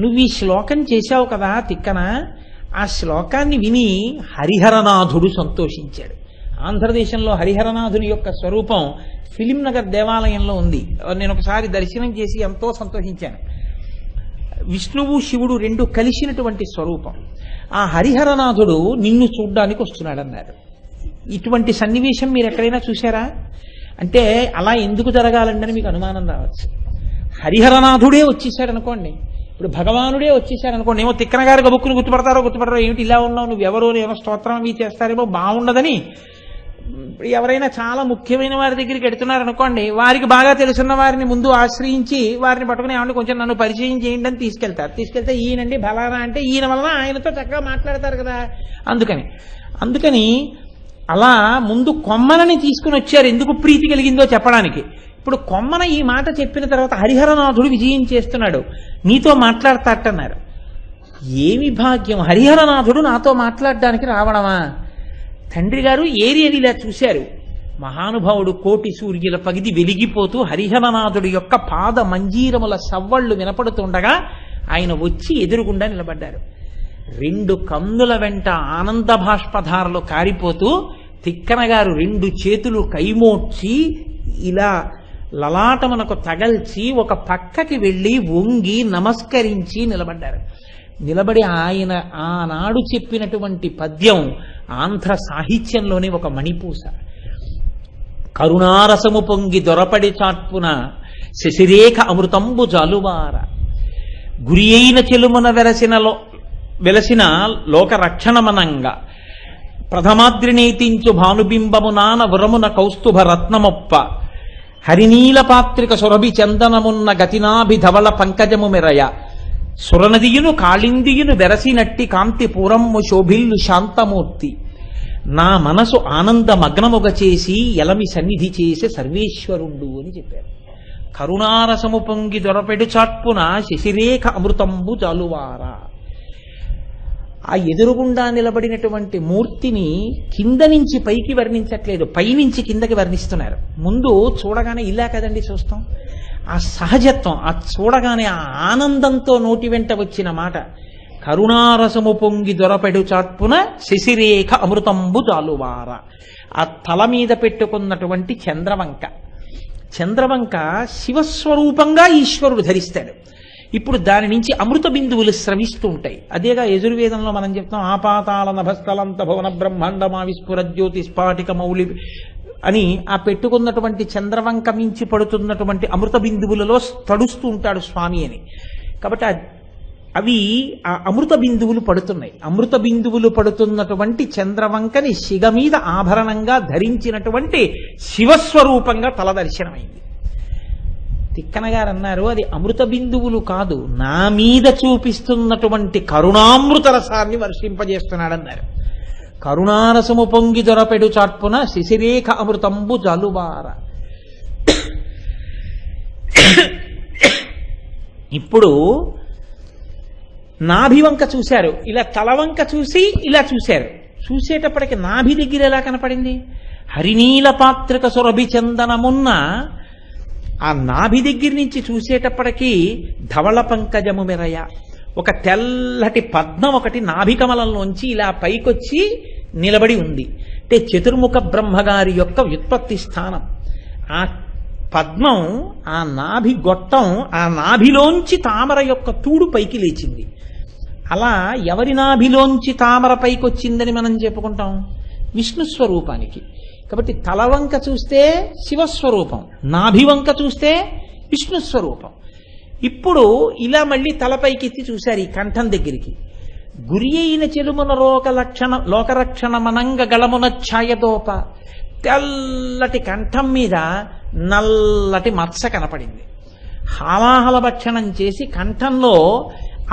నువ్వు ఈ శ్లోకం చేశావు కదా తిక్కన, ఆ శ్లోకాన్ని విని హరిహరనాథుడు సంతోషించాడు. ఆంధ్రదేశంలో హరిహరనాథుని యొక్క స్వరూపం ఫిలిం నగర్ దేవాలయంలో ఉంది. నేను ఒకసారి దర్శనం చేసి ఎంతో సంతోషించాను. విష్ణువు శివుడు రెండు కలిసినటువంటి స్వరూపం. ఆ హరిహరనాథుడు నిన్ను చూడ్డానికి వస్తున్నాడన్నారు. ఇటువంటి సన్నివేశం మీరు ఎక్కడైనా చూశారా? అంటే అలా ఎందుకు జరగాలండి మీకు అనుమానం రావచ్చు. హరిహరనాథుడే వచ్చేసాడు అనుకోండి, ఇప్పుడు భగవానుడే వచ్చేసాడు అనుకోండి, ఏమో తిక్కన గారు గబుక్కుని గుర్తుపడతారో ఏమిటి ఇలా ఉన్నావు నువ్వు ఎవరో ఏమో స్తోత్రం అవి చేస్తారేమో బాగుండదని. ఎవరైనా చాలా ముఖ్యమైన వారి దగ్గరికి ఎడుతున్నారనుకోండి, వారికి బాగా తెలుసున్న వారిని ముందు ఆశ్రయించి వారిని పట్టుకుని ఏమంటే కొంచెం నన్ను పరిచయం చేయండి అని తీసుకెళ్తే ఈయనండి బలానా అంటే ఈయన వలన ఆయనతో చక్కగా మాట్లాడతారు కదా. అందుకని అలా ముందు కొమ్మలని తీసుకుని వచ్చారు, ఎందుకు ప్రీతి కలిగిందో చెప్పడానికి. ఇప్పుడు కొమ్మన ఈ మాట చెప్పిన తర్వాత హరిహరనాథుడు విజయం చేస్తున్నాడు, నీతో మాట్లాడతాటన్నారు. ఏమి భాగ్యం, హరిహరనాథుడు నాతో మాట్లాడడానికి రావడమా? తండ్రి గారు ఏరి అని ఇలా చూశారు. మహానుభావుడు కోటి సూర్యుల పగిది వెలిగిపోతూ హరిహరనాథుడి యొక్క పాద మంజీరముల సవ్వళ్లు వినపడుతుండగా ఆయన వచ్చి ఎదురుగుండా నిలబడ్డారు. రెండు కన్నుల వెంట ఆనంద బాష్పధారలు కారిపోతూ తిక్కన గారు రెండు చేతులు కైమోడ్చి ఇలా లలాటమునకు తగల్చి ఒక పక్కకి వెళ్ళి వంగి నమస్కరించి నిలబడ్డారు. నిలబడి ఆయన ఆనాడు చెప్పినటువంటి పద్యం ఆంధ్ర సాహిత్యంలోనే ఒక మణిపూస. కరుణారసము పొంగి దొరపడి చాట్పున శశిరేఖ అమృతంబు జాలువార, గురి అయిన చెలుమున వెలసిన లోక రక్షణమనంగా, ప్రథమాద్రినేతించు భానుబింబము నాన వరమున కౌస్తుభ రత్నమొప్ప, హరినీల పాత్రిక సురభి చందనమున్న గతినాభి ధవళ పంకజము మెరయ, సురనదియును కాళిందియును వెరసినట్టి కాంతి పూరమ్ము శోభిల్లు శాంతమూర్తి, నా మనసు ఆనంద మగ్నముగ చేసి ఎలమి సన్నిధి చేసే సర్వేశ్వరుండు అని చెప్పారు. కరుణారసము పొంగి దొరపెడు చాట్పున శశిరేఖ అమృతంబు జాలువార. ఆ ఎదురుగుండా నిలబడినటువంటి మూర్తిని కింద నుంచి పైకి వర్ణించట్లేదు, పైనుంచి కిందకి వర్ణిస్తున్నారు. ముందు చూడగానే ఇలా కదండి చూస్తాం, ఆ సహజత్వం, ఆ చూడగానే ఆ ఆనందంతో నోటి వెంట వచ్చిన మాట. కరుణారసము పొంగి దొరపెడు చాట్పున శశిరేఖ అమృతంబు జాలువార. ఆ తల మీద పెట్టుకున్నటువంటి చంద్రవంక శివస్వరూపంగా ఈశ్వరుడు ధరిస్తాడు. ఇప్పుడు దాని నుంచి అమృత బిందువులు స్రవిస్తూ ఉంటాయి. అదేగా యజుర్వేదంలో మనం చెప్తాం, ఆపాతాల నభస్థలంత భువన బ్రహ్మాండమా విస్ఫుర జ్యోతి స్ఫాటిక మౌలి అని. ఆ పెట్టుకున్నటువంటి చంద్రవంక మించి పడుతున్నటువంటి అమృత బిందువులలో తడుస్తూ ఉంటాడు స్వామి అని. కాబట్టి అవి ఆ అమృత బిందువులు పడుతున్నాయి. అమృత బిందువులు పడుతున్నటువంటి చంద్రవంకని శిగ మీద ఆభరణంగా ధరించినటువంటి శివస్వరూపంగా తల దర్శనమైంది. తిక్కన గారు అన్నారు, అది అమృత బిందువులు కాదు, నా మీద చూపిస్తున్నటువంటి కరుణామృత రసాన్ని వర్షింపజేస్తున్నాడన్నారు. కరుణారసము పొంగి దొరపెడు చాట్పున శశిరేఖ అమృతంబు జాలువార. ఇప్పుడు నాభివంక చూశారు, ఇలా తలవంక చూసి ఇలా చూశారు. చూసేటప్పటికి నాభి దగ్గర ఎలా కనపడింది? హరినీల పాత్రిక సురభి చందనమున్న ఆ నాభి దగ్గర నుంచి చూసేటప్పటికీ ధవళ పంకజము మెరయ, ఒక తెల్లటి పద్మం ఒకటి నాభికమలంలోంచి ఇలా పైకొచ్చి నిలబడి ఉంది. అంటే చతుర్ముఖ బ్రహ్మగారి యొక్క వ్యుత్పత్తి స్థానం. ఆ పద్మం, ఆ నాభి గొట్టం, ఆ నాభిలోంచి తామర యొక్క తూడు పైకి లేచింది. అలా ఎవరి నాభిలోంచి తామర పైకొచ్చిందని మనం చెప్పుకుంటాం? విష్ణు స్వరూపానికి. కాబట్టి తలవంక చూస్తే శివస్వరూపం, నాభివంక చూస్తే విష్ణు స్వరూపం. ఇప్పుడు ఇలా మళ్ళీ తలపైకెత్తి చూశారు ఈ కంఠం దగ్గరికి. గురి అయిన చెలుమున లోకరక్షణ మనంగ గళమున ఛాయదోప, తెల్లటి కంఠం మీద నల్లటి మత్స కనపడింది. హాలాహల భక్షణం చేసి కంఠంలో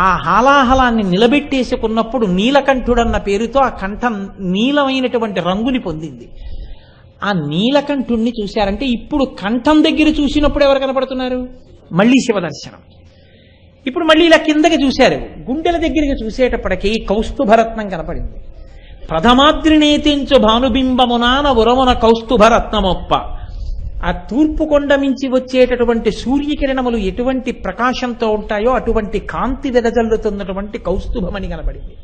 ఆ హాలాహలాన్ని నిలబెట్టేసుకున్నప్పుడు నీలకంఠుడన్న పేరుతో ఆ కంఠం నీలమైనటువంటి రంగుని పొందింది. ఆ నీలకంఠుణ్ణి చూశారంటే ఇప్పుడు కంఠం దగ్గర చూసినప్పుడు ఎవరు కనపడుతున్నారు? మళ్ళీ శివదర్శనం. ఇప్పుడు మళ్ళీ ఇలా కిందకి చూశారు, గుండెల దగ్గరికి చూసేటప్పటికీ కౌస్తుభరత్నం కనపడింది. ప్రథమాద్రినేతించు భానుబింబమునాన ఉరమున కౌస్తుభరత్నమొప్ప. ఆ తూర్పు కొండ మించి వచ్చేటటువంటి సూర్యకిరణములు ఎటువంటి ప్రకాశంతో ఉంటాయో అటువంటి కాంతి వెదజల్లుతున్నటువంటి కౌస్తుభమని కనబడింది.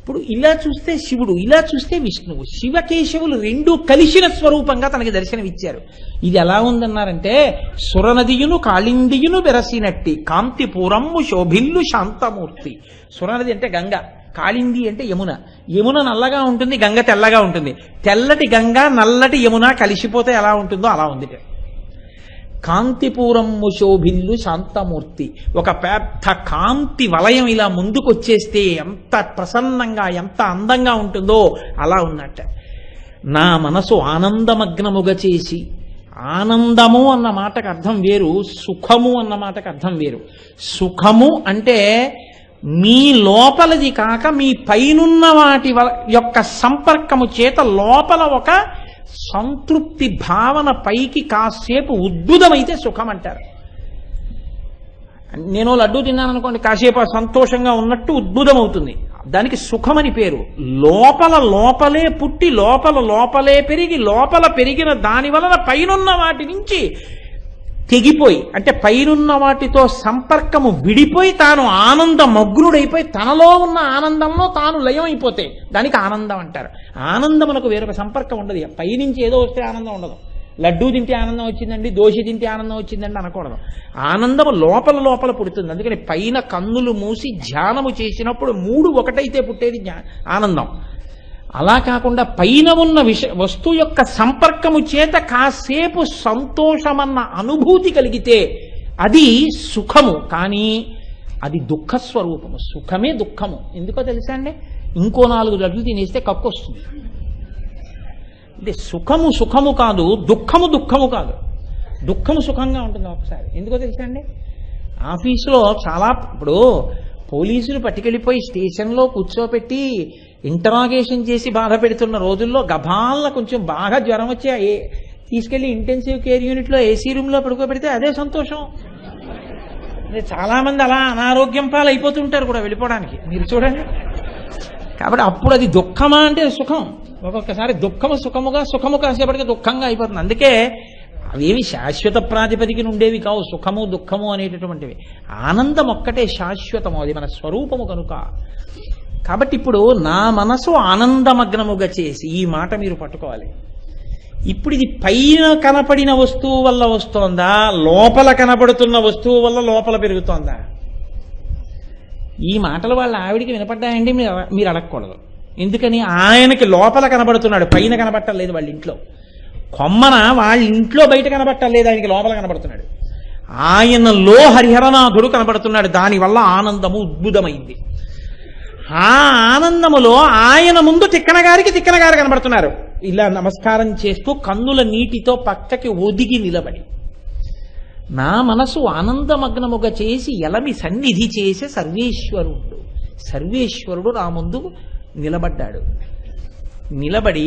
ఇప్పుడు ఇలా చూస్తే శివుడు, ఇలా చూస్తే విష్ణువు, శివకేశవులు రెండూ కలిసిన స్వరూపంగా తనకి దర్శనమిచ్చారు. ఇది ఎలా ఉందన్నారంటే, సురనదియును కాళిందియును బెరసినట్టి కాంతిపూరమ్ము శోభిల్లు శాంతమూర్తి. సురనది అంటే గంగ, కాళింది అంటే యమున. యమున నల్లగా ఉంటుంది, గంగ తెల్లగా ఉంటుంది. తెల్లటి గంగ నల్లటి యమున కలిసిపోతే ఎలా ఉంటుందో అలా ఉంది. కాంతిపూరమ్ము శోభిల్లు శాంతమూర్తి. ఒక పెద్ద కాంతి వలయం ఇలా ముందుకొచ్చేస్తే ఎంత ప్రసన్నంగా ఎంత అందంగా ఉంటుందో అలా ఉన్నట్ట. నా మనసు ఆనందమగ్నముగా చేసి, ఆనందము అన్న మాటకు అర్థం వేరు, సుఖము అన్న మాటకు అర్థం వేరు. సుఖము అంటే మీ లోపలది కాక మీ పైనున్న వాటి యొక్క సంపర్కము చేత లోపల ఒక సంతృప్తి భావన పైకి కాసేపు ఉద్భుతమైతే సుఖం అంటారు. నేను లడ్డూ తిన్నాను అనుకోండి, కాసేపు సంతోషంగా ఉన్నట్టు ఉద్భుతం అవుతుంది, దానికి సుఖమని పేరు. లోపల లోపలే పుట్టి లోపల లోపలే పెరిగి లోపల పెరిగిన దాని వలన పైనున్న వాటి నుంచి తెగిపోయి, అంటే పైనున్న వాటితో సంపర్కము విడిపోయి తాను ఆనంద మగ్నుడైపోయి తనలో ఉన్న ఆనందంలో తాను లయం అయిపోతే దానికి ఆనందం అంటారు. ఆనందమునకు వేరొక సంపర్కం ఉండదు. పైనుంచి ఏదో వస్తే ఆనందం ఉండదు. లడ్డూ తింటే ఆనందం వచ్చిందండి, దోశ తింటే ఆనందం వచ్చిందండి అనకూడదు. ఆనందము లోపల లోపల పుడుతుంది. అందుకని పైన కన్నులు మూసి ధ్యానము చేసినప్పుడు మూడు ఒకటైతే పుట్టేది ఆనందం. అలా కాకుండా పైన ఉన్న వస్తువు యొక్క సంపర్కము చేత కాసేపు సంతోషమన్న అనుభూతి కలిగితే అది సుఖము. కానీ అది దుఃఖస్వరూపము. సుఖమే దుఃఖము. ఎందుకో తెలుసా అండి? ఇంకో 4 లడ్లు తినేస్తే కక్కు వస్తుంది. అంటే సుఖము సుఖము కాదు, దుఃఖము దుఃఖము కాదు. దుఃఖము సుఖంగా ఉంటుంది ఒకసారి. ఎందుకో తెలుసా అండి? ఆఫీసులో చాలా, ఇప్పుడు పోలీసులు పట్టుకెళ్ళిపోయి స్టేషన్లో కూర్చోపెట్టి ఇంటరాగేషన్ చేసి బాధ పెడుతున్న రోజుల్లో గభాల కొంచెం బాగా జ్వరం వచ్చి తీసుకెళ్లి ఇంటెన్సివ్ కేర్ యూనిట్లో ఏసీ రూమ్లో పడుకోబెడితే అదే సంతోషం. అంటే చాలా మంది అలా అనారోగ్యం పాలు అయిపోతుంటారు కూడా వెళ్ళిపోవడానికి, మీరు చూడండి. కాబట్టి అప్పుడు అది దుఃఖమా అంటే సుఖం. ఒక్కొక్కసారి దుఃఖము సుఖముగా, సుఖము కాసేపటికి దుఃఖంగా అయిపోతుంది. అందుకే అవేమి శాశ్వత ప్రాతిపదికన ఉండేవి కావు సుఖము దుఃఖము అనేటటువంటివి. ఆనందం ఒక్కటే శాశ్వతము, అది మన స్వరూపము కనుక. కాబట్టి ఇప్పుడు నా మనసు ఆనందమగ్నముగా చేసి, ఈ మాట మీరు పట్టుకోవాలి. ఇప్పుడు ఇది పైన కనపడిన వస్తువు వల్ల వస్తోందా, లోపల కనపడుతున్న వస్తువు వల్ల లోపల పెరుగుతోందా? ఈ మాటలు వాళ్ళ ఆవిడికి వినపడ్డాయండి మీరు అడగకూడదు. ఎందుకని? ఆయనకి లోపల కనబడుతున్నాడు, పైన కనబట్టలేదు. వాళ్ళ ఇంట్లో కొమ్మన వాళ్ళ ఇంట్లో బయట కనబట్టలేదు, ఆయనకి లోపల కనబడుతున్నాడు. ఆయనలో హరిహరనాథుడు కనబడుతున్నాడు. దానివల్ల ఆనందము ఉద్భుతమైంది. ఆ ఆనందములో ఆయన ముందు తిక్కనగారు కనబడుతున్నారు. ఇలా నమస్కారం చేస్తూ కన్నుల నీటితో పక్కకి ఒదిగి నిలబడి, నా మనసు ఆనందమగ్నముగా చేసి ఎలమి సన్నిధి చేసే సర్వేశ్వరుడు నా ముందు నిలబడ్డాడు. నిలబడి,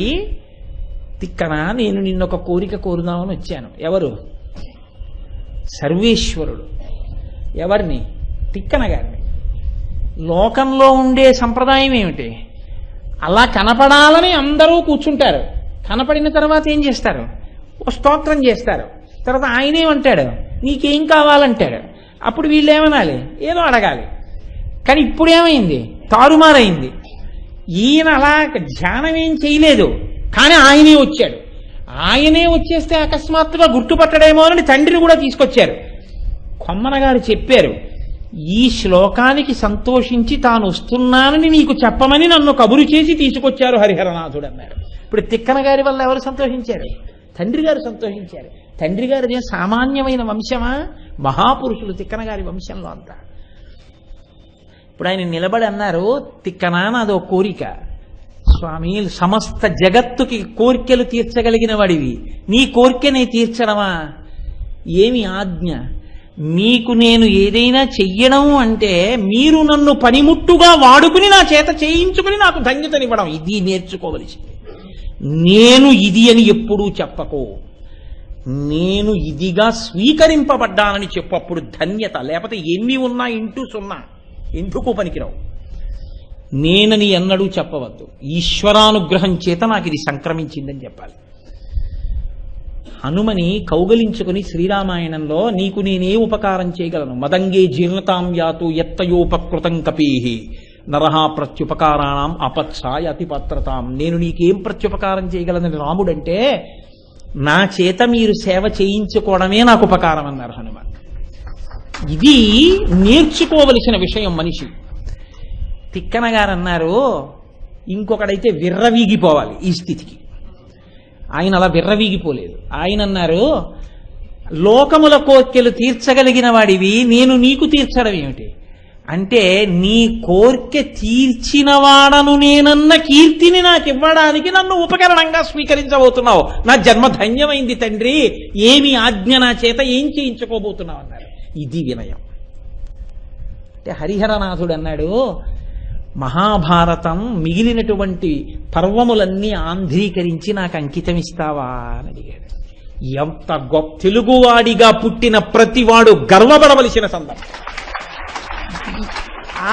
తిక్కన నేను నిన్నొక కోరిక కోరుదామని వచ్చాను. ఎవరు? సర్వేశ్వరుడు. ఎవరిని? తిక్కన గారిని. లోకంలో ఉండే సంప్రదాయం ఏమిటి? అలా కనపడాలని అందరూ కూర్చుంటారు. కనపడిన తర్వాత ఏం చేస్తారు? ఓ స్తోత్రం చేస్తారు. తర్వాత ఆయనేమంటాడు? నీకేం కావాలంటాడు. అప్పుడు వీళ్ళు ఏమనాలి? ఏదో అడగాలి. కానీ ఇప్పుడేమైంది? తారుమారైంది. ఈయన అలా ధ్యానం ఏం చేయలేదు, కానీ ఆయనే వచ్చాడు. ఆయనే వచ్చేస్తే అకస్మాత్తుగా గుర్తుపట్టడేమో అని తండ్రిని కూడా తీసుకొచ్చారు. కొమ్మన గారు చెప్పారు, ఈ శ్లోకానికి సంతోషించి తాను వస్తున్నానని నీకు చెప్పమని నన్ను కబురు చేసి తీసుకొచ్చారు హరిహరనాథుడు అన్నారు. ఇప్పుడు తిక్కన గారి వల్ల ఎవరు సంతోషించారు? తండ్రి గారు సంతోషించారు. తండ్రి గారిదే సామాన్యమైన వంశమా? మహాపురుషులు తిక్కన గారి వంశంలో అంతా. ఇప్పుడు ఆయన నిలబడి అన్నారు, తిక్కన నాదో కోరిక. స్వామి, సమస్త జగత్తుకి కోరికలు తీర్చగలిగిన వాడివి, నీ కోరికనే తీర్చడమా? ఏమి ఆజ్ఞ? మీకు నేను ఏదైనా చెయ్యడం అంటే మీరు నన్ను పనిముట్టుగా వాడుకుని నా చేత చేయించుకుని నాకు ధన్యతనివ్వడం, ఇది నేర్చుకోవలసింది. నేను ఇది అని ఎప్పుడూ చెప్పకో, నేను ఇదిగా స్వీకరింపబడ్డానని చెప్పప్పుడు ధన్యత. లేకపోతే ఎన్ని ఉన్నా ఇంటూ సున్నా, ఎందుకు పనికిరావు. నేనని ఎన్నడూ చెప్పవద్దు. ఈశ్వరానుగ్రహం చేత నాకు ఇది సంక్రమించిందని చెప్పాలి. హనుమని కౌగలించుకుని శ్రీరామాయణంలో నీకు నేనే ఉపకారం చేయగలను, మదంగే జీర్ణతాం యాతు ఎత్తయోపకృతం కపీహి నరహ ప్రత్యుపకారాణం అపత్సాయ అతిపత్రతాం. నేను నీకేం ప్రత్యుపకారం చేయగలనని రాముడంటే నా చేత మీరు సేవ చేయించుకోవడమే నాకు ఉపకారం అన్నారు హనుమ. ఇది నేర్చుకోవలసిన విషయం మనిషి. తిక్కన గారు అన్నారు, ఇంకొకడైతే విర్రవీగిపోవాలి ఈ స్థితికి. ఆయన అలా విర్రవీగిపోలేదు. ఆయన అన్నారు, లోకముల కోర్కెలు తీర్చగలిగిన వాడివి నేను నీకు తీర్చడం ఏమిటి అంటే, నీ కోర్కె తీర్చినవాడను నేనన్న కీర్తిని నాకు ఇవ్వడానికి నన్ను ఉపకరణంగా స్వీకరించబోతున్నావు. నా జన్మ ధన్యమైంది తండ్రి, ఏమి ఆజ్ఞ నా చేత ఏం చేయించుకోబోతున్నావు అన్నారు. ఇది వినయం అంటే. హరిహరనాథుడు అన్నాడు, మహాభారతం మిగిలినటువంటి పర్వములన్నీ ఆంధ్రీకరించి నాకు అంకితం ఇస్తావా అని అడిగాడు. ఎంత గొప్ప తెలుగువాడిగా పుట్టిన ప్రతివాడు గర్వపడవలసిన సందర్భం.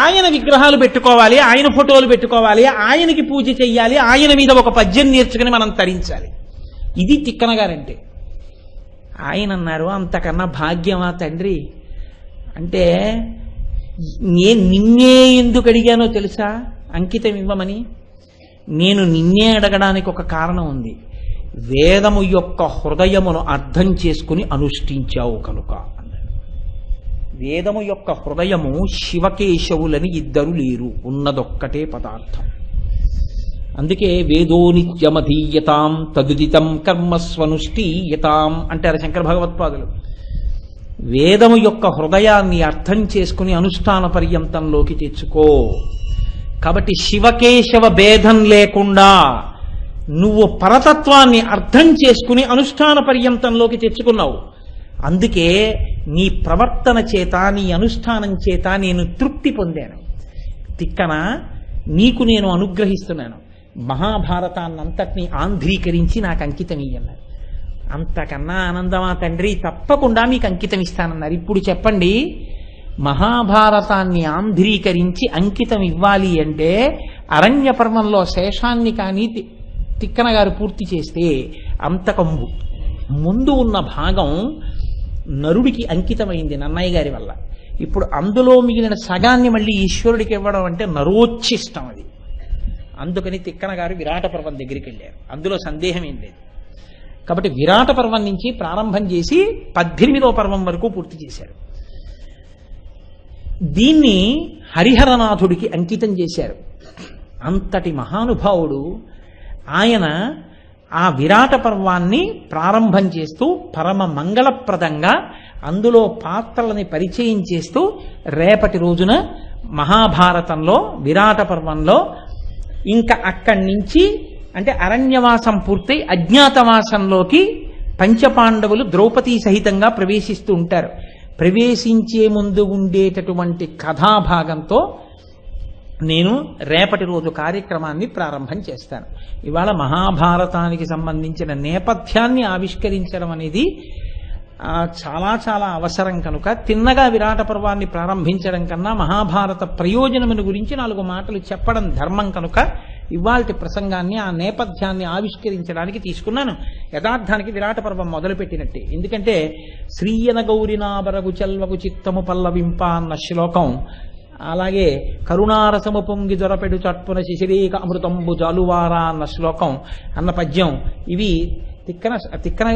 ఆయన విగ్రహాలు పెట్టుకోవాలి, ఆయన ఫోటోలు పెట్టుకోవాలి, ఆయనకి పూజ చెయ్యాలి, ఆయన మీద ఒక పద్యం నేర్చుకుని మనం తరించాలి. ఇది తిక్కన గారంటే. ఆయన అన్నారు, అంతకన్నా భాగ్యమా తండ్రి అంటే, నేను నిన్నే ఎందుకు అడిగానో తెలుసా అంకితం ఇవ్వమని? నేను నిన్నే అడగడానికి ఒక కారణం ఉంది. వేదము యొక్క హృదయమును అర్థం చేసుకుని అనుష్ఠించావు కనుక అన్నాడు. వేదము యొక్క హృదయము శివకేశవులని ఇద్దరు లేరు, ఉన్నదొక్కటే పదార్థం. అందుకే వేదో నిత్యమధీయతాం తదుదితం కర్మస్వనుష్ఠీయతాం అంటారు శంకర భగవత్పాదులు. వేదము యొక్క హృదయాన్ని అర్థం చేసుకుని అనుష్ఠాన పర్యంతంలోకి తెచ్చుకో. కాబట్టి శివకేశవ భేదం లేకుండా నువ్వు పరతత్వాన్ని అర్థం చేసుకుని అనుష్ఠాన పర్యంతంలోకి తెచ్చుకున్నావు. అందుకే నీ ప్రవర్తన చేత, నీ అనుష్ఠానం చేత నేను తృప్తి పొందాను. తిక్కన, నీకు నేను అనుగ్రహిస్తున్నాను, మహాభారతాన్నంతటినీ ఆంధ్రీకరించి నాకు అంకితం ఇయ్యన్నారు. అంతకన్నా ఆనందమా తండ్రి? తప్పకుండా మీకు అంకితం ఇస్తానన్నారు. ఇప్పుడు చెప్పండి, మహాభారతాన్ని ఆంధ్రీకరించి అంకితం ఇవ్వాలి అంటే అరణ్య పర్వంలో శేషాన్ని కానీ తిక్కన గారు పూర్తి చేస్తే అంతకు ముందు ఉన్న భాగం నరుడికి అంకితమైంది నన్నయ్య గారి వల్ల. ఇప్పుడు అందులో మిగిలిన సగాన్ని మళ్ళీ ఈశ్వరుడికి ఇవ్వడం అంటే నరోచ్చిష్టం అది. అందుకని తిక్కన గారు విరాట పర్వం దగ్గరికి వెళ్ళారు. అందులో సందేహం ఏం లేదు. కాబట్టి విరాట పర్వం నుంచి ప్రారంభం చేసి 18వ పర్వం వరకు పూర్తి చేశారు. దీన్ని హరిహరనాథుడికి అంకితం చేశారు. అంతటి మహానుభావుడు ఆయన ఆ విరాట పర్వాన్ని ప్రారంభం చేస్తూ పరమ మంగళప్రదంగా అందులో పాత్రలని పరిచయం చేస్తూ రేపటి రోజున మహాభారతంలో విరాట పర్వంలో ఇంకా అక్కడి నుంచి అంటే అరణ్యవాసం పూర్తయి అజ్ఞాతవాసంలోకి పంచపాండవులు ద్రౌపదీ సహితంగా ప్రవేశిస్తూ ఉంటారు. ప్రవేశించే ముందు ఉండేటటువంటి కథాభాగంతో నేను రేపటి రోజు కార్యక్రమాన్ని ప్రారంభం చేస్తాను. ఇవాళ మహాభారతానికి సంబంధించిన నేపథ్యాన్ని ఆవిష్కరించడం అనేది చాలా చాలా అవసరం కనుక తిన్నగా విరాట పర్వాన్ని ప్రారంభించడం కన్నా మహాభారత ప్రయోజనమును గురించి 4 మాటలు చెప్పడం ధర్మం కనుక ఇవాల్టి ప్రసంగాన్ని ఆ నేపథ్యాన్ని ఆవిష్కరించడానికి తీసుకున్నాను. యథార్థానికి విరాట పర్వం మొదలుపెట్టినట్టే. ఎందుకంటే శ్రీయన గౌరినాబరగు చెల్వకు చిత్తము పల్లవింప అన్న శ్లోకం, అలాగే కరుణారసము పొంగి దొరపెడు చట్పున శిశిరేక అమృతంబు జాలువారా అన్న శ్లోకం అన్న పద్యం, ఇవి తిక్కన